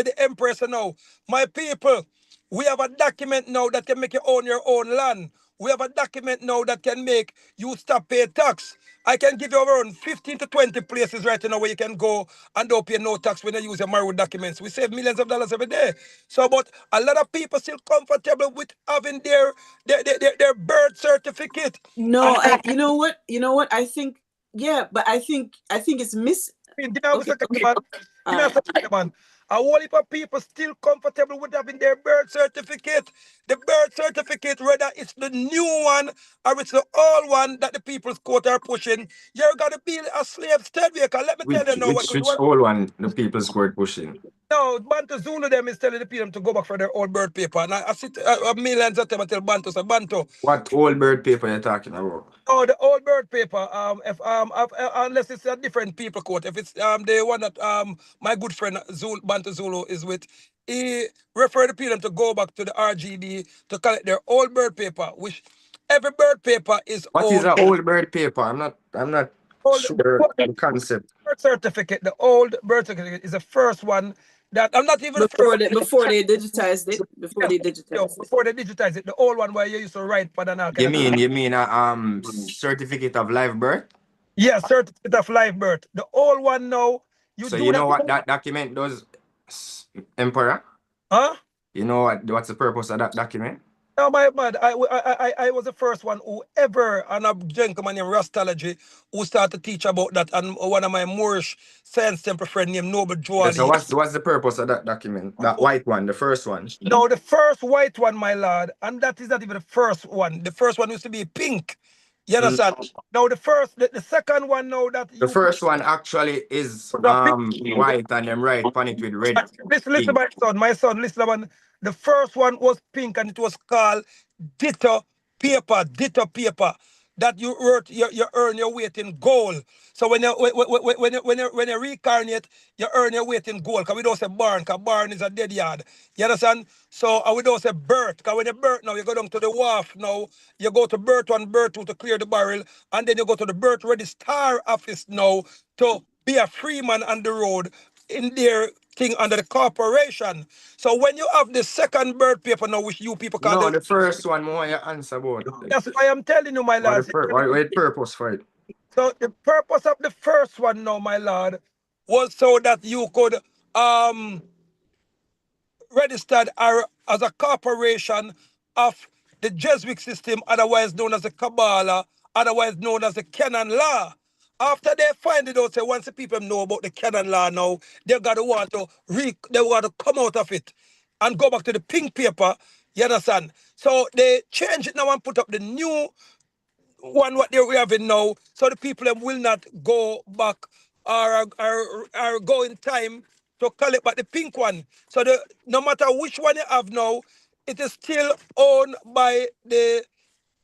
the Empress now. My people, we have a document now that can make you own your own land. We have a document now that can make you stop pay tax. I can give you around 15 to 20 places right now where you can go and don't pay no tax when you use your marriage documents. We save millions of dollars every day. So, but a lot of people still comfortable with having their birth certificate. No, And you know what? I think, yeah, but I think it's give me a okay. second, man. Give me a All right. second, man. A whole heap of people still comfortable with having their birth certificate. The birth certificate, whether it's the new one or it's the old one that the people's court are pushing, you're gonna be a slave state vehicle. Let me tell you now Which old one the people's court pushing? no, Bantu Zulu them is telling the people to go back for their old birth paper. And I sit millions of them I tell Bantu, so Bantu. What old bird paper you're talking about? Oh, the old bird paper. If unless it's a different people court. If it's the one that my good friend Zulu, Bantu Zulu is with, he referred the people to go back to the RGD to collect their old bird paper, which every bird paper is What is old. an old bird paper? I'm not Old sure the concept. birth certificate. The old birth certificate is the first one that I'm not even the Before first. they digitized it, Yes, before they digitize it, the old one where you used to write for the You mean a certificate of live birth? yeah, certificate of live birth. The old one now, you So do you that. know what that document does, Emperor? Huh? You know what's the purpose of that document? No, my bad. I was the first one who ever, and a gentleman named Rastology, who started to teach about that. And one of my Moorish science temple friend named Noble Yeah, so Joali. what's the purpose of that document? That white one, the first one. No, the first white one, my lord, and that is not even the first one. The first one used to be pink. You understand? Now the second one now that The you first one actually is white and them right on it with red listen, ink. my son, listen, man. The first one was pink and it was called ditto paper. That you earn your weight in gold. So when you reincarnate, you earn your weight in gold. Because we don't say barn, because barn is a dead yard. You understand? So we don't say birth. Because when you birth now, you go down to the wharf now, you go to birth 1, birth 2 to clear the barrel, and then you go to the birth registrar office now to be a free man on the road in their thing under the corporation. So when you have the second birth paper now, which you people call No, the the first one more you answer about. that's why I'm telling you, my lord. What purpose for it? So the purpose of the first one now, my lord, was so that you could registered as a corporation of the Jesuit system, otherwise known as the Kabbalah, otherwise known as the canon law. After they find it out, say once the people know about the canon law now, they gotta want to they want to come out of it and go back to the pink paper. You understand? So they change it now and put up the new one what we having now, so the people them will not go back or go in time to collect back the pink one. So no matter which one you have now, it is still owned by the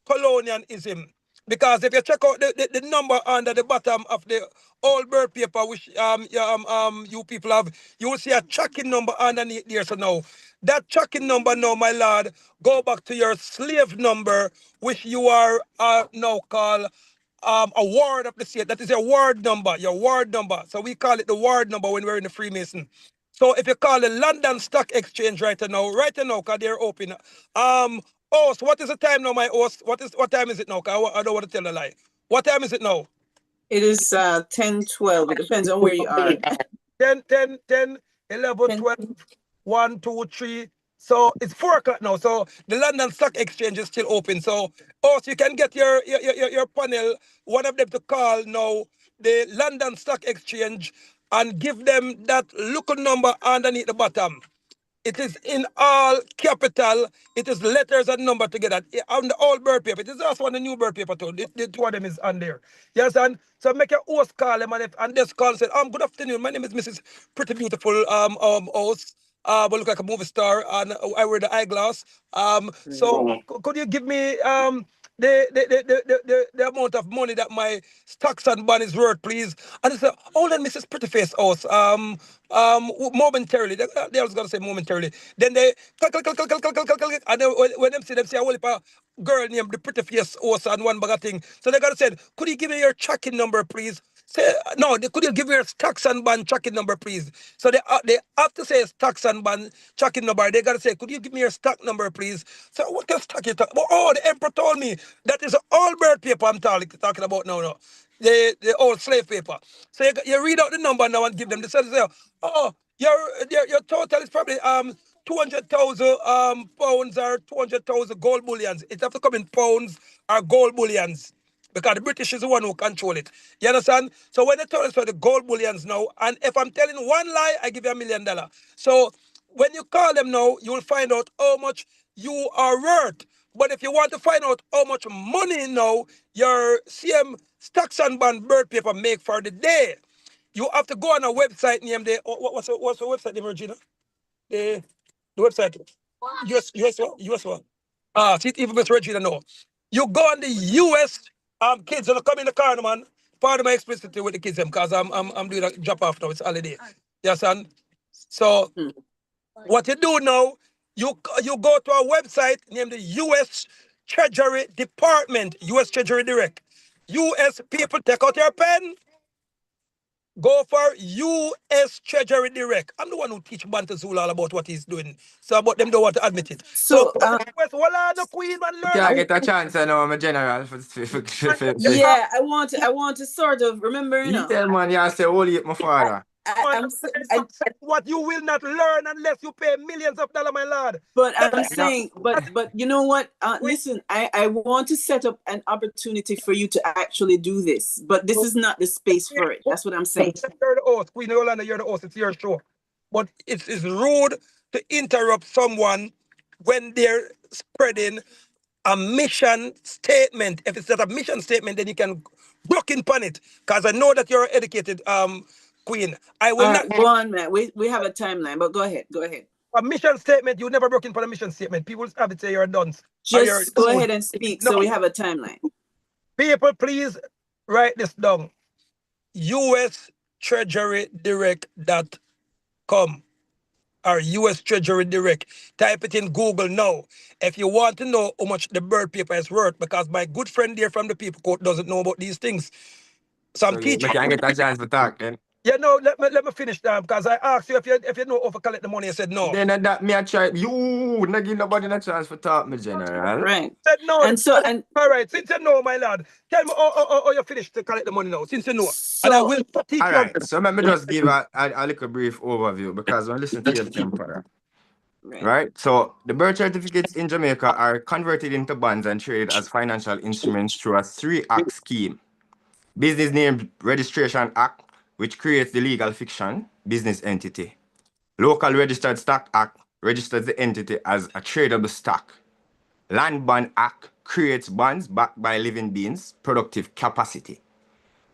colonialism. Because if you check out the number under the bottom of the old bird paper, which you people have, you will see a tracking number underneath there. So now, that tracking number now, my lord, go back to your slave number, which you are now called a ward of the state. That is your ward number, your ward number. So we call it the ward number when we're in the Freemason. So if you call the London Stock Exchange right now, because they're open. Host, what is the time now, my host? What time is it now? 'Cause I don't want to tell a lie. What time is it now? It is 10:12. It depends on where you are. 10, 11, 12, 1, 2, 3. So it's 4 o'clock now. So the London Stock Exchange is still open. So also you can get your panel, one of them to call now the London Stock Exchange and give them that local number underneath the bottom. It is in all capital. It is letters and number together. On the old bird paper. It is also on the new bird paper too. The two of them is on there. You understand? So make your host call them and this call said, good afternoon. My name is Mrs. Pretty Beautiful host. But look like a movie star and I wear the eyeglass. So could you give me the amount of money that my stocks and bond is worth, please? And I said, hold on, Mrs. Prettyface house. Momentarily. They was gonna say momentarily. Then they click, click, click, click, click, click, click, click, and then when them see a whole heap of girl named the Prettyface house and one bag of thing. So they gotta say, could you give me your tracking number, please? Say no, could you give me your stocks and bond tracking number, please? So they have to say stocks and bond tracking number. They gotta say, could you give me your stock number, please? So what kind of stock you talking? Oh, the emperor told me that is all bird paper I'm talking about now. No. The old slave paper. So you read out the number now and give them the say, oh, your total is probably 200,000 pounds or 200,000 gold bullions. It have to come in pounds or gold bullions. Because the British is the one who control it. You understand? So when they tell us for the gold bullions now, and if I'm telling one lie, I give you $1 million. So when you call them now, you will find out how much you are worth. But if you want to find out how much money now your CM stocks and bond bird paper make for the day, you have to go on a website named what's the website name, Regina? The website. US one. See it even Miss Regina know. You go on the US kids will come in the car, man. Part of my explicitly with the kids them because I'm doing a drop off now. It's holiday. Yes, son. So what you do now, you go to a website named the US Treasury Department, US Treasury Direct. US people take out your pen. Go for U.S. Treasury Direct. I'm the one who teach Bantazul all about what he's doing. So, but them don't want to admit it. So, the Queen man learn. Can I get a chance? I know I'm a general. yeah, I want to sort of remember, You tell man, you say, holy my father. What you will not learn unless you pay millions of dollars, my lord. But I'm saying, but you know what? Listen, I want to set up an opportunity for you to actually do this, but this is not the space for it. That's what I'm saying. You're the host, Queen Yolanda, you're the host. It's your show. But it's rude to interrupt someone when they're spreading a mission statement. If it's not a mission statement, then you can block in upon it. Because I know that you're educated, Queen. I will not go on, man. We have a timeline, but go ahead. A mission statement, you never broke in for a mission statement. People have it say you're done. Just go ahead and speak so we have a timeline. People, please write this down. USTreasuryDirect.com or US Treasury Direct. Type it in Google now. If you want to know how much the bird paper is worth, because my good friend there from the People Court doesn't know about these things. So I'm teaching. I can't get a chance to talk then. Yeah, no, let me finish that because I asked you if you know how to collect the money. You said no. Then that me I try. You not give nobody a chance for talk, me general. Right. Said no. And all right. Since you know, my lad, tell me how you finished to collect the money now. Since you know, and I will teach you. All right. So let me just give a little brief overview because when I listen to your temper. Right. So the birth certificates in Jamaica are converted into bonds and traded as financial instruments through a 3-act scheme. Business Name Registration Act, which creates the legal fiction business entity. Local Registered Stock Act registers the entity as a tradable stock. Land Bond Act creates bonds backed by living beings' productive capacity.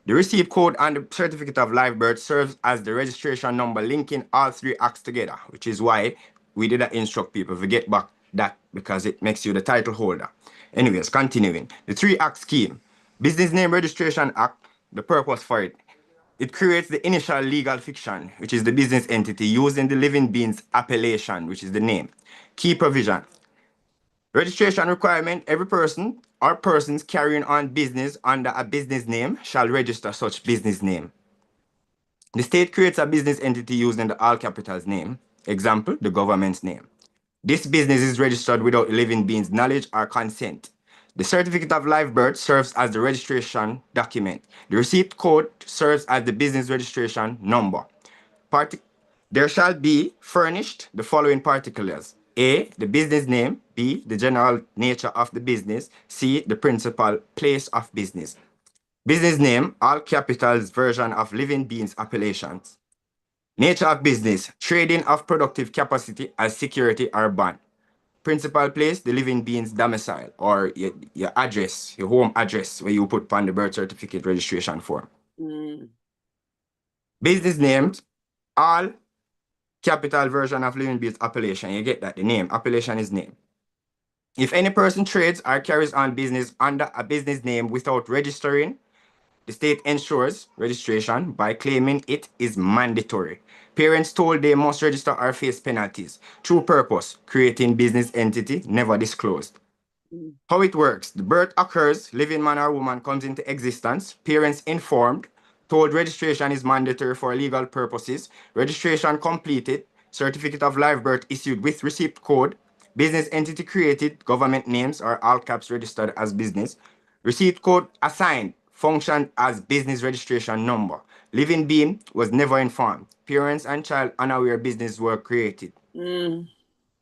The receipt code and the certificate of live birth serves as the registration number linking all 3 acts together, which is why we did instruct people to get back that because it makes you the title holder. Anyways, continuing. The 3-act scheme. Business Name Registration Act, the purpose for it. It creates the initial legal fiction, which is the business entity, using the living being's appellation, which is the name. Key provision. Registration requirement, every person or persons carrying on business under a business name shall register such business name. The state creates a business entity using the all capitals name. Example, the government's name. This business is registered without the living being's knowledge or consent. The certificate of live birth serves as the registration document. The receipt code serves as the business registration number. There shall be furnished the following particulars. A, the business name. B, the general nature of the business. C, the principal place of business. Business name, all capitals version of living beings appellations. Nature of business, trading of productive capacity as security or bond. Principal place, the living being's domicile or your address, your home address where you put on the birth certificate registration form. Business names, all capital version of living being's appellation. You get that, the name, appellation is name. If any person trades or carries on business under a business name without registering, the state ensures registration by claiming it is mandatory. Parents told they must register or face penalties. True purpose, creating business entity, never disclosed. How it works, the birth occurs, living man or woman comes into existence, parents informed, told registration is mandatory for legal purposes, registration completed, certificate of live birth issued with receipt code, business entity created, government names or all caps registered as business, receipt code assigned, functioned as business registration number. Living being was never informed. Parents and child unaware business were created.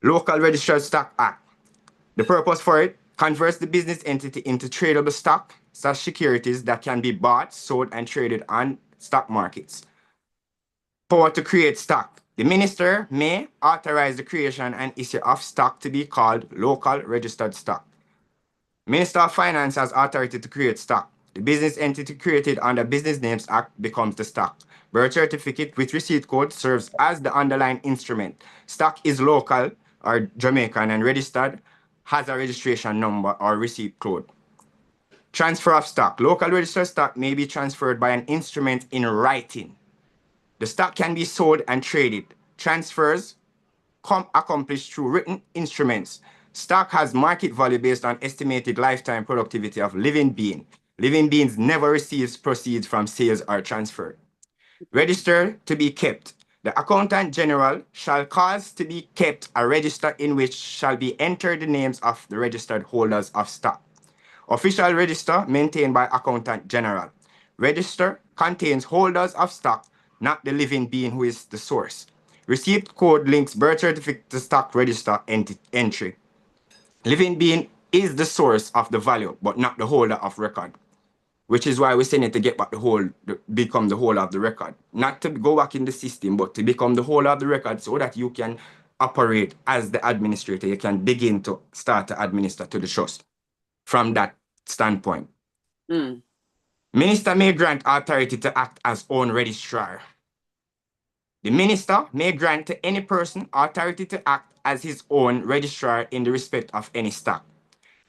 Local Registered Stock Act. The purpose for it, converts the business entity into tradable stock, such securities that can be bought, sold, and traded on stock markets. Power to create stock. The minister may authorize the creation and issue of stock to be called local registered stock. Minister of Finance has authority to create stock. The business entity created under Business Names Act becomes the stock. Birth certificate with receipt code serves as the underlying instrument. Stock is local or Jamaican and registered, has a registration number or receipt code. Transfer of stock. Local registered stock may be transferred by an instrument in writing. The stock can be sold and traded. Transfers accomplished through written instruments. Stock has market value based on estimated lifetime productivity of living being. Living beings never receives proceeds from sales or transfer. Register to be kept. The accountant general shall cause to be kept a register in which shall be entered the names of the registered holders of stock. Official register maintained by accountant general. Register contains holders of stock, not the living being who is the source. Receipt code links birth certificate to stock register entry. Living being is the source of the value, but not the holder of record. Which is why we send it to get back become the holder of the record. Not to go back in the system, but to become the holder of the record so that you can operate as the administrator. You can begin to start to administer to the trust from that standpoint. Minister may grant authority to act as own registrar. The minister may grant to any person authority to act as his own registrar in the respect of any stock.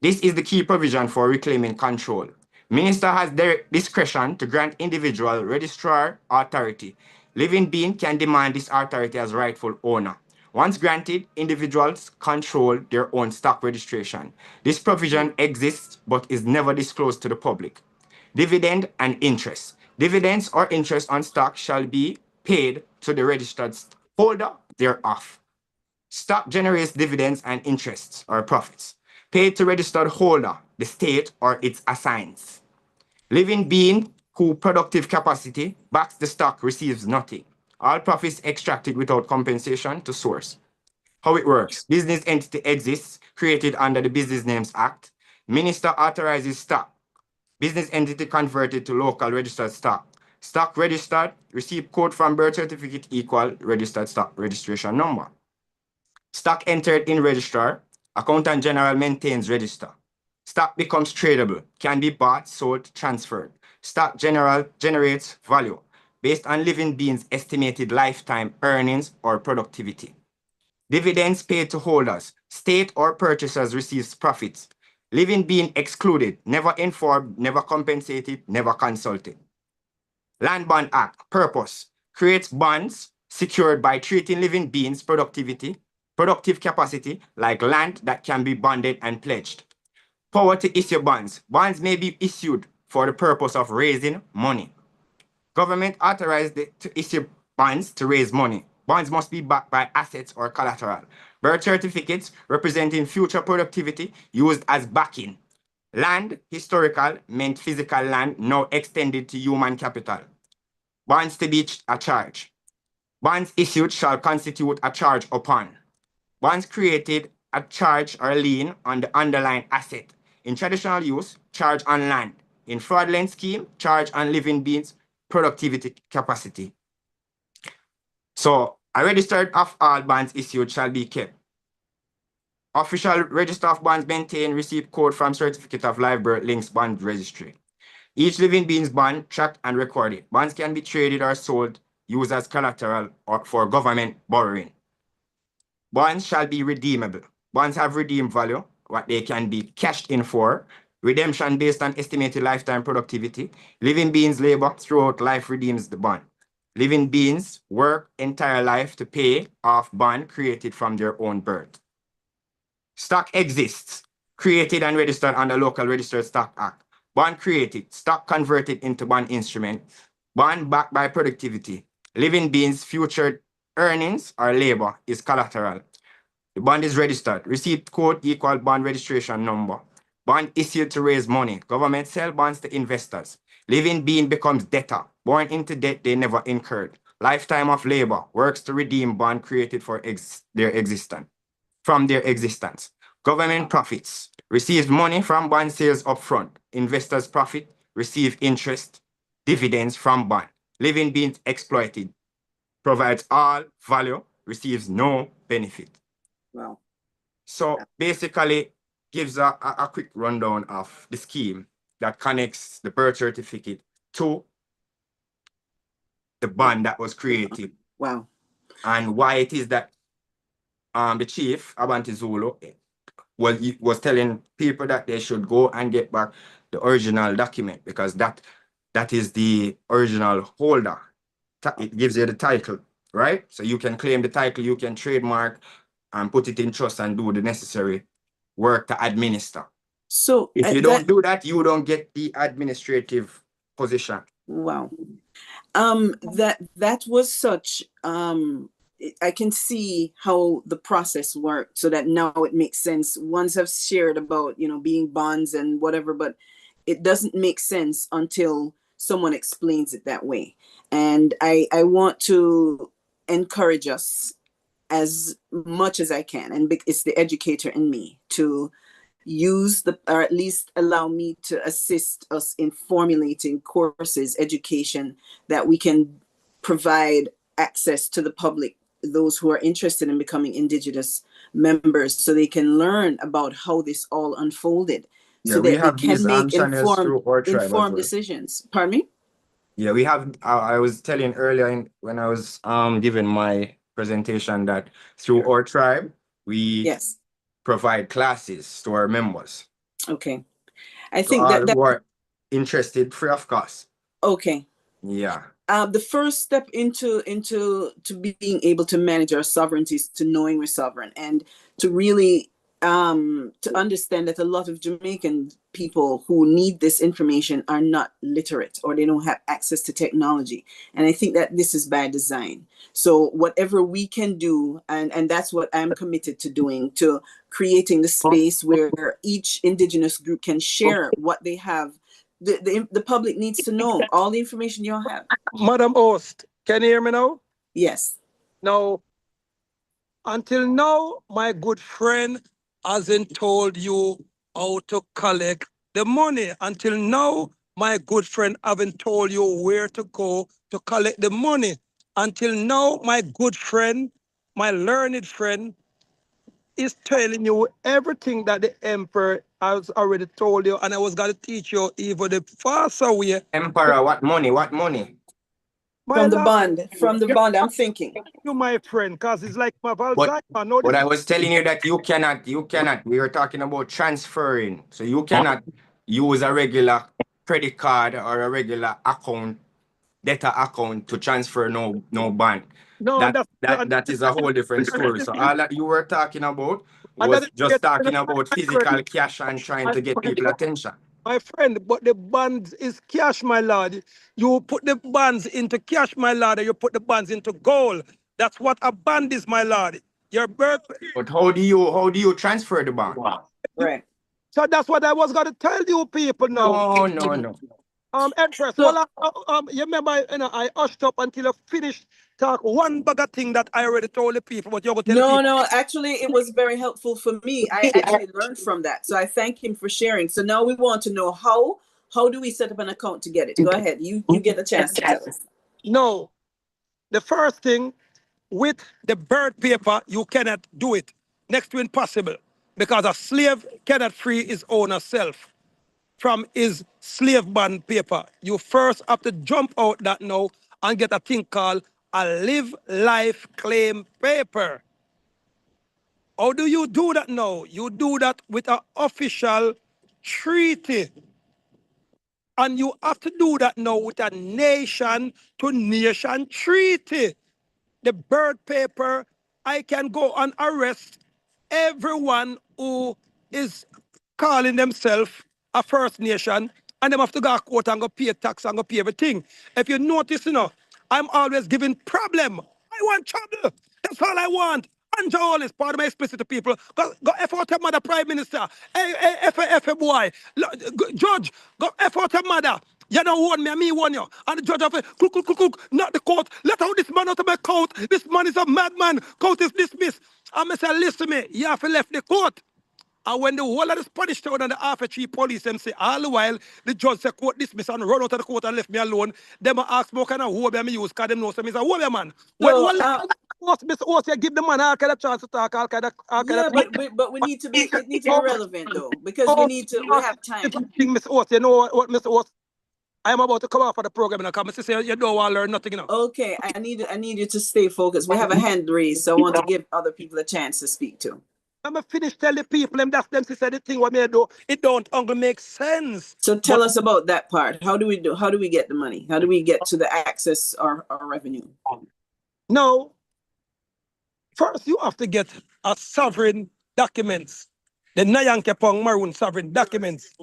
This is the key provision for reclaiming control. Minister has direct discretion to grant individual registrar authority. Living being can demand this authority as rightful owner. Once granted, individuals control their own stock registration. This provision exists but is never disclosed to the public. Dividend and interest. Dividends or interest on stock shall be paid to the registered holder thereof. Stock generates dividends and interests or profits, paid to registered holder, the state or its assigns. Living being whose productive capacity backs the stock receives nothing. All profits extracted without compensation to source. How it works. Business entity exists, created under the Business Names Act. Minister authorizes stock. Business entity converted to local registered stock. Stock registered, receive code from birth certificate equal registered stock registration number. Stock entered in registrar, accountant general maintains register. Stock becomes tradable, can be bought, sold, transferred. Stock general generates value based on living beings' estimated lifetime earnings or productivity. Dividends paid to holders. State or purchasers receives profits. Living being excluded, never informed, never compensated, never consulted. Land Bond Act, purpose, creates bonds secured by treating living beings' productive capacity like land that can be bonded and pledged. Power to issue bonds. Bonds may be issued for the purpose of raising money. Government authorized to issue bonds to raise money. Bonds must be backed by assets or collateral. Birth certificates representing future productivity used as backing. Land, historical, meant physical land, now extended to human capital. Bonds to be a charge. Bonds issued shall constitute a charge upon. Bonds created a charge or lien on the underlying asset. In traditional use, charge on land. In fraudulent scheme, charge on living beings' productivity capacity. So, a register of all bonds issued shall be kept. Official register of bonds maintained receipt code from certificate of live birth links bond registry. Each living being's bond tracked and recorded. Bonds can be traded or sold, used as collateral or for government borrowing. Bonds shall be redeemable. Bonds have redeem value, what they can be cashed in for. Redemption based on estimated lifetime productivity. Living beings labor throughout life redeems the bond. Living beings work entire life to pay off bond created from their own birth. Stock exists, created and registered under Local Registered Stock Act. Bond created, stock converted into bond instrument. Bond backed by productivity. Living beings' future earnings or labor is collateral. The bond is registered. Receipt code equal bond registration number. Bond issued to raise money. Government sell bonds to investors. Living being becomes debtor. Born into debt they never incurred. Lifetime of labor works to redeem bond created for their existence. From their existence. Government profits. Receives money from bond sales upfront. Investors profit. Receive interest. Dividends from bond. Living beings exploited. Provides all value. Receives no benefit. Wow. So basically gives a quick rundown of the scheme that connects the birth certificate to the bond that was created. Wow. And why it is that the chief, Abanti Zulu, was telling people that they should go and get back the original document because that is the original holder. It gives you the title, right? So you can claim the title, you can trademark and put it in trust and do the necessary work to administer. So if you don't do that, you don't get the administrative position. Wow. That was such I can see how the process worked so that now it makes sense. Ones have shared about, being bonds and whatever, but it doesn't make sense until someone explains it that way. And I want to encourage us as much as I can, and it's the educator in me, to use or at least allow me to assist us in formulating courses, education that we can provide access to the public, those who are interested in becoming Indigenous members, so they can learn about how this all unfolded, so that they can make informed decisions. Pardon me? Yeah, we have, I was telling earlier when I was giving my presentation that through our tribe, we provide classes to our members. Okay. I think that who are interested, free of cost. Okay. Yeah. The first step into being able to manage our sovereignty is to knowing we're sovereign, and to really to understand that a lot of Jamaican people who need this information are not literate, or they don't have access to technology. And I think that this is by design. So whatever we can do, and that's what I'm committed to doing, to creating the space where each Indigenous group can share what they have. The public needs to know all the information you have. Madam Host, can you hear me now? Yes. Now, until now, my good friend hasn't told you how to collect the money. Until now, my good friend haven't told you where to go to collect the money. Until now, my good friend, my learned friend, is telling you everything that the emperor has already told you, and I was going to teach you even the faster way. Emperor, what money? What money? From the bond, I'm thinking. You, my friend, because it's like my But, Alzheimer. No, but I was telling you that you cannot, we were talking about transferring. So you cannot use a regular credit card or a regular account, data account to transfer no bond. no, That is a whole different story. So all that you were talking about and that was is just talking about physical cash and trying to get people attention. my friend, but the bonds is cash, my lord. You put the bonds into cash, my lord, and you put the bonds into gold. That's what a bond is, my lord. Your birth. But how do you transfer the bond? Right. So that's what I was gonna tell you people now. No. Empress, So- well, you remember, I hushed up until I finished talk one bag of thing that I already told the people, but you're gonna tell the people. No, actually, it was very helpful for me. I actually learned from that. So I thank him for sharing. So now we want to know how do we set up an account to get it? Go ahead. You get a chance to tell us. No, the first thing with the bird paper, you cannot do it. Next to impossible. Because a slave cannot free his owner self from his slave bond paper. You first have to jump out that now and get a thing called a live life claim paper. How do you do that now? You do that with an official treaty. And you have to do that now with a nation to nation treaty. The bird paper, I can go and arrest everyone who is calling themselves a First Nation, and them have to go to court and go pay tax and go pay everything. If you notice, I'm always giving problem. I want trouble. That's all I want. Anja all is part of my explicit to people. Go F out your mother, Prime Minister. Hey, boy. Judge, go F out your mother. You don't want me, and me want you. And the judge of it, cook, not the court. Let out this man out of my court. This man is a madman. Court is dismissed. And I say, listen to me, you have to left the court. And when the whole of the Spanish town and the half a tree police them say, all the while, the judge say court dismissed and run out of the court and left me alone, them ask me what kind of whoever me use, because them know me say, whoever man. So, Mr. Oss, you give the man all kind of chance to talk, all kind of but we need to be it needs to be relevant though, because we have time. Mr. Oss, you know what, Mr. Oss? I am about to come off of the program and come and say you don't want to learn nothing, Okay, I need you to stay focused. We have a hand raised, so I want to give other people a chance to speak too. I'm finished telling people that's them say the thing what me do. It don't make sense. So tell us about that part. How do we get the money? How do we get to the access or revenue? No. First you have to get a sovereign documents. The Nyankepong Maroon sovereign documents.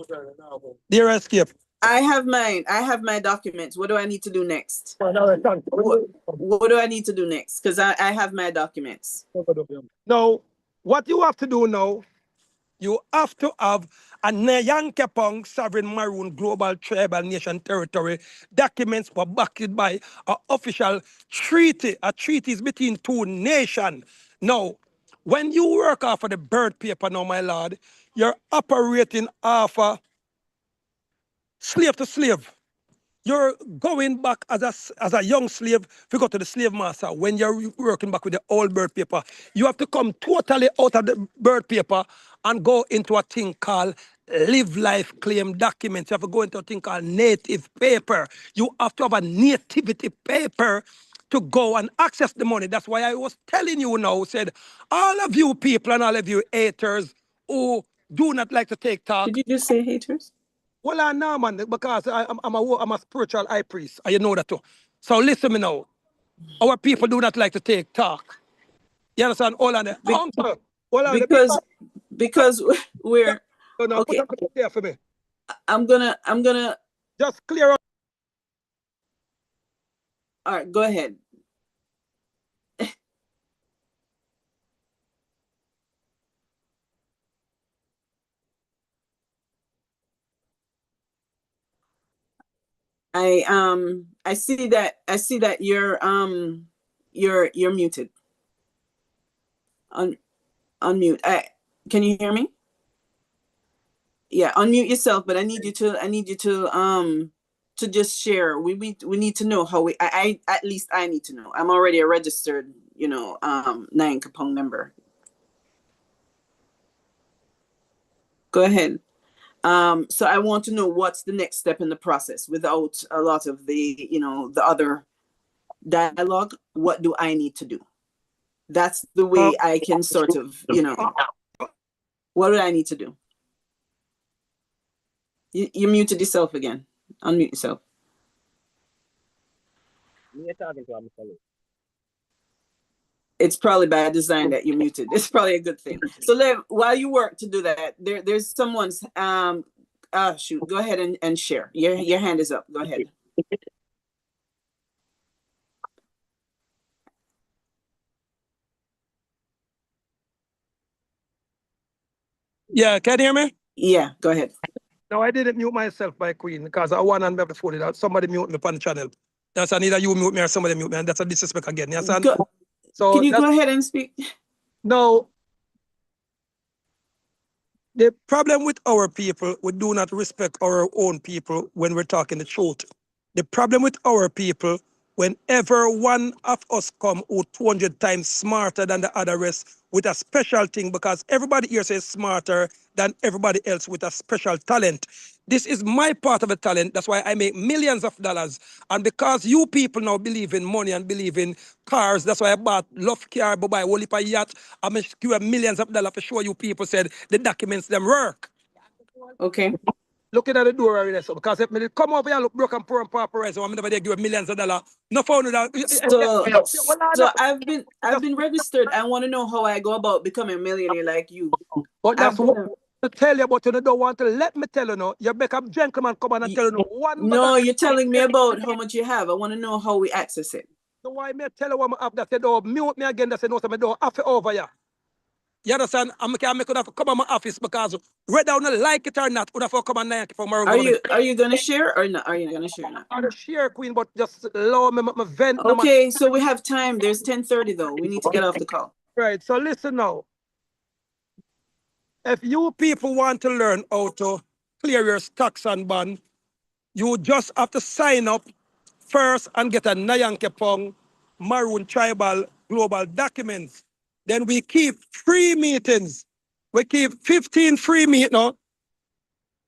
Dear escape. I have mine. I have my documents. What do I need to do next? What do I need to do next? Because I have my documents. No. What you have to do now, you have to have a Nyankepong Sovereign Maroon Global Tribal Nation Territory documents were backed by an official treaty. A treaty is between two nations. Now, when you work off of the bird paper now, my lord, you're operating off a slave to slave. You're going back as a young slave to go to the slave master. When you're working back with the old bird paper, you have to come totally out of the bird paper and go into a thing called live life claim documents. You have to go into a thing called native paper. You have to have a nativity paper to go and access the money. That's why I was telling you now, said, all of you people and all of you haters who do not like to take talk. Did you just say haters? Well, I know, man, because I'm a spiritual high priest, and you know that too. So listen me now. Our people do not like to take talk. You understand? All on the because we're okay. There for me. I'm gonna Just clear up. all right, go ahead. I see that you're muted. Unmute. Can you hear me? Yeah, unmute yourself, but I need you to just share. We need to know how I at least I need to know. I'm already a registered, Nyankepong member. Go ahead. So I want to know what's the next step in the process without a lot of the, the other dialogue, what do I need to do? That's the way I can sort of, what do I need to do? You muted yourself again. Unmute yourself. It's probably by design that you're muted. It's probably a good thing. So Lev, while you work to do that, there's someone's shoot, go ahead and share. Your hand is up. Go ahead. Yeah, can you hear me? Yeah, go ahead. No, I didn't mute myself by Queen because I want to be phone it out. Somebody mute me on the channel. That's either you mute me or somebody mute me, and that's a disrespect again. Yes, so can you go ahead and speak? No. The problem with our people, we do not respect our own people when we're talking the truth. The problem with our people, whenever one of us come who 200 times smarter than the other rest with a special thing, because everybody here says smarter than everybody else with a special talent. This is my part of the talent. That's why I make millions of dollars. And because you people now believe in money and believe in cars, that's why I bought love car, but buy a whole heap of yacht. I'm going to give millions of dollars to show you people said the documents them work. Okay. Looking at the door already, so because if me come over here look broke and poor and pauperized, I'm never there give millions of dollars. No phone that. So I've been registered. I want to know how I go about becoming a millionaire like you. But that's what to tell you, but you don't want to let me tell you no. You make a gentleman come on and tell you no one. No, you're telling me about how much you have. I want to know how we access it. So why me tell you what I have that said, oh, mute me again that said no, so I don't have it over here. You understand? I can't make it come on my office because whether I don't like it or not, would have come on now from Are you gonna share or not? Are you gonna share or not? I'm gonna share, Queen, but just allow me my vent. Okay, so we have time. There's 10:30 though. We need to get off the call. Right. So listen now. If you people want to learn how to clear your stocks and bond, you just have to sign up first and get a Nyankepong Maroon Tribal Global Documents. Then we keep free meetings. We keep 15 free meetings now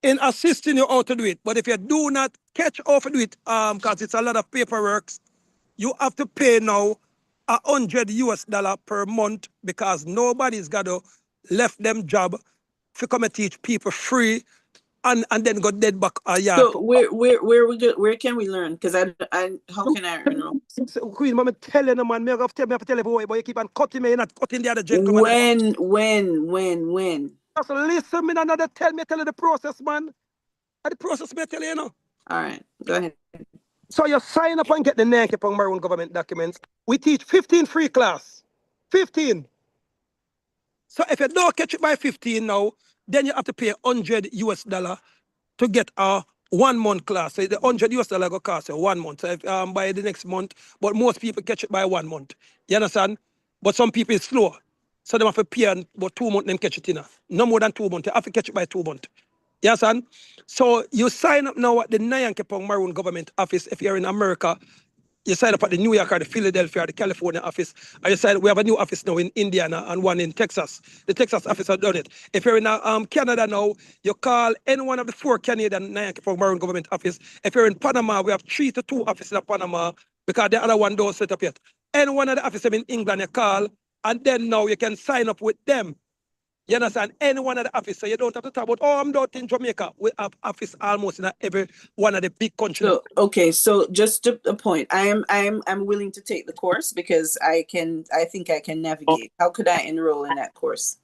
in assisting you how to do it. But if you do not catch off to do it, because it's a lot of paperwork, you have to pay now $100 per month because nobody's got to left them job to come and teach people free and then go dead back a yard. So where can we learn? Because how can I enroll? So, Queen, I'm telling you, man, I have to tell you, but you keep on cutting me, you're not cutting the other gentleman. When? Just listen, me, another tell you the process, man. And the process, me tell you, All right, go ahead. So you sign up and get the Nyankepong Maroon government documents. We teach 15 free class. 15. So if you don't catch it by 15 now, then you have to pay $100 to get a 1 month class. So the $100 go cost you 1 month. So if, by the next month, but most people catch it by 1 month. You understand? But some people is slow. So they have to pay about 2 months them catch it in. No more than 2 months. You have to catch it by 2 months. You understand? So you sign up now at the Nyankepong Maroon government office if you're in America. You sign up at the New York or the Philadelphia or the California office. And you sign, we have a new office now in Indiana and one in Texas. The Texas office has done it. If you're in Canada now, you call any one of the 4 Canadian Nyankepong Maroon government office. If you're in Panama, we have 3 to 2 offices in Panama because the other one don't set up yet. Any one of the offices in England, you call, and then now you can sign up with them. You understand? Any one of the offices, so you don't have to talk about, oh, I'm not in Jamaica. We have office almost in every one of the big countries. So, okay, so just to the point, I'm willing to take the course because I think I can navigate. How could I enroll in that course?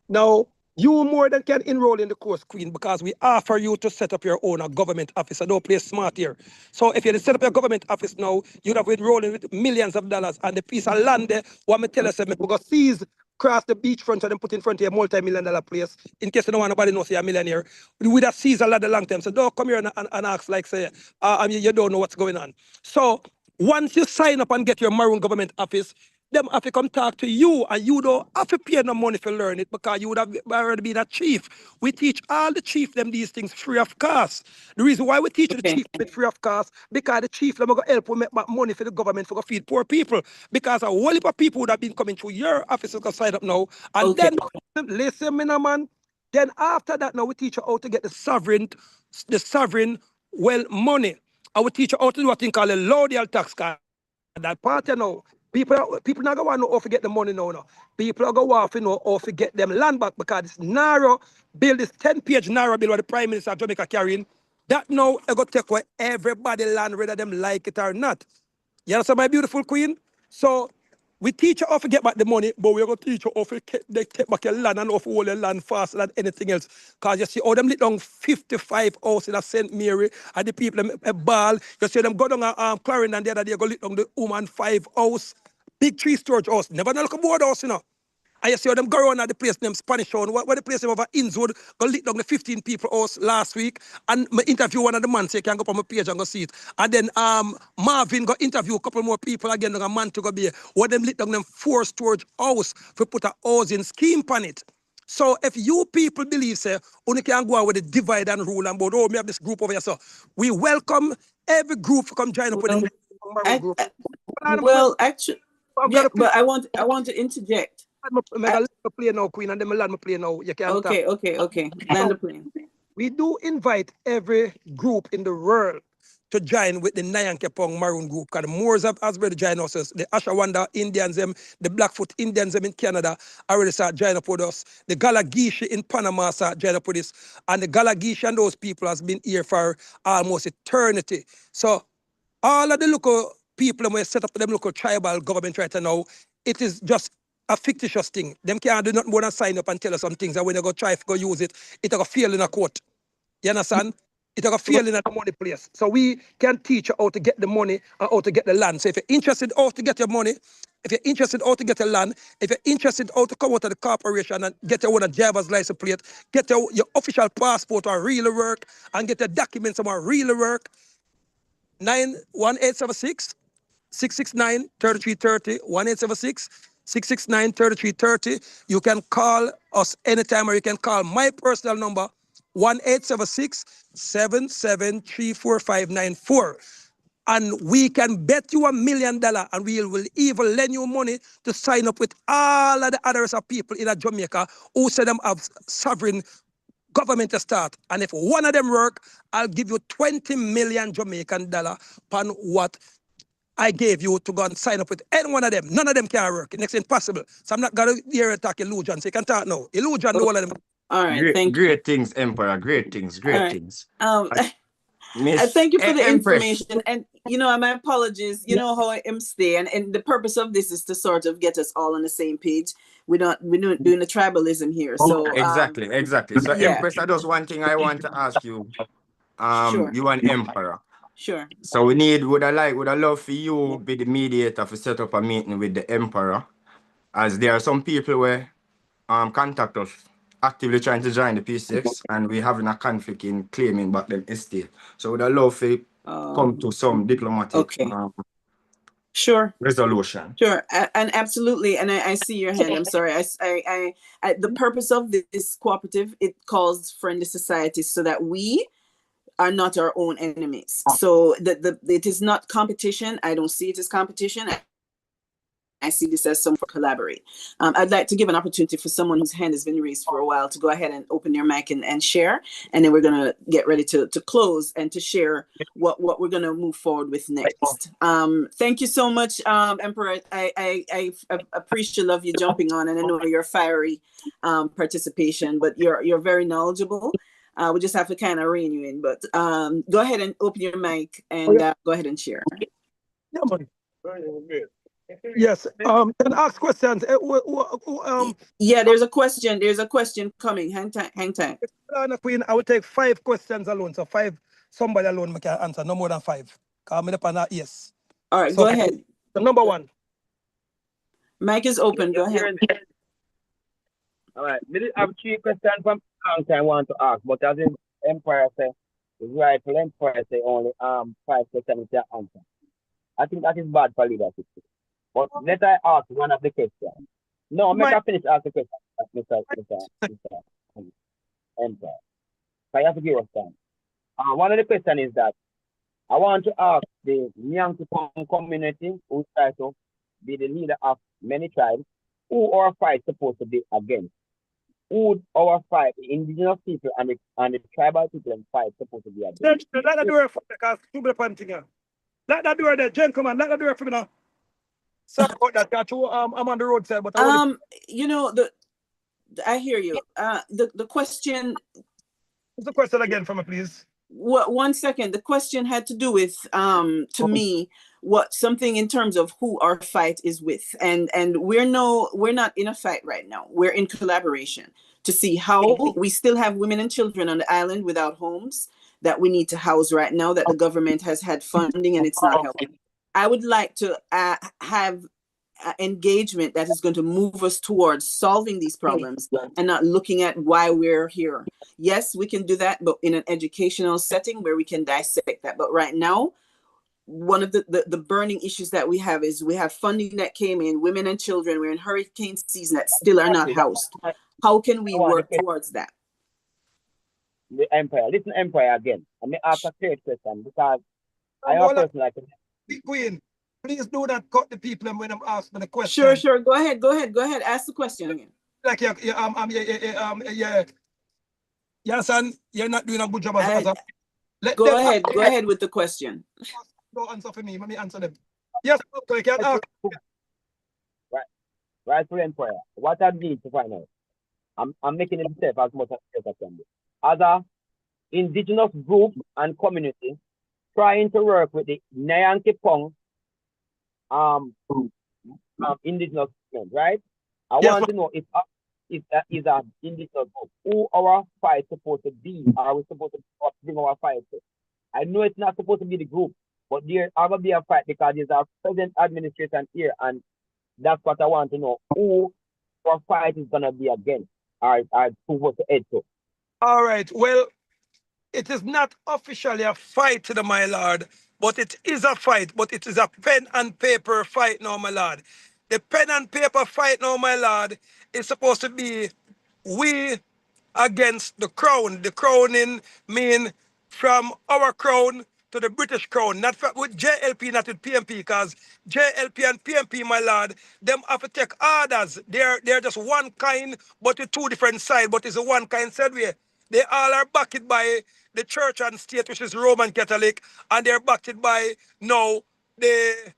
Now, you more than can enroll in the course, Queen, because we offer you to set up your own government office. So don't play smart here. So if you set up your government office now, you'd have enrolling with millions of dollars and the piece of land there, what me tell us, we're going to seize cross the beachfront and then put in front of a multi-million-dollar place. In case you don't want nobody knows you're a millionaire, we'd have seized a lot of long time. So don't come here and ask like say, you don't know what's going on. So once you sign up and get your Maroon government office, them have to come talk to you and you don't have to pay no money to learn it because you would have already been a chief. We teach all the chief them these things free of cost. The reason why we teach the chief them free of cost because the chief them going to help we make back money for the government for to feed poor people because a whole heap of people would have been coming through your office to sign up now and then listen me now man. Then after that now we teach you how to get the sovereign money. I will teach you how to do a thing called a loyal tax card. that part, you know. People not going to know how to get the money now. No. People are going to know how to get them land back because this narrow bill, this 10-page narrow bill what the Prime Minister of Jamaica carrying, that now is going to take away everybody land whether them like it or not. You understand, my beautiful queen? So we teach you how to get back the money, but we're going to teach you how to take back your land and how to hold your land faster than anything else. Because you see how them lit down 55 houses in St. Mary and the people a ball. You see them go down a Clarendon and the other day go lit down the woman 5 house, big 3 storage house. Never know look a board house, you know. And you see how them go around at the place named Spanish Town. What the place name over Innswood go lit down the 15 people house last week. And me interview one of the man so you can go up on my page and go see it. And then Marvin go interview a couple more people again on a man to go be what them lit down them 4 storage house for put a housing scheme on it. So if you people believe say only can go on with the divide and rule and about me have this group over here. So we welcome every group to come join up with the group. Well, actually, yeah, but I want to interject. Let me play now, Queen, and then let me play now. You can't okay, talk. okay. Land the plane. We do invite every group in the world to join with the Nyankepong Maroon group. Because the Moors have already joined us. The Ashawanda Indians, the Blackfoot Indians in Canada already start joining up with us. The Galagishi in Panama start joining up with us. And the Galagishi and those people has been here for almost eternity. So all of the local people when we set up them local tribal government right now, it is just a fictitious thing. Them can't do nothing more than sign up and tell us some things, and when they go try to go use it, it'll go fail in a court. You understand? It'll go fail in a money place. So we can teach you how to get the money and how to get the land. So if you're interested how to get your money, if you're interested how to get your land, if you're interested how to come out of the corporation and get your own driver's license plate, get your official passport or real work, and get your documents or real work, 91876 669 3330 1876 669 3330. You can call us anytime, or you can call my personal number 1876 7734 and we can bet you $1 million, and we will even lend you money to sign up with all of the others of people in Jamaica who say them have sovereign government to start. And if one of them work, I'll give you 20 million Jamaican dollar upon what I gave you to go and sign up with any one of them. None of them can work. It's impossible. So I'm not going to hear attack illusion. So you can talk now. Illusion, no one of them. All right, thank you. Great things, Emperor. Great things. Things. Miss thank you for the Empress. information. And, my apologies. You know how I am stay. And the purpose of this is to sort of get us all on the same page. We're not doing the tribalism here. So Exactly. So yeah. Empress, that's one thing I want to ask you. Sure. You an emperor. Sure. So would I love for you be the mediator to set up a meeting with the emperor, as there are some people where contact us actively trying to join the P6 and we having a conflict in claiming back them estate. So would I love for come to some diplomatic sure resolution. Sure, and absolutely, and I see your hand. I'm sorry. I the purpose of this cooperative, it calls friendly societies so that we are not our own enemies. So it is not competition. I don't see it as competition. I see this as some for collaborate. I'd like to give an opportunity for someone whose hand has been raised for a while to go ahead and open your mic and share. And then we're going to get ready to close and to share what we're going to move forward with next. Thank you so much, Emperor. I appreciate love you jumping on, and I know your fiery participation, but you're very knowledgeable. We just have to kind of rein you in, but go ahead and open your mic and go ahead and share. Yes. Can ask questions. Yeah, there's a question. There's a question coming. Hang tight. Queen, I will take 5 questions alone. So 5, somebody alone can answer. No more than 5. Come in upon that. Yes. All right, so, go ahead. So number 1. Mic is open. Go ahead. All right. I have 3 questions from I want to ask, but as in Empire say, the rightful Empire say only 5 questions to answer. I think that is bad for leadership. But let I ask one of the questions. No, make I finish asking the question, Mr. Empire. So you have to give us time. One of the questions is that I want to ask the Nyankopong community who try to be the leader of many tribes, who our fight supposed to be against? Who our fight, the indigenous people and the tribal people and fight supposed to be against? Let that door for because let that door there, gentlemen, let that door for me now. Sorry about that, got you. I'm on the roadside, but I want You know, I hear you. The question. What's the question again from me, please? What, 1 second. The question had to do with to me what something in terms of who our fight is with, and we're not in a fight right now. We're in collaboration to see how we still have women and children on the island without homes that we need to house right now, that the government has had funding and it's not helping. I would like to have engagement that is going to move us towards solving these problems and not looking at why we're here. Yes, we can do that, but in an educational setting where we can dissect that. But right now, one of the burning issues that we have is we have funding that came in, women and children, we're in hurricane season that still are not housed. How can we work towards that? The Empire. Listen, Empire again. I may ask a straight question because I have a person like Queen, please do not cut the people when I'm asking the question. Sure. Go ahead. Ask the question again. Like yeah, son, you're not doing a good job as a. Go ahead with the question. Don't answer for me. Let me answer them. Yes, so you can ask. Right for Empire. What I need to find out. I'm making it safe as much as I can do. Other indigenous groups and communities trying to work with the Nyanke Pong indigenous movement, right? I want to know if is an indigenous group who our fight supposed to be. Are we supposed to bring our fight to? I know it's not supposed to be the group, but there are going to be a fight because there's a present administration here, and that's what I want to know. Who our fight is going to be against? Are supposed to head to? All right. Well, it is not officially a fight, my lord, but it is a fight. But it is a pen and paper fight now, my lord. The pen and paper fight now, my lord, is supposed to be we against the crown. The crowning mean from our crown to the British crown, not with JLP, not with PMP, because JLP and PMP, my lord, them have to take orders. They're just one kind, but with two different sides, but it's a one kind said way. They all are backed by the church and state, which is Roman Catholic, and they're backed by now the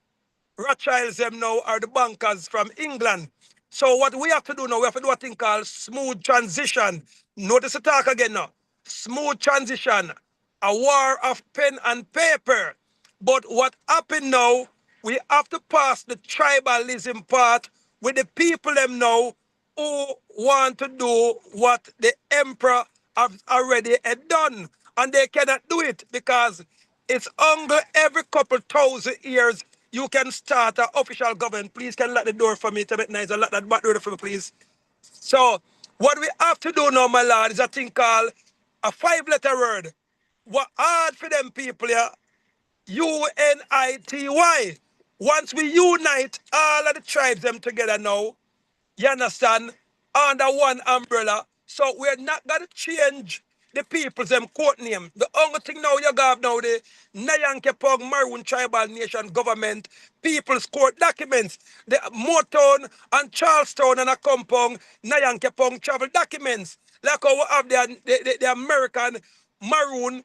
Rothschilds them now are the bankers from England. So what we have to do now, we have to do a thing called smooth transition. Notice the talk again now. Smooth transition. A war of pen and paper. But what happened now, we have to pass the tribalism part with the people them now who want to do what the emperor have already had done. And they cannot do it because it's only every couple thousand years you can start an official government. Please can lock the door for me to make nice and lock that back door for me, please. So what we have to do now, my lord, is a thing called a 5-letter word. What hard for them people here, UNITY. Once we unite all of the tribes them together now, you understand, under one umbrella, so we're not going to change the people's court name. The only thing now you got now, the Nyankepong Maroon Tribal Nation Government People's Court documents, the Motown and Charlestown and a compound Nyankepong travel documents, like how we have the American Maroon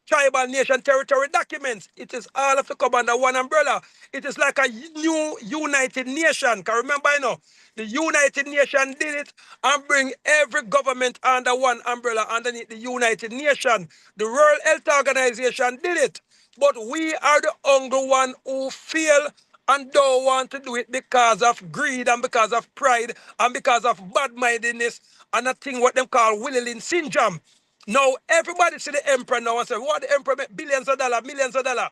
Tribal Nation Territory documents. It is all of to come under one umbrella. It is like a new United Nation. Can remember, the United Nation did it and bring every government under one umbrella underneath the United Nation. The World Health Organization did it. But we are the only one who fail and don't want to do it because of greed and because of pride and because of bad-mindedness and a thing what them call Willing syndrome. Now, everybody see the emperor now and say, what the emperor make billions of dollars, millions of dollars.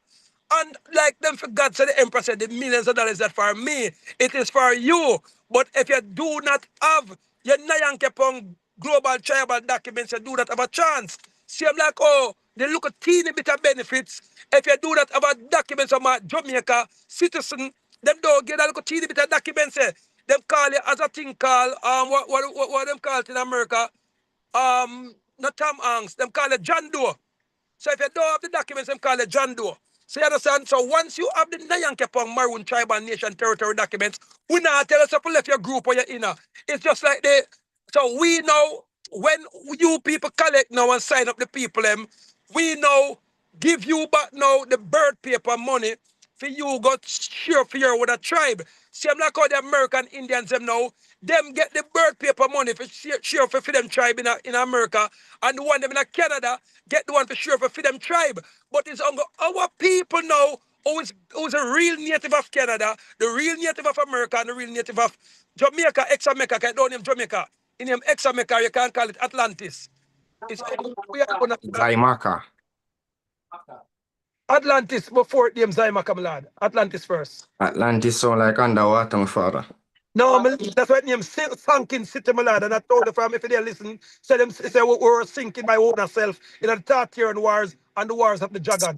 And like them for God said, the emperor said, the millions of dollars is not for me, it is for you. But if you do not have your Nyankepong global tribal documents, you do not have a chance. See, I'm like, oh, they look a teeny bit of benefits. If you do not have a documents of my Jamaica citizen, them don't get a little teeny bit of documents. Them call it as a thing called, what them call it in America? Not Tom Hanks, them call it John Doe. So if you don't have the documents, them call it John Doe. So you understand? So once you have the Nyankepong Maroon Tribal Nation Territory documents, we not tell us if you left your group or your inner. It's just like so we know when you people collect now and sign up the people, we now give you back now the bird paper money for you go share for your with a tribe. See, I'm like how the American Indians them now, them get the bird paper money for share for them tribe in America, and the one them in Canada get the one for share for them tribe. But it's on our people now who's a real native of Canada, the real native of America, and the real native of Jamaica, ex-America, I don't name Jamaica. In name ex-America, you can't call it Atlantis. It's we are gonna Zaimaka. Atlantis before them Zaimaka, my lad. Atlantis first. Atlantis sound like underwater, my father. No, that's why name sunken city, my lad. And I told the family if they listen, say them say we were sinking by own ourselves in the Tartarian wars and the wars of the dragon.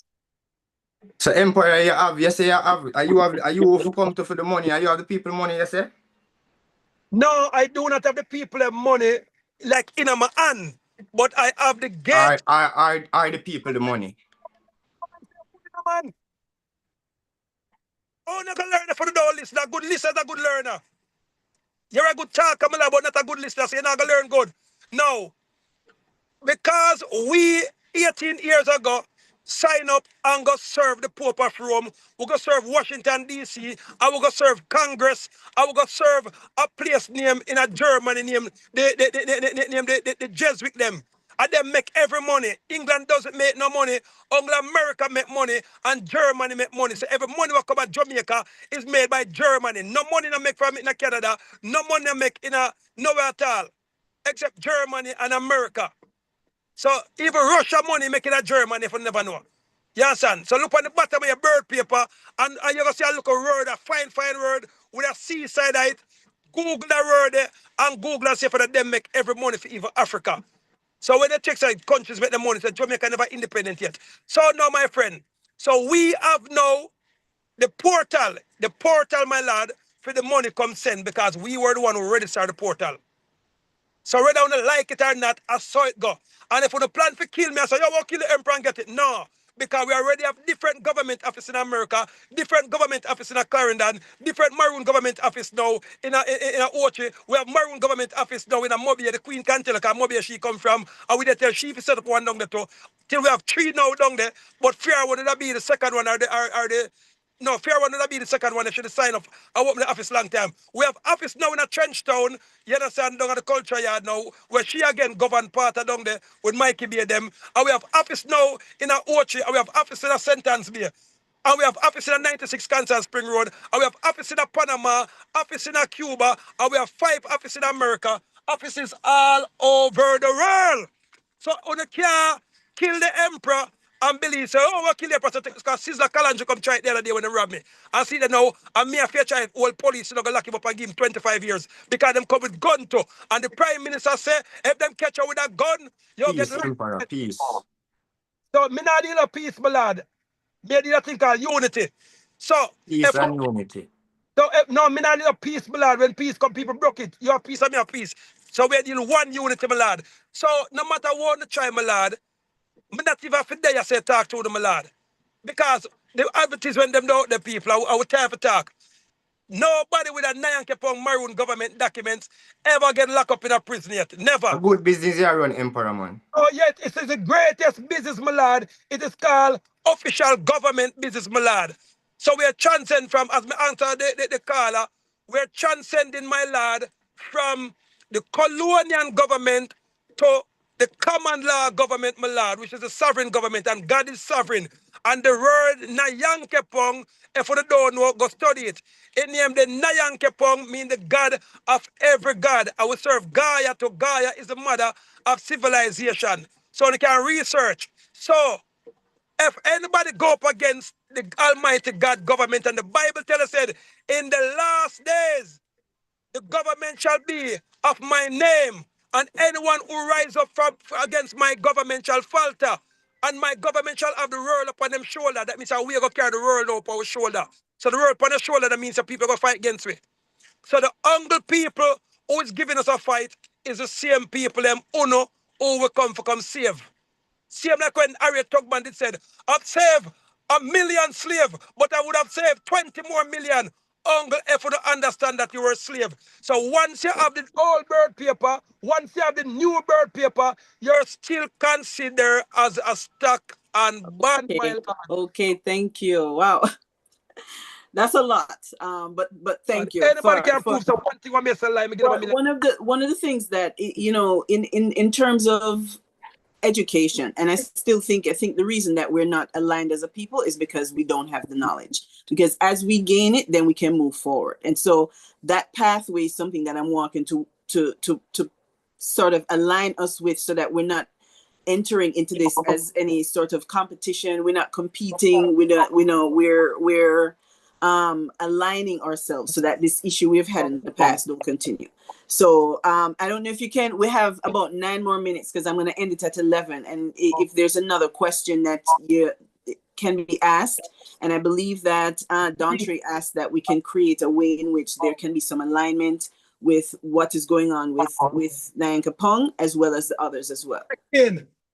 So empire you have, you say you have, are you overcome to for the money? Are you have the people money, you say? No, I do not have the people of money like in my hand, but I have the gate. Are the people the money? Man. Oh, not a learner for the door listener. Good listener, a good learner. You're a good talker, my lad, but not a good listener, so you're not gonna learn good. No. Because we 18 years ago sign up and go serve the Pope of Rome, we go serve Washington DC, and we go serve Congress, and we go serve a place named in a Germany named the Jesuit them. And they make every money. England doesn't make no money. Only America make money and Germany make money. So every money that come at Jamaica is made by Germany. No money no make from it in Canada. No money no make in nowhere at all. Except Germany and America. So even Russia money making a Germany if you never know. You understand? So look on the bottom of your bird paper and you're going to see a little word, a fine word with a seaside height. Google that word there and Google and see for that them make every money for even Africa. So when they check side countries make the money, so Jamaica never independent yet. So now my friend, so we have now the portal, my lad, for the money come send because we were the one who registered the portal. So whether you like it or not, I saw it go. And if you plan to kill me, I say, you want to kill the emperor and get it. No. Because we already have different government office in America, different government office in Clarendon, different maroon government office now in a Ochi. We have maroon government office now in a Mobile. The Queen can't tell because Mobile she come from. And we tell she set up one down there too. Till we have 3 now down there. But fear would that be the second one or the no, fair one would be the second one. They should sign up. I open the office long time. We have office now in a trench town. You understand? Down at the culture yard now, where she again govern part of down there with Mikey Bay them. And we have office now in a Ochi. And we have office in a Sentence Bay. And we have office in a 96 Kansas Spring Road. And we have office in a Panama, office in a Cuba. And we have 5 offices in America. Offices all over the world. So on the car, kill the emperor and believe, so, oh, we'll kill the emperor because Sizzler Kalanjo come try it the other day when they robbed me. I see that now, and me a fair try old police, you know, go lock him up and give him 25 years because them come with gun too. And the prime minister say, if them catch you with a gun, you'll Peace, get... empire, peace. So, me not deal a peace, my lad. Me deal a thing called unity. So, Peace and unity. So, no, me not deal a peace, my lad. When peace come, people broke it. You have peace and me have peace. So, we deal one unity, my lad. So, no matter what you try, my lad, I'm not even for there, I say talk to them, my lad. Because the advertisement them out the people, I would time for talk. Nobody with a 9 pound maroon government documents ever get locked up in a prison yet. Never. A good business you run, emperor, man. Oh, yet it is the greatest business, my lad. It is called official government business, my lad. So we are transcending from, as me answer the caller, we're transcending, my lad, from the colonial government to the common law government, my lord, which is the sovereign government, and God is sovereign. And the word Nayankepong, if you don't know, go study it. It named the Nayankepong mean the God of every God. I will serve Gaia to Gaia is the mother of civilization. So you can research. So if anybody go up against the Almighty God government, and the Bible tells us said, in the last days, the government shall be of my name, and anyone who rise up against my government shall falter, and my government shall have the world upon them shoulder. That means we are going to carry the world up our shoulder. So the world upon the shoulder, that means that people are going to fight against me. So the humble people who is giving us a fight is the same people, them uno, who will come for come save. Same like when Harriet Tubman did said, I've saved 1,000,000 slaves, but I would have saved 20 more million. Uncle, if you don't understand that you were a slave. So once you have the old bird paper, once you have the new bird paper, you're still considered as a stock and bond, my Okay, lord. okay, thank you. Wow. That's a lot. But thank you. Anybody can prove some one thing. One me say lie. Me give them a minute. One of the things that you know, in terms of education, and I think the reason that we're not aligned as a people is because we don't have the knowledge. Because as we gain it, then we can move forward. And so that pathway is something that I'm walking to sort of align us with, so that we're not entering into this as any sort of competition. We're not competing. We're aligning ourselves so that this issue we've had in the past don't continue. So I don't know if you can. We have about 9 more minutes because I'm going to end it at 11. And if there's another question that can be asked, and I believe that Dontre asked that we can create a way in which there can be some alignment with what is going on with Nyan Kapong as well as the others as well.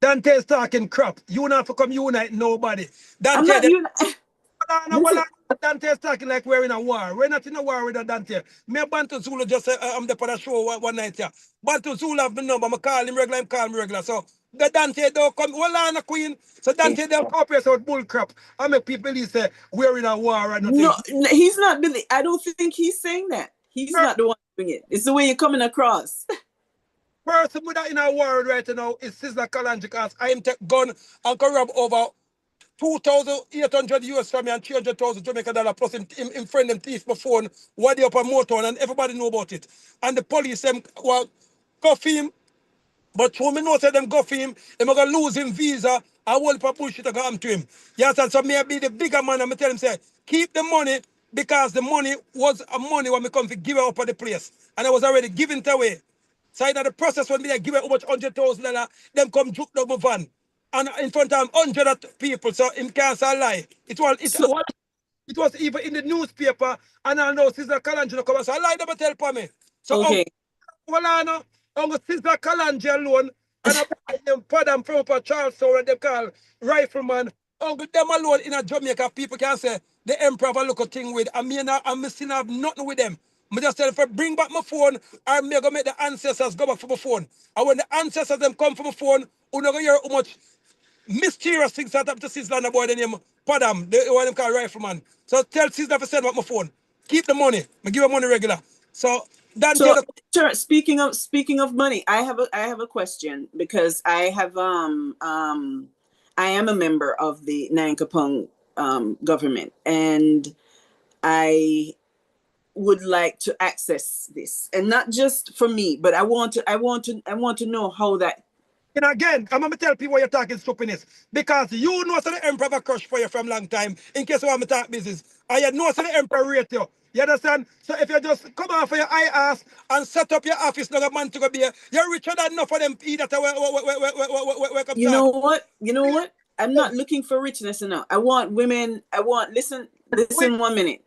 Dante's talking crap. You not for come unite nobody. Dante, Dante's talking like we're in a war. We're not in a war with a Dante. Me and Bantu Zulu just I'm there for the show one night here. Bantu Zulu have the number. I call him regular, him call me regular. So the Dante don't come. Hold on, queen. So Dante don't cooperate with bull crap. I make people believe say we're in a war or nothing. No, he's not. I don't think he's saying that. He's not the one doing it. It's the way you're coming across. Person with that in our world right now is Sizzla Kalonji, because I am take gun and can rob over 2,800 US from me and 300,000 Jamaica dollar plus him friend them thief my phone, what they up on motor, and everybody know about it. And the police them go for him, but when me know say them go for him, them gonna lose him visa, and whole for bullshit gonna happen to him. Yes, and so me be the bigger man and me tell him say, keep the money, because the money was a money when me come to give it up at the place. And I was already giving it away. So in the process when me give it how much $100,000, them come juke down my van. And in front of 100 people, so him can't say lie. It was even in the newspaper, and I know Sizzla Kalonji come and say, I lie them tell for me. So okay. Sizzla Kalonji alone, and I them padam from Charles Soul and them call rifleman. Uncle them alone in a Jamaica, people can say the emperor have a look a thing with. I'm still have nothing with them. I just tell them, bring back my phone, I'm going to make the ancestors go back for my phone. And when the ancestors them come for my phone, you're not going to hear how much mysterious things that happen to Sizzla and the boy, the name Padam, the one them call rifleman. So tell Sizzla to send back my phone. Keep the money. I give her money regular. So sure, speaking of money, I have a question, because I am a member of the Nyan Kapong government, and I would like to access this, and not just for me, but I want to know how that. And again, I'm gonna tell people why you're talking stupidness, because you know so the emperor have a crush for you from long time. In case you want me to talk business, and you know so the emperor rate you. You understand? So if you just come off for your eye ass and set up your office, no man to go be, you're richer than enough for them that You know what? I'm not looking for richness enough. I want women. Listen 1 minute.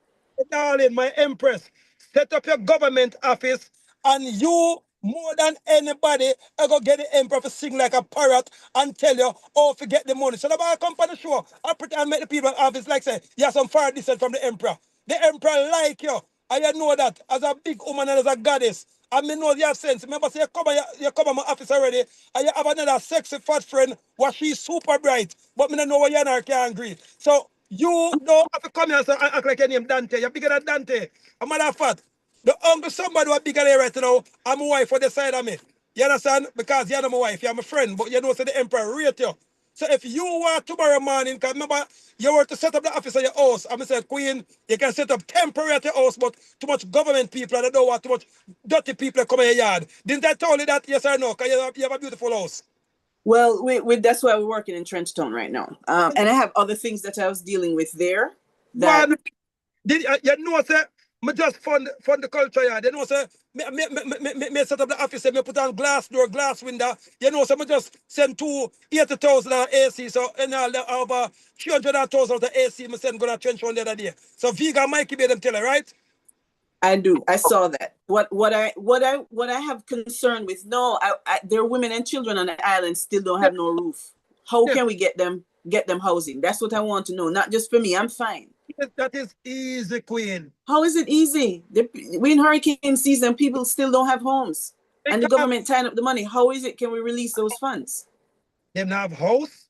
Darling, my empress, set up your government office, and you more than anybody ever get the emperor to sing like a parrot and tell you, oh, forget the money. So the boy come on the show, I pretend make the people office like say, you have some far descent from the emperor. The emperor like you. And you know that as a big woman and as a goddess. I mean, know you have sense. Remember, say you come on my office already, and you have another sexy fat friend, what she's super bright, but me don't know what you and her can agree. So you don't have to come here and act like your name Dante. You're bigger than Dante. A matter of fact, the uncle somebody who is bigger than right now, I'm a wife for the side of me. You understand? Because you're not my wife, you're my friend, but you know so the emperor rate you. So if you want tomorrow morning, because remember, you were to set up the office of your house. I'm say, Queen, you can set up temporary at your house, but too much government people, and I don't want too much dirty people come in your yard. Didn't I tell you that, yes or no? Because you have a beautiful house. Well, that's why we're working in Trenchtown right now. And I have other things that I was dealing with there. That you know, sir, me just fund the culture yard. You know, sir, me set up the office, me put on glass door, glass window. You know, so me just send 80,000 AC. So, and over 300,000 of the AC, me send going to Trenchtown the other day. So, Vega Mikey made them tell her, right? I do. I saw that. What I have concern with? No, there are women and children on the island still don't have no roof. How can we get them housing? That's what I want to know. Not just for me. I'm fine. That is easy, Queen. How is it easy? We're in hurricane season. People still don't have homes, and the government tying up the money. How is it? Can we release those funds? Them have house.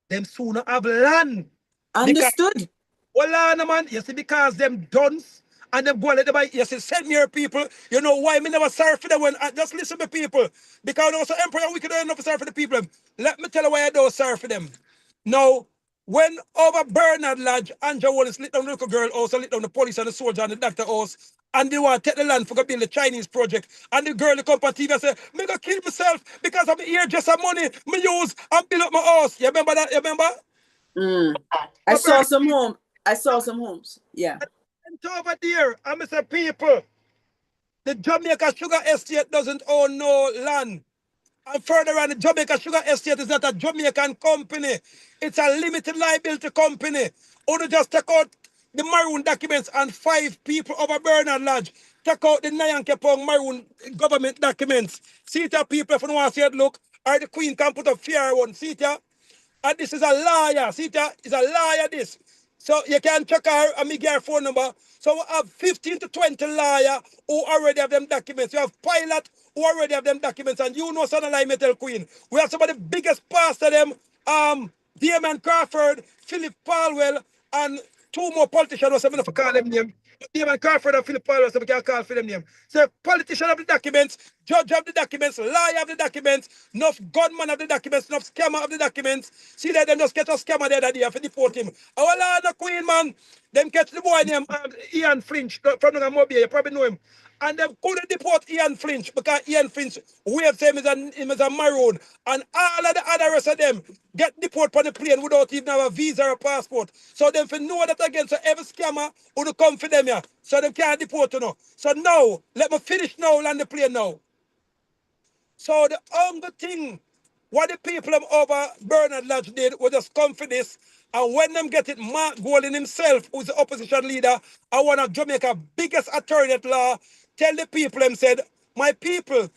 Them sooner have land. Understood. Well, no man, you see, because them duns and them go and let them, you see, send me your people. You know why me never sorry for them when just listen to people. Because also Emperor Wicked don't enough sorry for the people. Let me tell you why I don't sorry for them. Now, when over Bernard Lodge, Andrew Wallace lit down the little girl house, lit down the police and the soldier and the doctor house, and they want to take the land for go build the Chinese project. And the girl come on TV and say, me go kill myself because I'm here just some money me use and build up my house. You remember that? You remember? I saw some home. I saw some homes. Yeah. And over there, I say people, the Jamaica Sugar Estate doesn't own no land. And further on, the Jamaica Sugar Estate is not a Jamaican company. It's a limited liability company. Only just take out the maroon documents and 5 people over Bernard Lodge. Take out the Nyanke Pong maroon government documents. See it, people, if you want to see it, look. Or the Queen can put up fear one. See it, and this is a liar. See it, it's a liar, this. So you can check her and me get her phone number. So we have 15 to 20 liars who already have them documents. You have pilot who already have them documents. And you know son of lie metal queen. We have some of the biggest pastor them, Damon Crawford, Philip Palwell, and 2 more politicians, I'm going to call them name. Damon Crawford and Philip Palwell, so we can call for them name. So politician of the documents, judge of the documents, liar of the documents, enough gunman of the documents, enough scammer of the documents. See that them just catch a scammer the other day for deport him. Our Lord the Queen, man, them catch the boy named Ian Flinch from the Mobile, you probably know him. And they couldn't deport Ian Flinch because Ian Flinch waved him as a maroon. And all of the other rest of them get deported on the plane without even have a visa or a passport. So them for know that again, so every scammer who come for them, yeah. So them can't deport you know. So now, let me finish now land the plane now. So the only thing what the people over Bernard Lodge did was just come for this. And when them get it, Mark Golding himself, who's the opposition leader, and one of Jamaica's biggest attorney at law, tell the people them said, my people,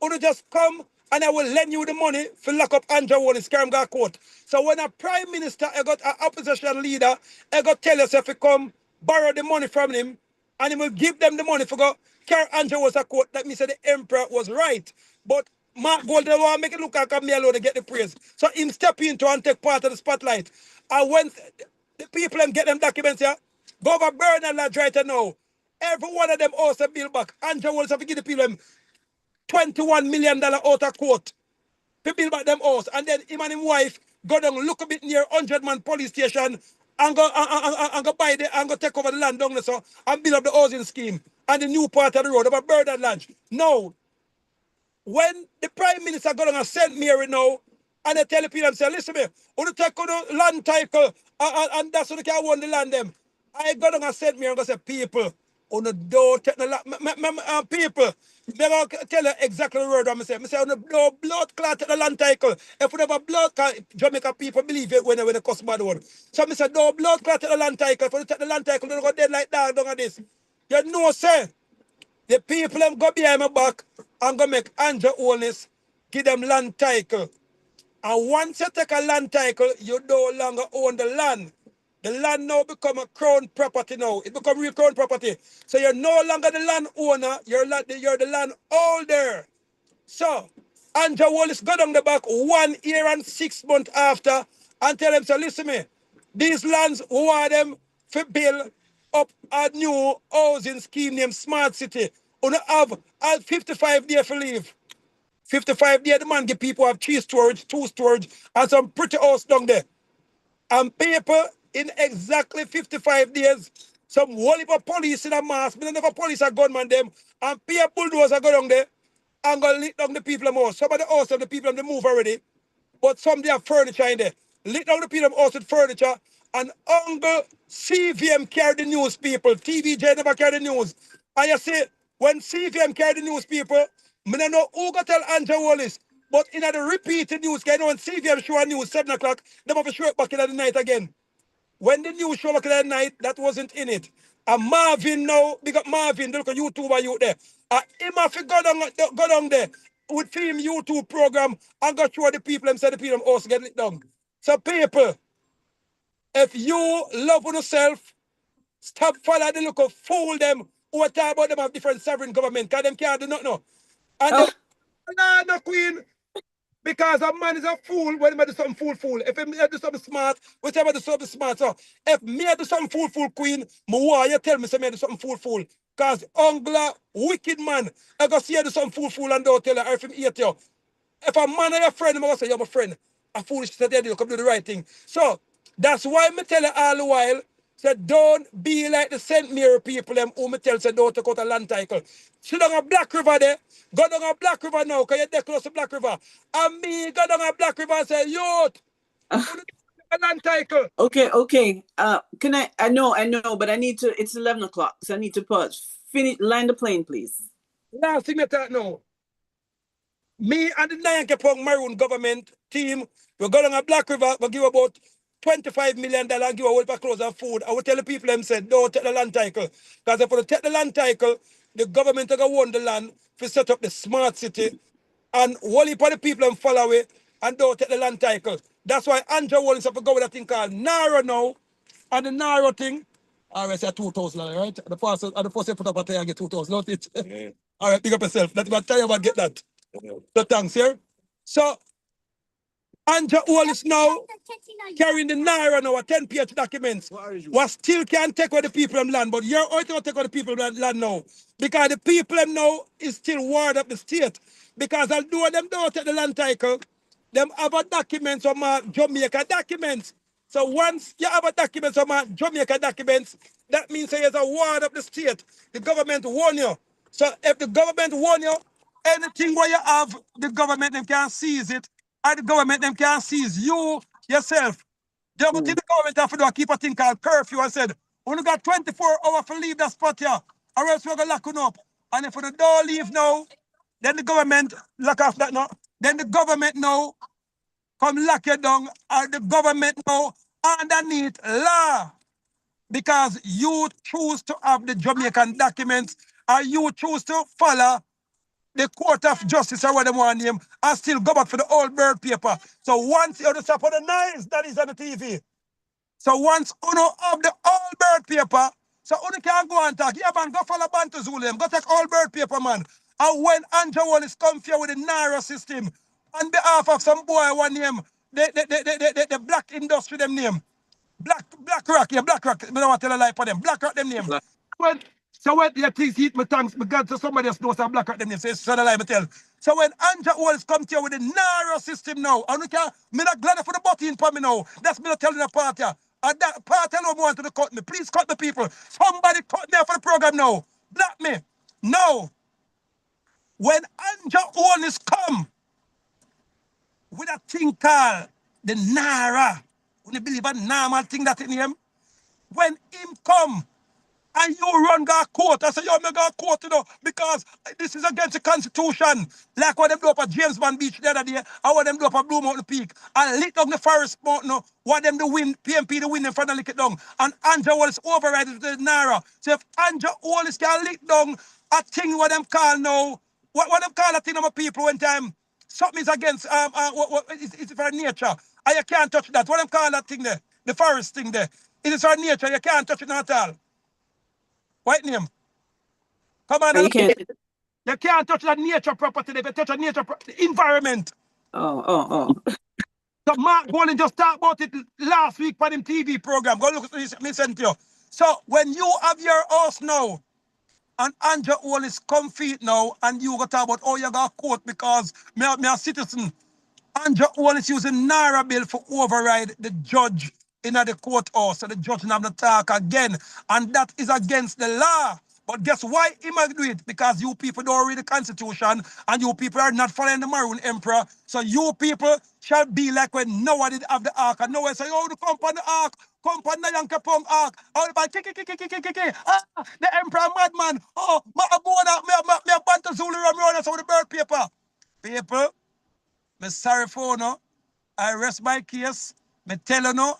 who just come and I will lend you the money for lock up Andrew Wallace, Karamga court. So when a prime minister, I got an opposition leader, I got tell us if he come borrow the money from him, and he will give them the money for go carry Andrew was a quote that me said the emperor was right. But Mark Golden want to make it look like me alone to get the praise. So him step into and take part of the spotlight. And when the people them get them documents here, go over Bernard Lodge right now. Every one of them also bill back. Andrew Wallace have to give the people them $21 million out of court to build back them house. And then him and his wife go down look a bit near 100-man police station and go buy the and go take over the land down there so and build up the housing scheme and the new part of the road over Bernard Lodge. Now, when the Prime Minister go down and St. Mary now, and they tell the people, say, listen me, when take the land title, and that's what they can own the land them. I go down and St. Mary and go say, people, on the door, take the land, people, they going to tell you exactly the word I'm saying. I say, on the blood clot take the land title. If we have a blood clot, Jamaica people believe it when they cuss bad one. So I say, no blood clot take the land title. If we take the land title, they go dead like that, down this. You know, sir. The people have go behind my back and go make Andrew Holness give them land title. And once you take a land title, you no longer own the land. The land now become a crown property now. It become real crown property. So you're no longer the land owner, you're the land holder. So Andrew Wallace go down the back 1 year and 6 months after and tell them, so listen me, these lands who are them for build up a new housing scheme named Smart City. You have 55 days for leave. 55 days the man give people have 3 storage, 2 storage, and some pretty house down there. And people in exactly 55 days, some whole heap of police in a mass, but never police are gunman them, and pay a bulldozer go down there and go lit down the people them house. Some of the house of the people them move already, but some they have furniture in there. Lit down the people them house with furniture, and Uncle CVM carry the news people. TVJ never carry the news. And you see, when CVM carry the news people, I don't know who got tell Andrew Wallace, but in the repeated news, you know, when CVM show a news 7 o'clock, they have to show it back in the night again. When the news show back in the night, that wasn't in it. And Marvin now, big up Marvin, look at YouTuber you there. Him have to go down there with him YouTube program and go show the people and say the people also get it done. So people, if you love yourself, stop following the look of fool them who are talking about them have different sovereign government because them can't do nothing. No. And them, no queen, Because a man is a fool when he do something fool. If he do something smart, whichever do something smart. So if me do something fool queen, me why you tell me say me do something fool. Because Ungla, wicked man, I go see you do something fool and don't tell her if him hate you. If a man or your friend, I'm going to say you're my friend. A foolish said you come do the right thing. So that's why I tell you all the while, say don't be like the St. Mary people them who me tell say don't take out a land title. Sit down a Black River there. Go down a Black River now, because you're there close to Black River. And me go down a Black River and say, youth, a land title. Okay. Can I know, but I need to, it's 11 o'clock, so I need to pause. Finish, land the plane, please. Last thing I talk now. Me and the Nyan Maroon government team, we're going to Black River, we give about $25 million and give away for clothes and food. I will tell the people them said, don't take the land title. Because if you take the land title, the government will go own the land to set up the smart city. And whole heap of the people them follow it and don't take the land title. That's why Andrew Wallace have to go with a thing called Naro now. And the Naro thing, all right, say 2,000, right? The first you put up a tire and get 2,000, not it? All right, pick up yourself. That's what tell you about get that. So thanks here. So Andrew Wallace now carrying the Naira now, a 10-page documents. What still can't take away the people of land, but you're going to take away the people of land now. Because the people of now is still ward up the state. Because although them don't take the land title, them have a documents from Jamaica documents. So once you have a document from Jamaica documents, that means there's a ward of the state. The government warn you. So if the government warn you, anything where you have, the government them can seize it, and the government them can seize you yourself. The other thing the government have to do, keep a thing called curfew and said, we only got 24 hours to leave that spot here, or else we're going to lock you up. And if you don't leave now, then the government lock off that now. Then the government now come lock you down, or the government now underneath law. Because you choose to have the Jamaican documents, or you choose to follow the Court of Justice or what they want to name, and still go back for the old bird paper. So once you just up on the nice that is on the TV. So once you have the old bird paper, so you can go and talk. Yeah, man, go follow Bantu Zulu, go take old bird paper, man. And when Andrew Wallace come here with the Naira system, on behalf of some boy one name, the black industry them name. Black Rock, yeah, Black Rock. I don't want to tell a lie for them. Black Rock them name. When you think eat my thanks, because so somebody else knows how Black Rock them name. So it's a lie, I tell. So when Andrew Wallace come to you with the Naira system now, and me not glad for the button for me now. That's me not telling the party. And that party alone want to cut me. Please cut the people. Somebody cut me for the program now. Black me. No. When Andrew Wallace come with a thing called the Naira, when you believe a normal thing that in him, when him come and you run go court, I say, yo, me go court, because this is against the Constitution. Like what them do up at James Bond Beach the other day, and what them do up at Blue Mountain Peak, and lit down the forest mountain, what them do win, PMP the win in front of lick it down, and Andrew Wallace override the Naira. So if Andrew Wallace can lick down a thing what them call now, what them call a thing of my people one time, something is against, it's for nature, and you can't touch that. What them call that thing there? The forest thing there. It is for nature, you can't touch it at all. White name. Come on. You can't. You can't touch that nature property. If you touch a nature environment. Oh. So Mark Bolin just talked about it last week for them TV program. Go look at this, listen to you. So when you have your house now, and Andrew Wallace come feet now, and you go talk about, oh, you got court because me a citizen. Andrew Wallace using Naira bill for override the judge in the courthouse, so the judge have to talk again, and that is against the law. But guess why he might do it? Because you people don't read the Constitution, and you people are not following the Maroon Emperor. So you people shall be like when Noah did have the ark, and Noah say, oh, the come on the ark, come on the Yankapong ark, all the the Emperor madman, oh, my abona, me a Bantu Zulu Ramona, so the bird paper. People, I'm sorry for no. I rest my case. Me tell you no,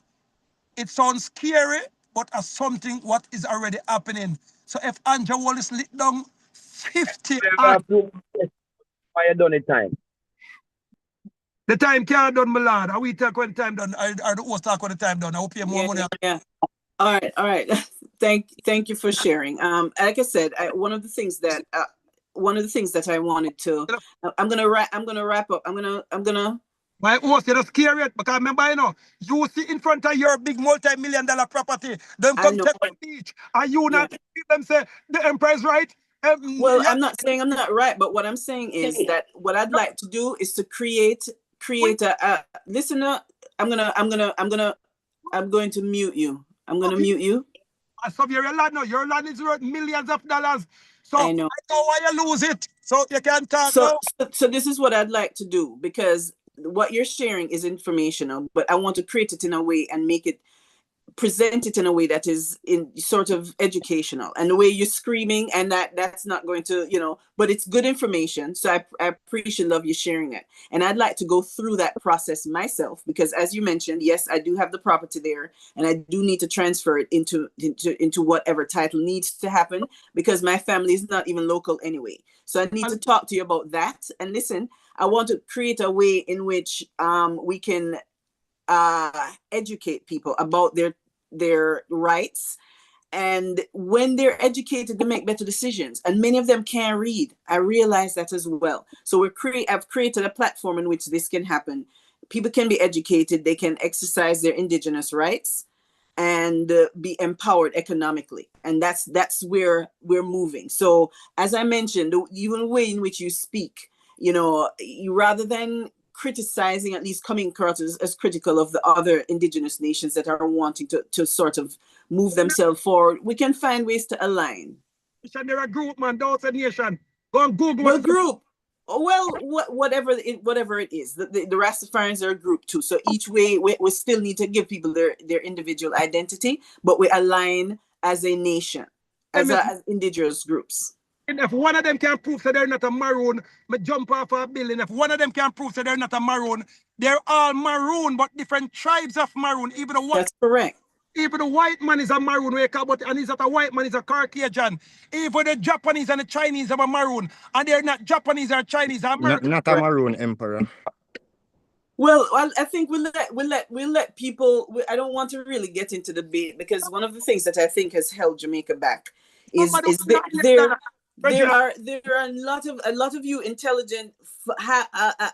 it sounds scary, but as something what is already happening. So if Andrew Wallace lit down 50 why you done it time? the time can't done, my lord. Are we talk when the time done? Are the host talk when the time done? I hope you more money. Yeah. All right. Thank you for sharing. Like I said, one of the things that one of the things that I wanted to, I'm gonna wrap up. I'm gonna. My host, you're scared because remember, you see in front of your big multi-million-dollar property, them come to the beach, and you not them say the emperor is right. Well, I'm not saying I'm not right, but what I'm saying is that what I'd like to do is to create a listener. I'm going to mute you. I'm going to mute you. So your land now, your land is worth millions of dollars. So I know why you lose it. So you can't talk so this is what I'd like to do, because what you're sharing is informational, but I want to create it in a way and present it in a way that is in sort of educational, and the way you're screaming and that's not going to, but it's good information. So I appreciate, love you sharing it. And I'd like to go through that process myself, because as you mentioned, yes, I do have the property there and I do need to transfer it into whatever title needs to happen, because my family is not even local anyway. So I need to talk to you about that. And listen, I want to create a way in which we can educate people about their rights, and when they're educated, they make better decisions. And many of them can't read. I realize that as well. So I've created a platform in which this can happen. People can be educated, they can exercise their indigenous rights and be empowered economically, and that's where we're moving. So as I mentioned, even way in which you speak, you, rather than criticizing, at least coming across as critical of the other indigenous nations that are wanting to sort of move themselves forward, we can find ways to align. They're a group, man. Don't say nation. Go on Google. Well, group. Well, whatever it is, the Rastafarians are a group too. So each way, we still need to give people their individual identity, but we align as a nation, as indigenous groups. And if one of them can prove that they're not a maroon, me jump off a building. If one of them can prove that they're not a maroon, they're all maroon, but different tribes of maroon. That's correct. Even the white man is a maroon, and he's not a white man, he's a Caucasian. Even the Japanese and the Chinese are a maroon, and they're not Japanese or Chinese, they're American. Not a maroon emperor. Well, I think we'll let people. I don't want to really get into the debate, because one of the things that I think has held Jamaica back is there are a lot of you intelligent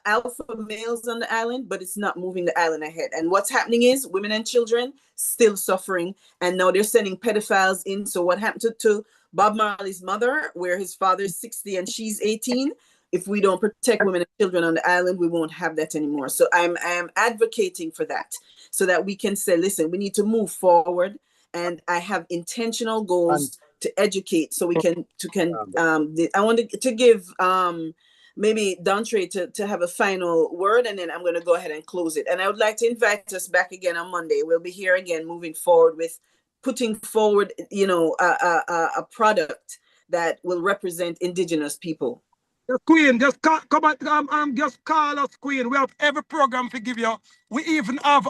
alpha males on the island, but it's not moving the island ahead. And what's happening is women and children still suffering, and now they're sending pedophiles in. So what happened to Bob Marley's mother, where his father is 60 and she's 18? If we don't protect women and children on the island, we won't have that anymore. So I'm advocating for that, so that we can say, listen, we need to move forward. And I have intentional goals to educate, so we can I wanted to give maybe Dontre to have a final word, and then I'm going to go ahead and close it. And I would like to invite us back again on Monday. We'll be here again, moving forward with putting forward, a product that will represent indigenous people. The Queen, just just call us Queen. We have every program to give you. We even have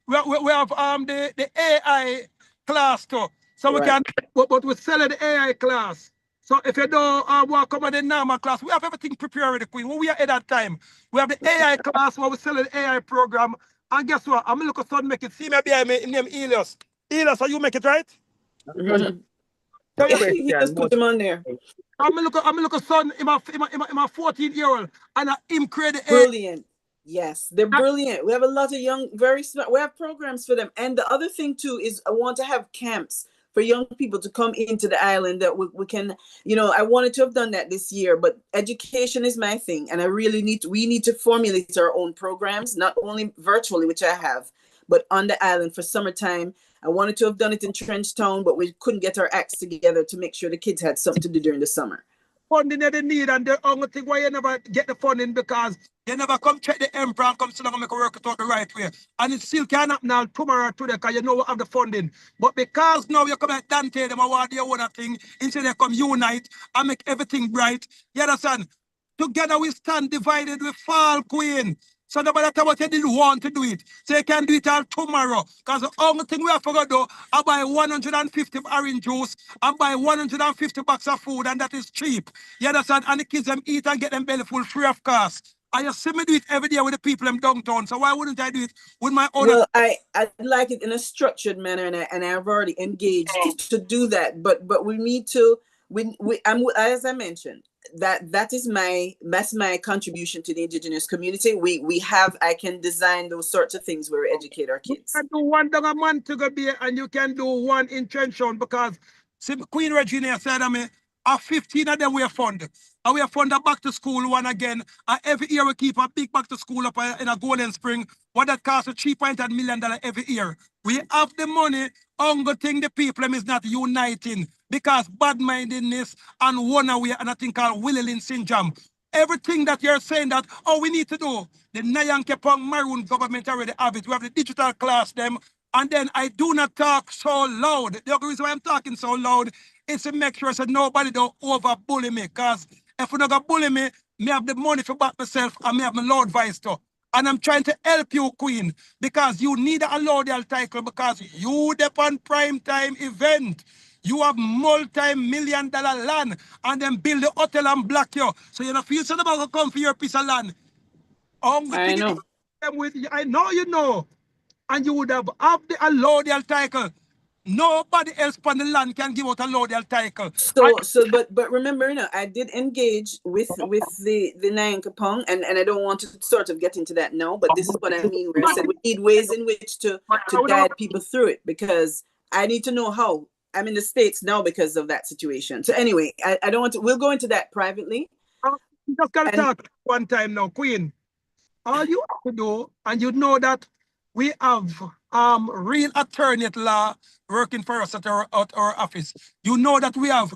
we have the AI class too. So we can, but we sell the AI class. So if you don't want to come at the normal class, we have everything prepared with the Queen. When we are at that time, we have the AI class where we sell the AI program. And guess what? I'm going to look at son make it. See me behind me, name Elias. Elias, are you make it right? Just put him on there. I'm look at son in my 14-year-old, and him create brilliant. Yes, they're brilliant. We have a lot of young, very smart. We have programs for them. And the other thing too is I want to have camps for young people to come into the island that we can, I wanted to have done that this year, but education is my thing. And we need to formulate our own programs, not only virtually, which I have, but on the island for summertime. I wanted to have done it in Trenchtown, but we couldn't get our acts together to make sure the kids had something to do during the summer. Funding that they need, and the only thing why you never get the funding, because you never come check the emperor and come sit down and make a work it out the right way. And it still can't happen now tomorrow or today, because you know we have the funding. But because now you come like Dante, them award their own thing, instead they come unite and make everything bright. You understand? Together we stand divided, we fall, Queen. So no matter what you didn't want to do it, so you can do it all tomorrow. Because the only thing we have to do, I buy 150 orange juice and buy 150 bucks of food, and that is cheap. You understand? And the kids them eat and get them belly full free of cost. I just see me do it every day with the people in downtown. So why wouldn't I do it with my own? Well, I like it in a structured manner, and I've already engaged to do that. But we need to. As I mentioned, that's my contribution to the indigenous community. I can design those sorts of things where we educate our kids. You can do one down a month to go be, and you can do one in Trenchtown, because Queen Regina said to me, 15 of them we fund. And we fund a back to school one again. And every year we keep a big back to school up in a Golden Spring. What that costs $3.8 million every year. We have the money. Only thing the people is not uniting, because bad-mindedness and one away and a thing called Willing syndrome. Everything that you're saying that, we need to do, the Nyankepong Maroon government already have it. We have the digital class them. And then I do not talk so loud. The only reason why I'm talking so loud is to make sure that nobody don't over-bully me. Because if you don't bully me, me have the money to back myself and me have my loud voice too. And I'm trying to help you, Queen, because you need a laudal title, because you depend prime time event. You have multi-million-dollar land and then build the hotel and block you. So you don't feel so about to come for your piece of land. I know. I know you know. And you would have the allodial title. Nobody else on the land can give out a allodial title. But remember, I did engage with the Nyankopong, and I don't want to sort of get into that now, but this is what I mean, where I said we need ways in which to guide people through it, because I need to know how. I'm in the States now because of that situation. So anyway, I don't want to, we'll go into that privately. Just gotta talk one time now, Queen. All you have to do, and you know that we have real attorney at law working for us at our office. You know that we have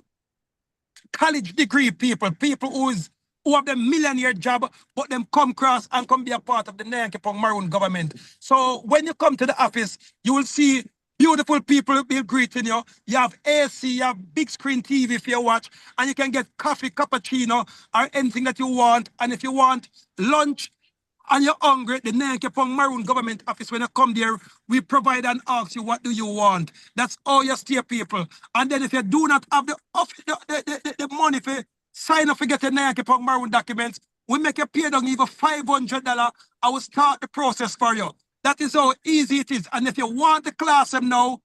college degree people who have the millionaire job, but them come across and come be a part of the Nyankepong Maroon government. So when you come to the office, you will see beautiful people be greeting you. You have AC, you have big screen TV if you watch, and you can get coffee, cappuccino, or anything that you want. And if you want lunch, and you're hungry, the Nyankepong Maroon government office, when you come there, we provide and ask you, what do you want? That's all you stay, people. And then if you do not have the money for sign up to get the Nyankepong Maroon documents, we make you pay down even $500. I will start the process for you. That is how easy it is. And if you want the class them now,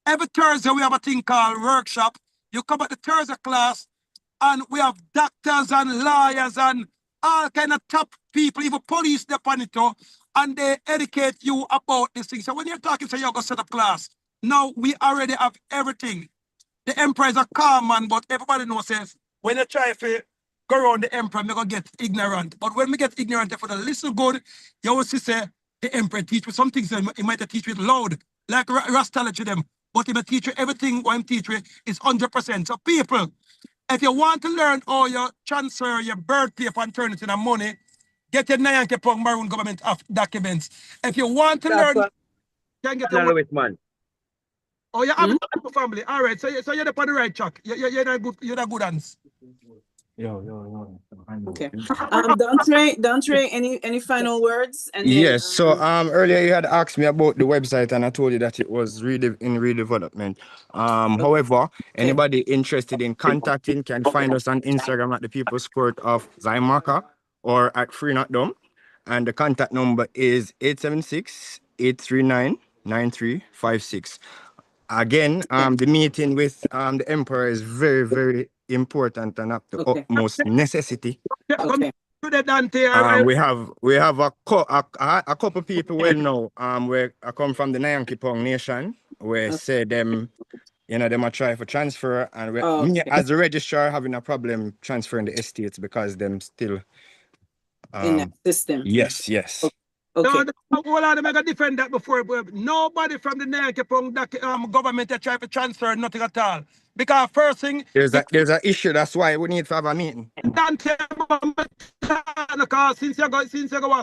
every Thursday we have a thing called workshop. You come at the Thursday class, and we have doctors and lawyers and all kind of top people, even police, upon it too, and they educate you about this thing. So when you're talking, so you're going to set up class. Now, we already have everything. The emperor is a calm man, but everybody knows says, when you try to go around the emperor, we're going to get ignorant. But when we get ignorant, if we listen good, you always say, the emperor teach you some things, he might teach you loud, like Rastala to them. But he might teach you everything what I'm teaching is 100%. So people, if you want to learn how you transfer your birth paper and turn it into money, get your Nyankepong Maroon government documents. If you want to learn, you can get a man. Oh, you have a family. All right, so you're on the right track. You're the good hands. Yo. Okay. Don't Trey, any final words? And yes. So earlier you had asked me about the website, and I told you that it was in redevelopment. However, anybody interested in contacting can find us on Instagram at the People's Court of Zymaka or at Free Not Dumb. And the contact number is 876-839-9356. Again, the meeting with the emperor is very, very important and of the utmost necessity. Okay. We have a couple people well know where I come from the Nyankepong Nation, where say them, them are trying for transfer, and me as the registrar having a problem transferring the estates because them still in that system. Yes. Okay. Hold on, I'm going to defend that before. Nobody from the Nyankepong government that try to transfer nothing at all. Because first thing... There's an issue, that's why we need to have a meeting. Because since you go a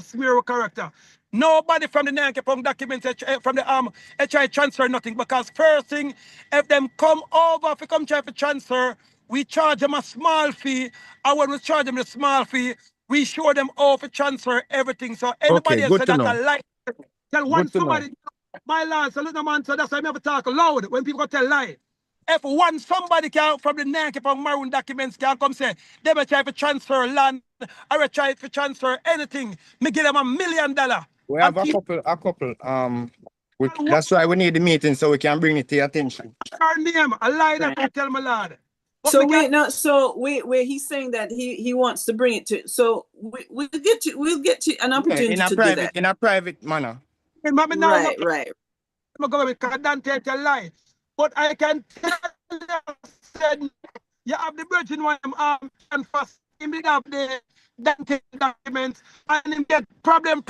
smear character, nobody from the Nyankepong documents from the HI transfer nothing. Because first thing, if them come over, if they come try to transfer, we charge them a small fee. And when we charge them the small fee, we show them how to transfer everything. So anybody else said that a lie, tell one somebody, my lord, so little man, so that's why I never talk loud when people tell lie. If somebody can from the Nyankepong Maroon documents can come say, they may try to transfer land, or try to transfer anything, me give them $1 million. We have a couple. That's why we need the meeting so we can bring it to your attention. Her name, a lie that I tell my lord. But So we can, wait, no. So wait. He's saying that he wants to bring it to. So we'll get to an Yeah, opportunity to do that. in a private manner. Mama now Right, right. I'm going because Dante tell lie. But I can tell you, said, you have the virgin one and first him did have the Dante documents and him get problem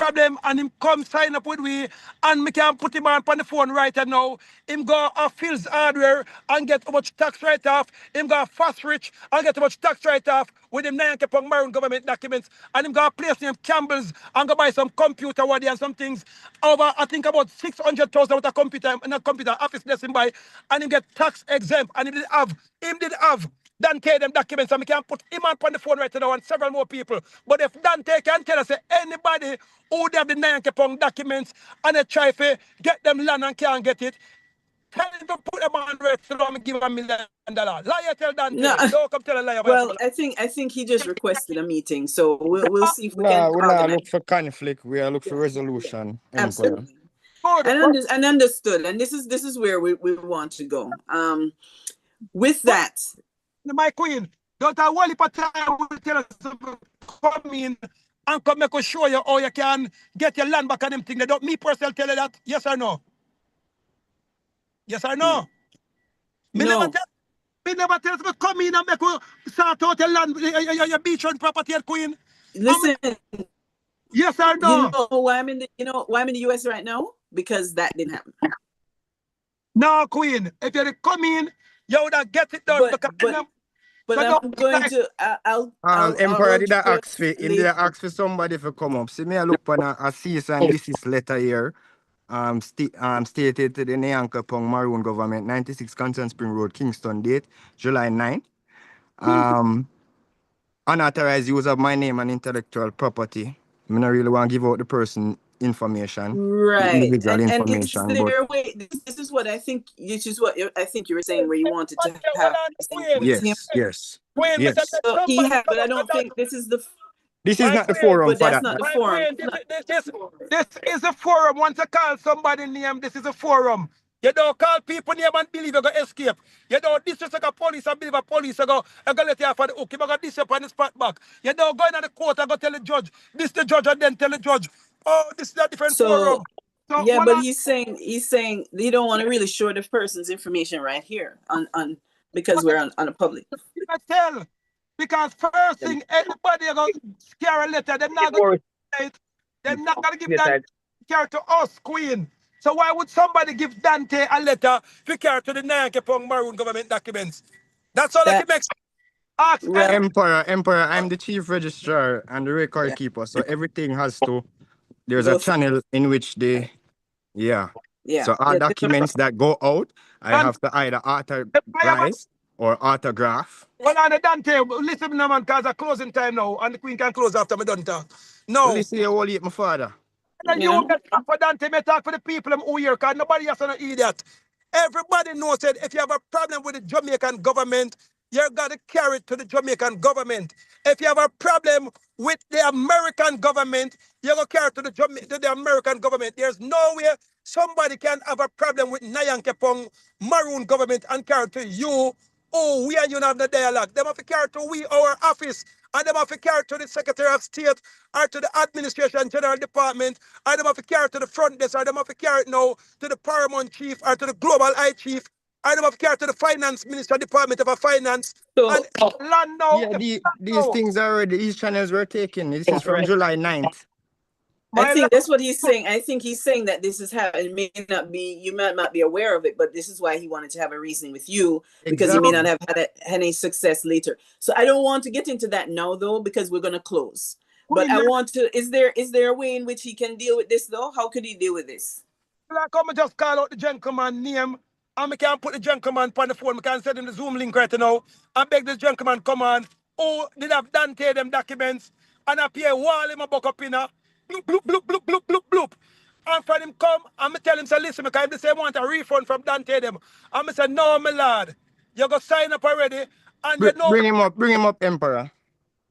and him come sign up with we and me can put him on the phone right now. Him go a Phil's hardware and get how much tax write off. Him go fast rich and get how much tax write off with him 9 pound maroon government documents and him go a place named Campbell's and go buy some computer what and some things over I think about 600,000 with a computer in a computer office lesson by and him get tax exempt and him did have Dante them documents and we can put him on the phone right now and several more people. But if Dante can tell us that anybody who have the 90 pound documents and they try to get them land and can't get it, tell him to put them on right now and give him $1 million. Liar tell Dante. No. Don't come tell a liar. Well, I think he just requested a meeting, so we'll see if we can Nah, we not organize. look for conflict. We are look for resolution. Absolutely. Good. And understood. And this is where we want to go. With that, My queen, don't I worry for time will tell us to come in and come make us show you how you can get your land back and them thing. They don't me personally tell you that. Yes or no? Yes or no? Me no. never tell us to come in and make us sort out your land, your beachfront property, queen. Listen, Yes or no? you know why I'm in the US right now? Because that didn't happen. No, queen. If you come in, you would have get it done. But I'm going to. I'll Emperor did address ask for later. somebody to come up. See me I look on a cease and desist letter here. Stated to the Nyankopong Maroon government, 96 Constant Spring Road, Kingston, date July 9. Unauthorized use of my name and intellectual property. I don't really want to give out the person information, Right, individual and information. is there a way? This is what I think. This is what I think you were saying, where you wanted to have with him. Yes. So he had, but I don't think this is the. This is not the forum But for that's that. not the forum. This is a forum. Once you call somebody name, this is a forum. You don't call people name and believe you're going to escape. You don't disrespect a police and believe a police. You go let you off the hook. You go this up on the spot back. You don't go into the court and go tell the judge. This the judge and then tell the judge. Oh, this is a different forum. So yeah, but he's saying he don't want to really show the person's information right here on because we're on a public. I tell. Because first thing, anybody going to scare a letter, they're not going to give that care to us, Queen. So why would somebody give Dante a letter to carry to the 90 pound maroon government documents? That's all that makes. Ask Emperor, I'm the chief registrar and the record keeper. So everything has to, there's a channel in which they, So all documents that go out, I have to either authorize or autograph. Well, on the Dante, listen, no man, because it's closing time now, and the Queen can close after me done talk. No. Listen, you all eat my father. And you get talk for Dante, me talk for the people who here, because nobody has to eat that. Everybody knows that if you have a problem with the Jamaican government, you're going to carry it to the Jamaican government. If you have a problem with the American government, you're going to carry it to the American government. There's no way somebody can have a problem with Nyankopong Maroon government and carry it to you. Oh, we and you have the dialogue. They have to carry it to our office. And they have to carry it to the Secretary of State or to the Administration General Department. Or they have to carry it to the front desk. Or they have to carry it now to the Paramount Chief or to the Global Eye Chief. Or they have to carry it to the Finance Minister Department of Finance. So, and land now. Yeah, these things already, these channels were taken. This is from July 9th. I think that's what he's saying. I think he's saying that this is how it may not be, you might not be aware of it, but this is why he wanted to have a reasoning with you because he may not have had any success later. So I don't want to get into that now though, because we're going to close. But I want to, is there a way in which he can deal with this though? How could he deal with this? Like, come just call out the gentleman name and we can put the gentleman on the phone. We can send him the Zoom link right now and beg this gentleman come on. Oh, did have Dante them documents and appear wall him a buck up in a bloop, bloop, bloop, bloop, bloop, bloop, bloop. And for him come and me tell him, say, listen, because if they say want a refund from Dante them. And me say, no, my lad, you go sign up already. And you know. Bring him up, Emperor.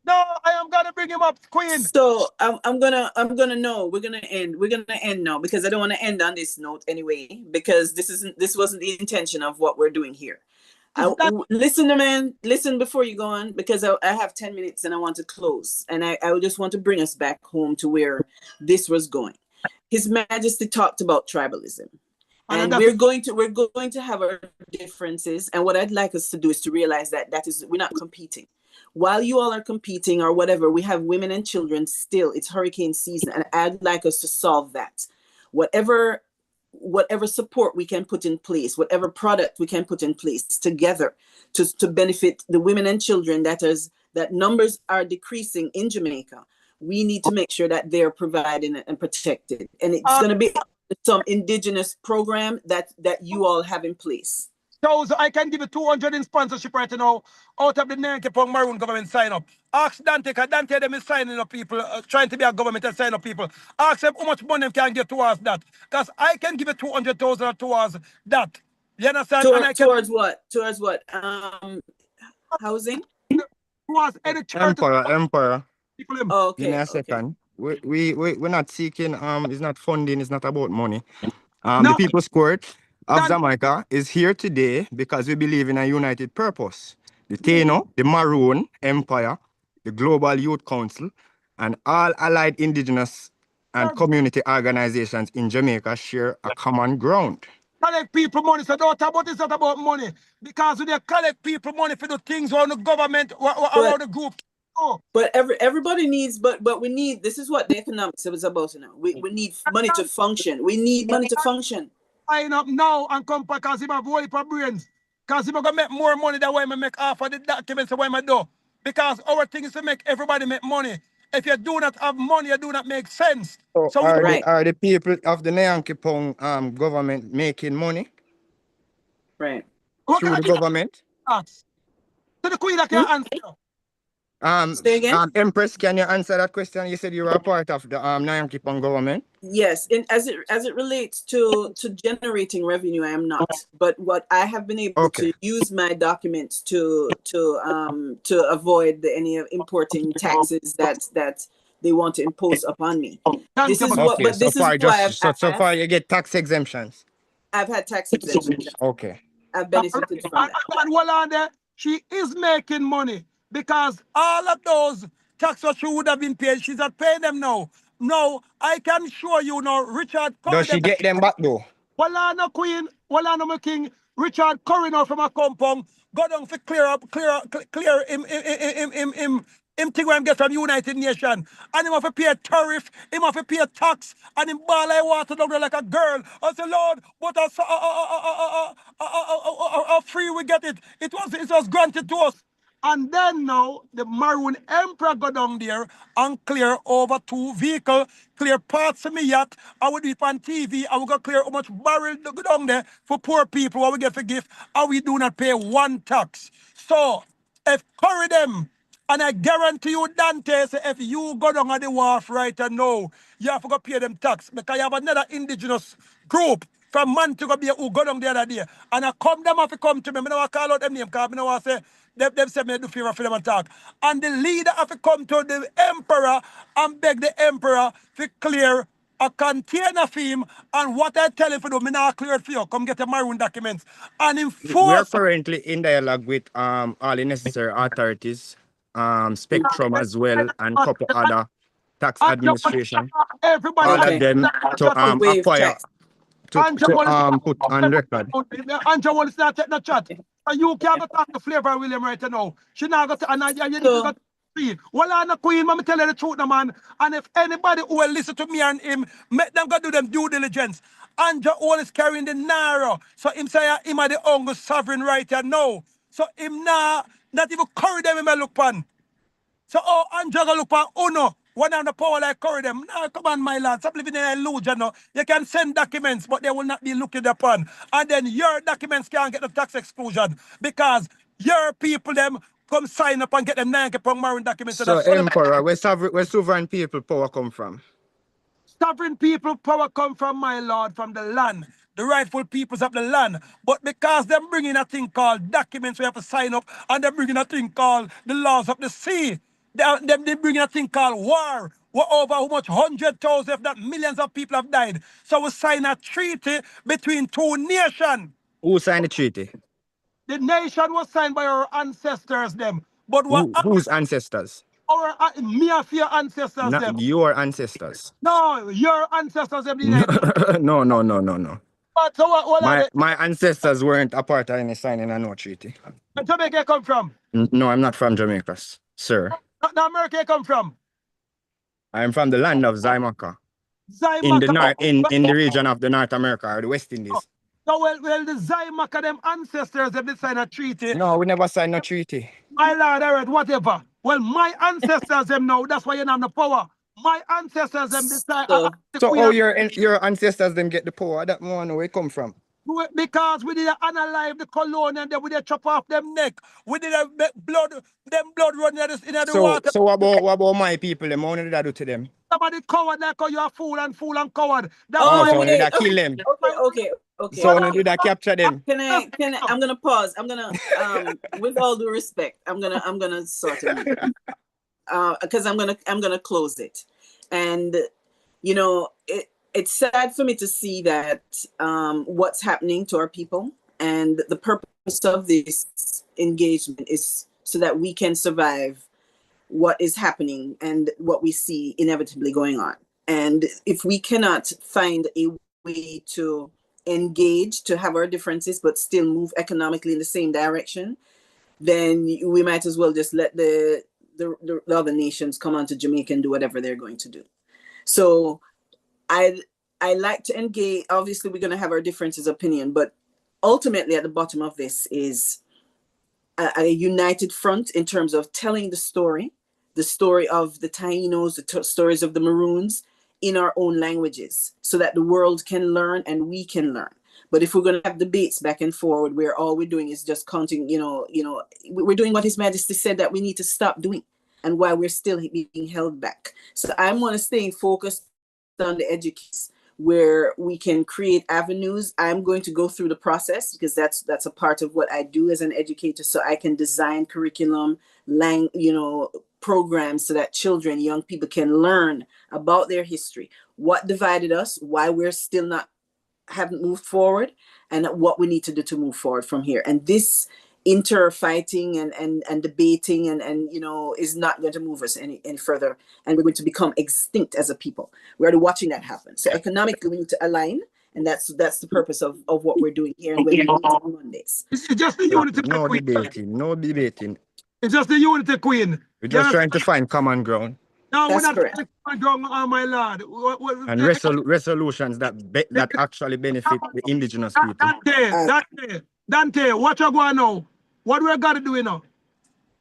No, I am gonna bring him up, Queen. So I'm gonna know. We're gonna end now because I don't want to end on this note anyway, because this wasn't the intention of what we're doing here. Listen, man, listen before you go on, because I have 10 minutes and I want to close. And I just want to bring us back home to where this was going. His Majesty talked about tribalism. And we're going to have our differences. And what I'd like us to do is to realize that we're not competing. While you all are competing or whatever, we have women and children still. It's hurricane season. And I'd like us to solve that. Whatever support we can put in place, whatever product we can put in place together to benefit the women and children that numbers are decreasing in Jamaica, we need to make sure that they're provided and protected. And it's going to be some indigenous program that you all have in place. So I can give you 200 in sponsorship right now out of the 90 pound Maroon government sign up. Ask Dante, because Dante them is signing up people, trying to be a government and sign up people. Ask them how much money they can get towards that. Because I can give you 200,000 towards that. You understand? Towards what? Towards what? Housing? Towards any church. Emperor. Oh, okay. Give me a second. We're not seeking, it's not funding, it's not about money. The People's Court of Jamaica is here today because we believe in a united purpose. The Taino, the Maroon Empire, the Global Youth Council, and all allied indigenous and community organizations in Jamaica share a common ground. Collect people money, so don't talk about this, not about money. Because when they collect people money for the things around the government, around the group. Oh. But everybody needs, but we need, this is what the economics was about now. We need money to function. We need money to function. Line up now and come back because him have whole heap of brains. Because him gonna make more money than what I make half of the documents of what I do. Because our thing is to make everybody make money. If you do not have money, you do not make sense. So are the people of the Nyankipong government making money? Right. Through the government? So the Queen that can answer. Say again? Empress, can you answer that question? You said you were a part of the Nyankipong government. Yes, as it relates to generating revenue, I am not. But what I have been able to use my documents to avoid any importing taxes that they want to impose upon me. This is what. But this is why so far you get tax exemptions. I've had tax exemptions. Okay. I've benefited from that. And while on there, she is making money because all of those taxes she would have been paid, she's not paying them now. No, I can show you now, Richard Curry. Does she get them back though? Well, no queen, well, no my king, Richard Curry now from a compound, go down for clear him thing when get from United Nations. And him have to pay a tariff, him have to pay a tax, and him ball like water down there like a girl. I say, Lord, but how free we get it. It was granted to us. And then now, the Maroon Emperor go down there and clear over 2 vehicles, clear parts of my yacht. I would be on TV, I would go clear how much barrel go down there for poor people, what we get for gift, and we do not pay 1 tax. So, if curry them, and I guarantee you, Dante, say if you go down on the wharf right now, you have to go pay them tax, because you have another indigenous group from Montego Bay who go down the other day. And I come them have to come to me. I don't call out them name because I don't want to say them say me do fear for them and talk. And the leader have to come to the emperor and beg the emperor to clear a container for him. And what I tell him for do, me not clear it for you. Come get the Maroon documents. And enforce. We are currently in dialogue with all the necessary authorities, Spectrum as well, and a couple other tax administration. Everybody all of them to acquire. To put on record. Anja wants to take the chat. And you can't go talk to Flavor William right now. She not got to, and you need to go see. Well, I'm a queen, but I'm telling the truth, man. And if anybody who will listen to me and him, make them go do them due diligence. Anja always carrying the narrow. So him say him are the only sovereign right here now. So him not even curry them him look pan. So Anja go look pan uno. One on the power like curry them. Nah, come on, my lad. Stop living in an illusion. No. You can send documents, but they will not be looked upon. And then your documents can't get the tax exclusion because your people them come sign up and get them 90 pound Maroon documents. So, Emperor, where sovereign people power come from? Sovereign people power come from, my lord, from the land. The rightful peoples of the land. But because they're bringing a thing called documents we have to sign up, and they're bringing a thing called the laws of the sea. They bring a thing called war. Over how much 100,000, if not millions of people have died. So we sign a treaty between 2 nations. Who signed the treaty? The nation was signed by our ancestors, them. But what Whose ancestors? our me and your ancestors, Not them. your ancestors. No, your ancestors, them No, did. no, no, no, no, no. But so what are they? My ancestors weren't a part of any signing a no treaty. Where Jamaica come from? No, I'm not from Jamaica, sir. Now America come from? I'm from the land of Zaimaca. In the Zaimaca. in the region of the North America or the West Indies. So well the Zaimaca, them ancestors have signed a treaty. No, we never signed no treaty. My lord, all right, whatever. Well, my ancestors them know. That's why you don't have the power. My ancestors them decide. So your ancestors them get the power. That one where it come from. Because we did unalive the colonial and then we did chop off them neck. We did blood running in the water. So what about my people? Them? What did I do to them? Somebody coward like you are fool and coward. That's so did I kill them? Okay. So did I capture them? I'm gonna pause. I'm gonna with all due respect, I'm gonna sort of because I'm gonna close it. And you know, it's sad for me to see that what's happening to our people, and the purpose of this engagement is so that we can survive what is happening and what we see inevitably going on. And if we cannot find a way to engage, to have our differences, but still move economically in the same direction, then we might as well just let the other nations come onto Jamaica and do whatever they're going to do. So I like to engage. Obviously, we're going to have our differences of opinion, but ultimately at the bottom of this is a united front in terms of telling the story of the Tainos, the stories of the Maroons in our own languages, so that the world can learn and we can learn. But if we're going to have debates back and forward where all we're doing is just counting, we're doing what His Majesty said that we need to stop doing, and why we're still being held back. So I want to stay focused on the education where we can create avenues. I'm going to go through the process because that's a part of what I do as an educator. So I can design curriculum, programs so that children, young people can learn about their history, what divided us, why we're still haven't moved forward, and what we need to do to move forward from here. And this interfighting and debating and is not going to move us any further, and we're going to become extinct as a people. We're already watching that happen. So economically we need to align, and that's the purpose of what we're doing here and when we meet on Mondays. It's just the unity. No debating. It's just the unity, Queen. We're just trying to find common ground. No, That's we're not correct. trying to find common ground, my lord. And resolutions that actually benefit the indigenous people. Dante, what you going now? What we got to do now?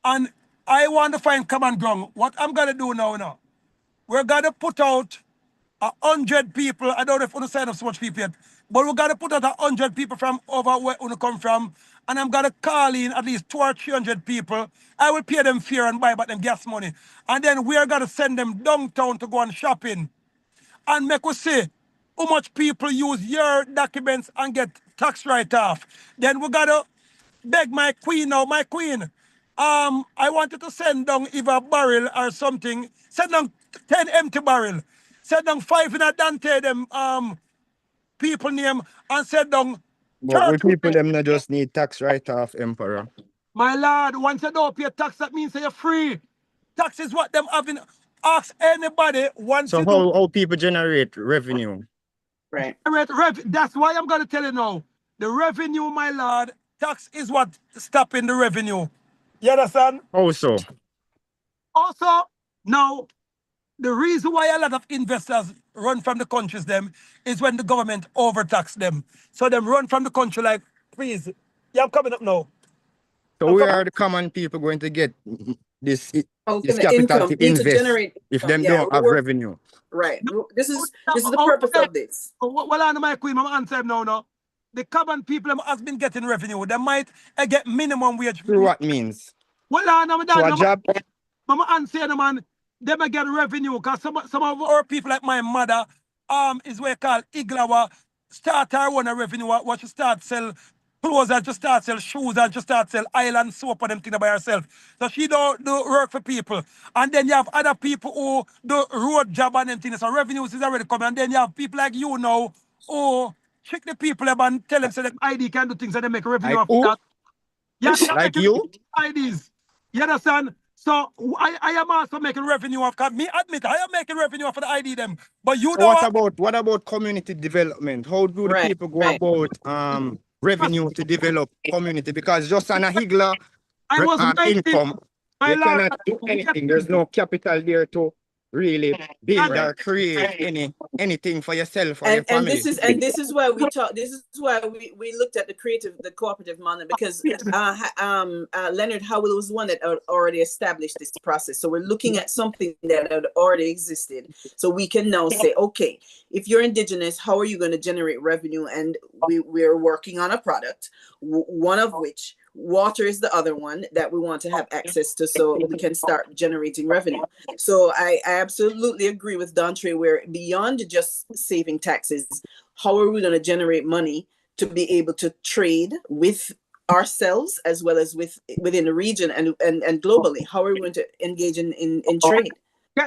And I want to find common ground. What I'm going to do now, we're going to put out 100 people. I don't know if we're going to sign up so much people yet, but we're going to put out 100 people from over where we come from, and I'm going to call in at least 200 or 300 people. I will pay them fare and buy back them gas money. And then we are going to send them downtown to go and shopping. And make us see how much people use your documents and get tax write-off. Then we got to beg my queen now, my queen. I wanted to send down either a barrel or something. Send down 10 empty barrel. Send down 5 in a Dante, them people name, and send down. But we people them not just need tax write-off, Emperor. My lord, once you don't pay tax, that means you're free. Tax is what them having. Ask anybody once. So how people generate revenue? Right. That's why I'm going to tell you now. The revenue, my lord, tax is what stopping the revenue. You understand? How so? Also, now, the reason why a lot of investors run from the countries them is when the government overtax them. So them run from the country like, please, I'm coming up now. So where are the common people going to get this capital income to invest generate if them don't have revenue? Right. This is the purpose of this. Well, I know my queen, I'm answer now. The common people has been getting revenue. They might get minimum wage. Through what means? Well, I know so a job. I'm answer man. They may get revenue because some of our people like my mother is what you call Iglawa start her own revenue. What she start sell clothes and just start sell shoes and just start sell island soap and them things by herself. So she don't do work for people. And then you have other people who do road job and them things. So revenues is already coming. And then you have people like you now who trick the people and tell them so that ID can do things and they make revenue after that. Yeah, Like you? IDs. You understand? So I am also making revenue off. Me admit I am making revenue off of the ID them. But you So know what about community development? How do the Right, people go right. about revenue to develop community? Because just on a Higla I was making income, my you last cannot do anything. There's no capital there to really build or create anything for yourself or your And family. this is why we talk. This is why we looked at the cooperative model, because Leonard Howell was the one that had already established this process. So we're looking at something that had already existed. So we can now say, okay, if you're indigenous, how are you going to generate revenue? And we're working on a product, one of which water is the other one that we want to have access to, so we can start generating revenue. So I absolutely agree with Dontre, where beyond just saving taxes, how are we going to generate money to be able to trade with ourselves as well as within the region and globally? How are we going to engage in trade?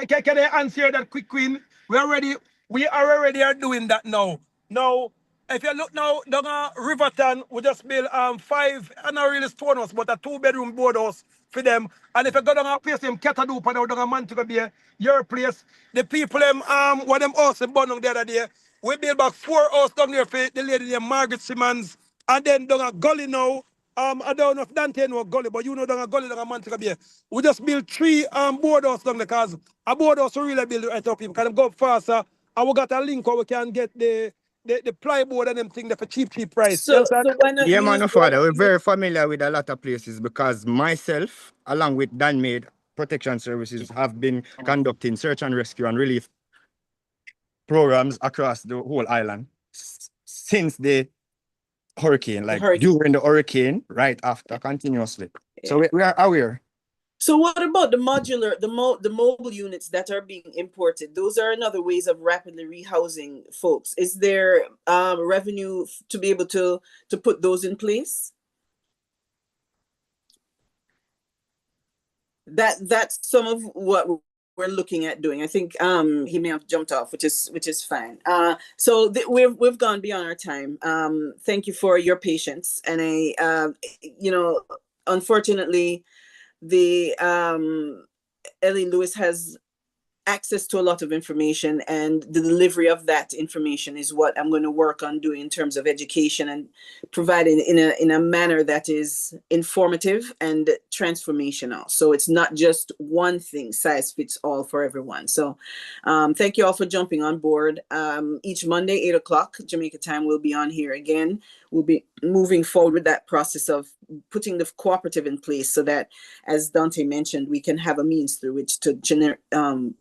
Can I answer that quick, Queen? We already are doing that now. Now, if you look now, down Riverton, we just build 5, and not really stone house, but a 2-bedroom board house for them. And if you go down a place in Ketadupa now, down a Montego Bay, your place, the people them what them house they burn down the other day, we build back 4 houses down there for the lady named Margaret Simmons, and then down a gully now. I don't know if Dante know gully, but you know down a gully down a Montego Bay. We just build 3 board houses down there, because a board house we really build right up people can go faster. And we got a link where we can get the plyboard and them thing there for cheap price. So why not Yeah, use man, father, we're very familiar with a lot of places because myself, along with Dan-Made Protection Services, have been conducting search and rescue and relief programs across the whole island since the hurricane, like during the hurricane, right after, continuously. So we are aware. So what about the modular, the mobile units that are being imported? Those are another ways of rapidly rehousing folks. Is there revenue to be able to put those in place? That's some of what we're looking at doing. I think he may have jumped off, which is fine. So we've gone beyond our time. Thank you for your patience, and unfortunately, the Ellie Lewis has access to a lot of information, and the delivery of that information is what I'm going to work on doing in terms of education and providing in a manner that is informative and transformational. So it's not just one thing, size fits all for everyone. So thank you all for jumping on board. Each Monday, 8 o'clock Jamaica time, we'll be on here again. We'll be moving forward with that process of putting the cooperative in place so that, as Dante mentioned, we can have a means through which to generate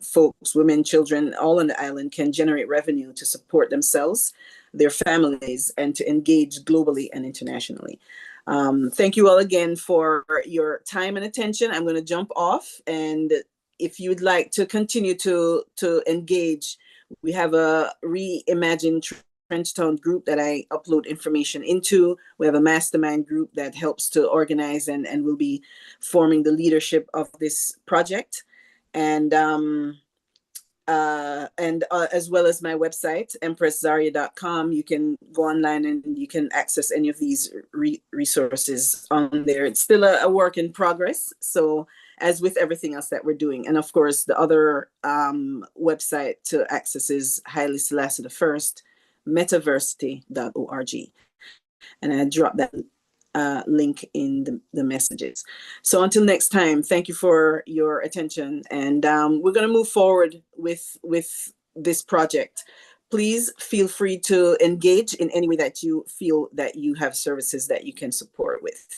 folks, women, children, all on the island can generate revenue to support themselves, their families, and to engage globally and internationally. Thank you all again for your time and attention. I'm going to jump off, and if you'd like to continue to engage, we have a reimagined Trenchtown group that I upload information into. We have a mastermind group that helps to organize and will be forming the leadership of this project. And as well as my website, empresszaria.com. You can go online and you can access any of these resources on there. It's still a work in progress. So as with everything else that we're doing. And of course, the other website to access is Haile Selassie I, metaversity.org. And I dropped that link in the messages. So until next time, thank you for your attention. And we're going to move forward with this project. Please feel free to engage in any way that you feel that you have services that you can support with.